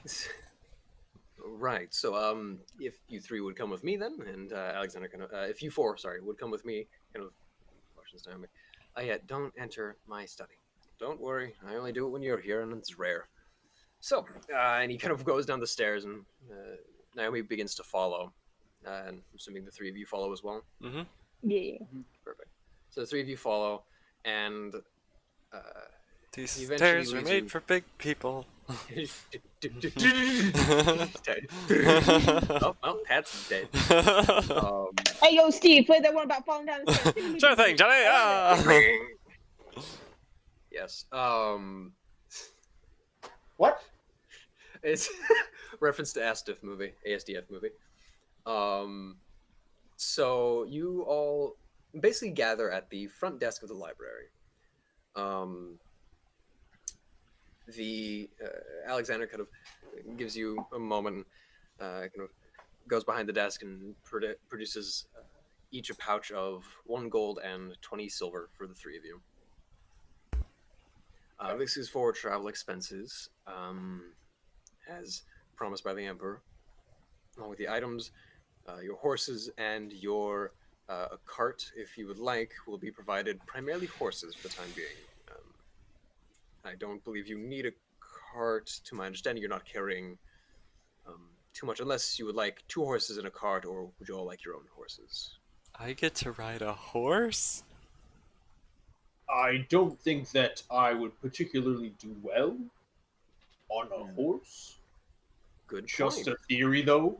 D: Right. So, if you three would come with me then, and Alexander kind of, if you four, sorry, would come with me, kind of, questions down me. Yeah, don't enter my study. Don't worry, I only do it when you're here, and it's rare. So, and he kind of goes down the stairs, and Naomi begins to follow, and I'm assuming the three of you follow as well.
B: Mm-hmm.
F: Yeah.
D: Perfect. So the three of you follow, and
B: These
D: He eventually
B: stairs are
D: leads
B: made
D: you-
B: for big people.
D: dead. Oh, Pat's dead.
F: Hey, yo, Steve, play that one about falling down the stairs.
B: Sure thing, Johnny. Ah.
D: Yes.
G: What?
D: It's reference to ASDF movie, ASDF movie. So you all basically gather at the front desk of the library. The Alexander kind of gives you a moment, kind of goes behind the desk and produces each a pouch of 1 gold and 20 silver for the three of you. This is for travel expenses, as promised by the Emperor. Along with the items, your horses and your a cart, if you would like, will be provided. Primarily horses for the time being. I don't believe you need a cart. To my understanding, you're not carrying too much, unless you would like 2 horses and a cart, or would you all like your own horses?
B: I get to ride a horse?
A: I don't think that I would particularly do well on a horse.
D: Good
A: Just
D: point.
A: a theory, though.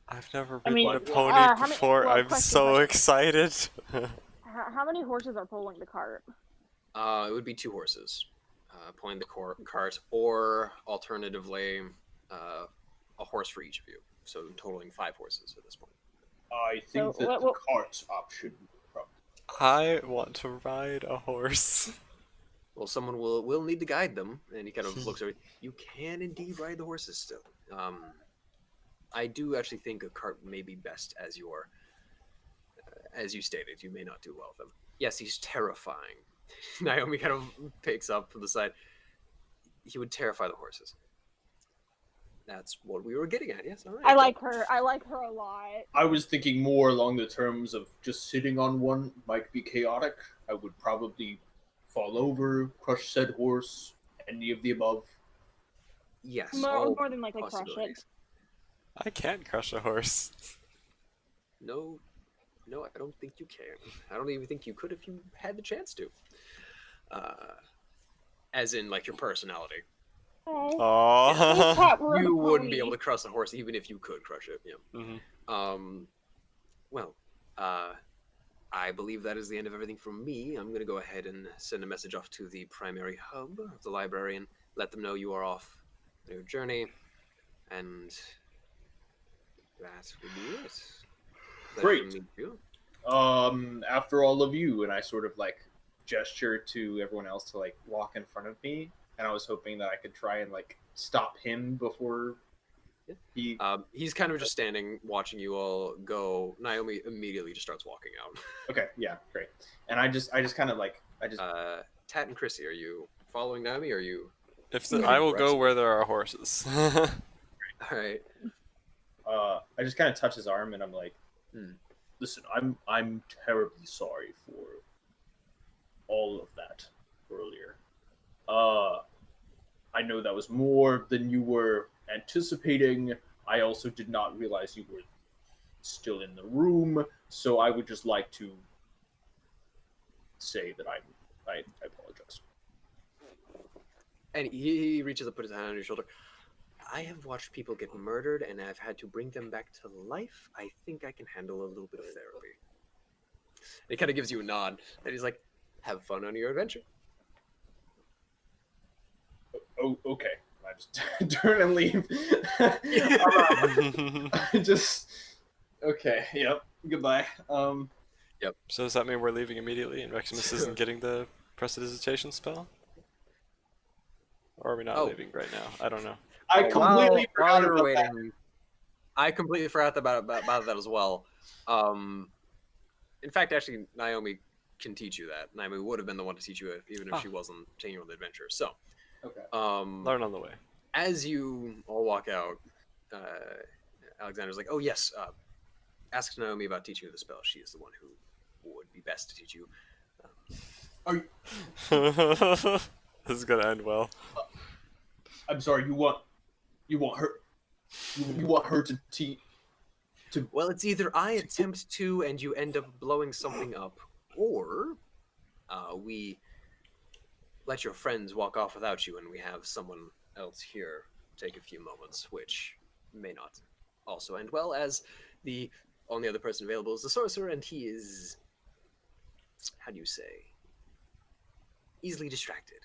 B: I've never
F: I
B: ridden
F: mean,
B: a pony
F: how many-
B: before.
F: well,
B: I'm
F: question,
B: so
F: question.
B: excited.
F: How many horses are pulling the cart?
D: It would be 2 horses, pulling the cart, or alternatively, a horse for each of you. So totaling 5 horses at this point.
A: I think
F: So,
A: that
F: what-
A: the
F: what-
A: cart option would probably.
B: I want to ride a horse.
D: Well, someone will need to guide them, and he kind of looks over. You can indeed ride the horses still. I do actually think a cart may be best as your, as you stated. You may not do well with them. Yes, he's terrifying. Naomi kind of picks up from the side. He would terrify the horses. That's what we were getting at. Yes, all right.
F: I like her. I like her a lot.
A: I was thinking more along the terms of just sitting on one might be chaotic. I would probably fall over, crush said horse, any of the above.
D: Yes.
F: More than likely crush it.
D: possibilities.
B: I can't crush a horse.
D: No, I don't think you can. I don't even think you could if you had the chance to. As in, like, your personality.
F: Oh,
B: Aww.
D: You wouldn't be able to crush a horse even if you could crush it. Yeah.
B: Mhm.
D: Well, I believe that is the end of everything from me. I'm going to go ahead and send a message off to the primary hub of the library and let them know you are off on your journey. And that would be it. Pleasure
A: Great.
D: to meet you.
A: After all of you, and I sort of like gesture to everyone else to like walk in front of me, and I was hoping that I could try and like stop him before he.
D: He's kind of just standing, watching you all go. Naomi immediately just starts walking out.
A: Okay, yeah, great. And I just kind of like
D: Tat and Chrissy, are you following Naomi? Or are you?
B: I will go where there are horses.
D: All right.
A: I just kind of touch his arm, and I'm like,
D: Hmm.
A: listen, I'm terribly sorry for all of that earlier. I know that was more than you were anticipating. I also did not realize you were still in the room, so I would just like to say that I apologize.
D: And he reaches up, puts his hand on your shoulder. I have watched people get murdered, and I've had to bring them back to life. I think I can handle a little bit of therapy. And he kind of gives you a nod, and he's like, "Have fun on your adventure."
A: Oh, okay. I just turn and leave. I just okay. Yep. Goodbye.
B: So does that mean we're leaving immediately and Reximus isn't getting the prestidigitation spell? Or are we not
D: Oh.
B: leaving right now? I don't know.
A: I completely
D: while
A: forgot
D: you're
A: about
D: waiting, I completely forgot about that as well. In fact, actually, Naomi can teach you that. Naomi would have been the one to teach you it, even if she wasn't taking you on the adventure. So,
A: that. Okay.
B: Learn on the way.
D: as you all walk out, Alexander's like, "Oh yes, ask Naomi about teaching you the spell. She is the one who would be best to teach you."
B: This is gonna end well.
A: I'm sorry. You want her? You want her to teach?
D: Well, it's either I attempt to and you end up blowing something up, or we let your friends walk off without you and we have someone else here take a few moments, which may not also end well, as the only other person available is the sorcerer, and he is, how do you say, easily distracted.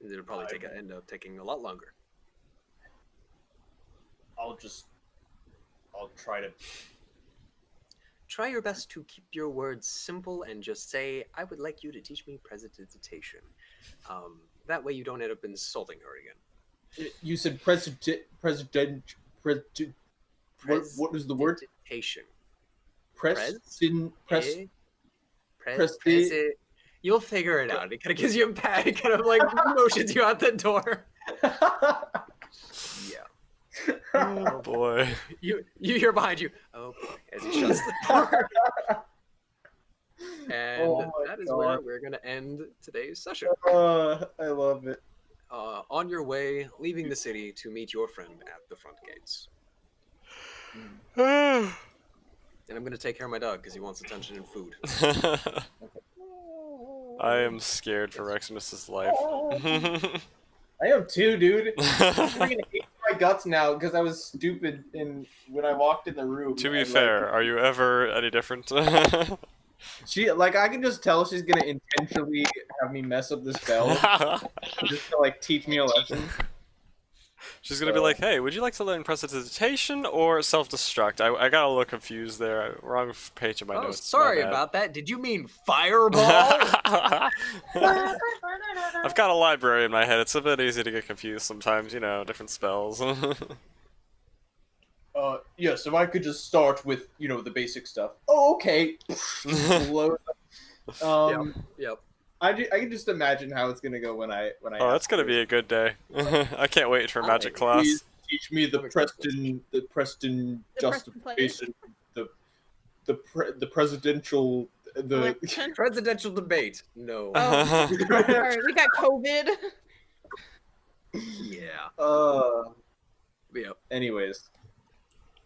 D: It'll probably end up taking a lot longer.
A: I'll try to.
D: Try your best to keep your words simple and just say, "I would like you to teach me prestidigitation." That way you don't end up insulting her again.
A: You said president. What was the word?
D: Prestidigitation.
A: Presti.
D: You'll figure it out. It kind of gives you a pat. It kind of like motions you out the door. Yeah.
B: Oh boy.
D: You hear behind you. Oh boy, as he shuts the door. And
A: Oh my
D: that is
A: God.
D: where we're gonna end today's session.
A: I love it.
D: On your way, leaving the city to meet your friend at the front gates. And I'm gonna take care of my dog because he wants attention and food.
B: I am scared for Reximus's life.
A: I am too, dude. I'm gonna hate my guts now because I was stupid when I walked in the room.
B: To be
A: and,
B: fair,
A: like,
B: are you ever any different?
A: I can just tell she's gonna intentionally have me mess up the spell just to like teach me a lesson.
B: She's gonna be like, "Hey, would you like to learn prestidigitation or self-destruct?" I got a little confused there. Wrong page of my
D: Oh,
B: notes.
D: sorry
B: my bad.
D: about that. Did you mean fireball?
B: I've got a library in my head. It's a bit easy to get confused sometimes, different spells.
A: Yeah, so I could just start with, the basic stuff. Oh, okay. Blow it up.
D: Yep.
E: I can just imagine how it's gonna go when I
B: Oh, that's gonna be a good day. I can't wait for magic class.
E: Please teach me the
D: I'm excited.
C: The Preston
E: justification, the presidential, the
F: Election?
D: Presidential debate. No.
F: Oh. Sorry, we got COVID.
D: Yeah. Yeah.
E: anyways,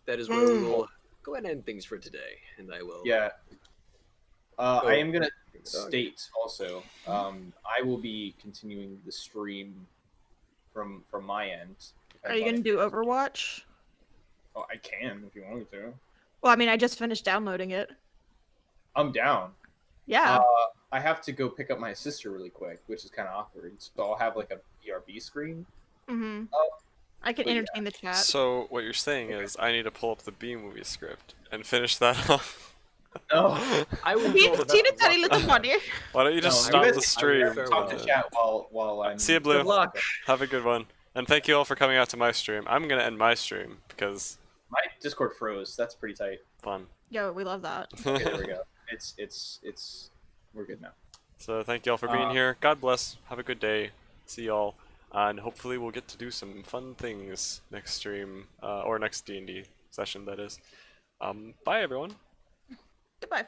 D: That is where we will go ahead and end things for today, and I will.
E: yeah. I am gonna
D: Dog.
E: state also, I will be continuing the stream from my end. if
H: Are you gonna
E: anybody-
H: do Overwatch?
E: Oh, I can if you want me to.
H: Well, I mean, I just finished downloading it.
E: I'm down.
H: Yeah.
E: I have to go pick up my sister really quick, which is kind of awkward. So I'll have like a BRB screen.
H: Mm-hmm.
E: Oh,
H: I can
E: but yeah.
H: entertain the chat.
B: So what you're saying is I need to pull up the B movie script and finish that off.
E: No.
D: I will
H: Tina,
D: do all the
H: Tina,
D: best.
H: tiny little money.
B: Why don't you just
E: No,
B: stop
E: you
B: the
E: guys-
B: stream?
D: Farewell.
E: Talk to chat while I'm.
B: See you, Blue.
D: Good luck.
B: Have a good one. And thank you all for coming out to my stream. I'm gonna end my stream because
E: My Discord froze. That's pretty tight.
B: fun.
H: Yo, we love that.
E: Okay, there we go. It's we're good now.
B: So thank you all for being here. God bless. Have a good day. See y'all. And hopefully we'll get to do some fun things next stream, or next D&D session, that is. Bye, everyone.
H: Goodbye, friends.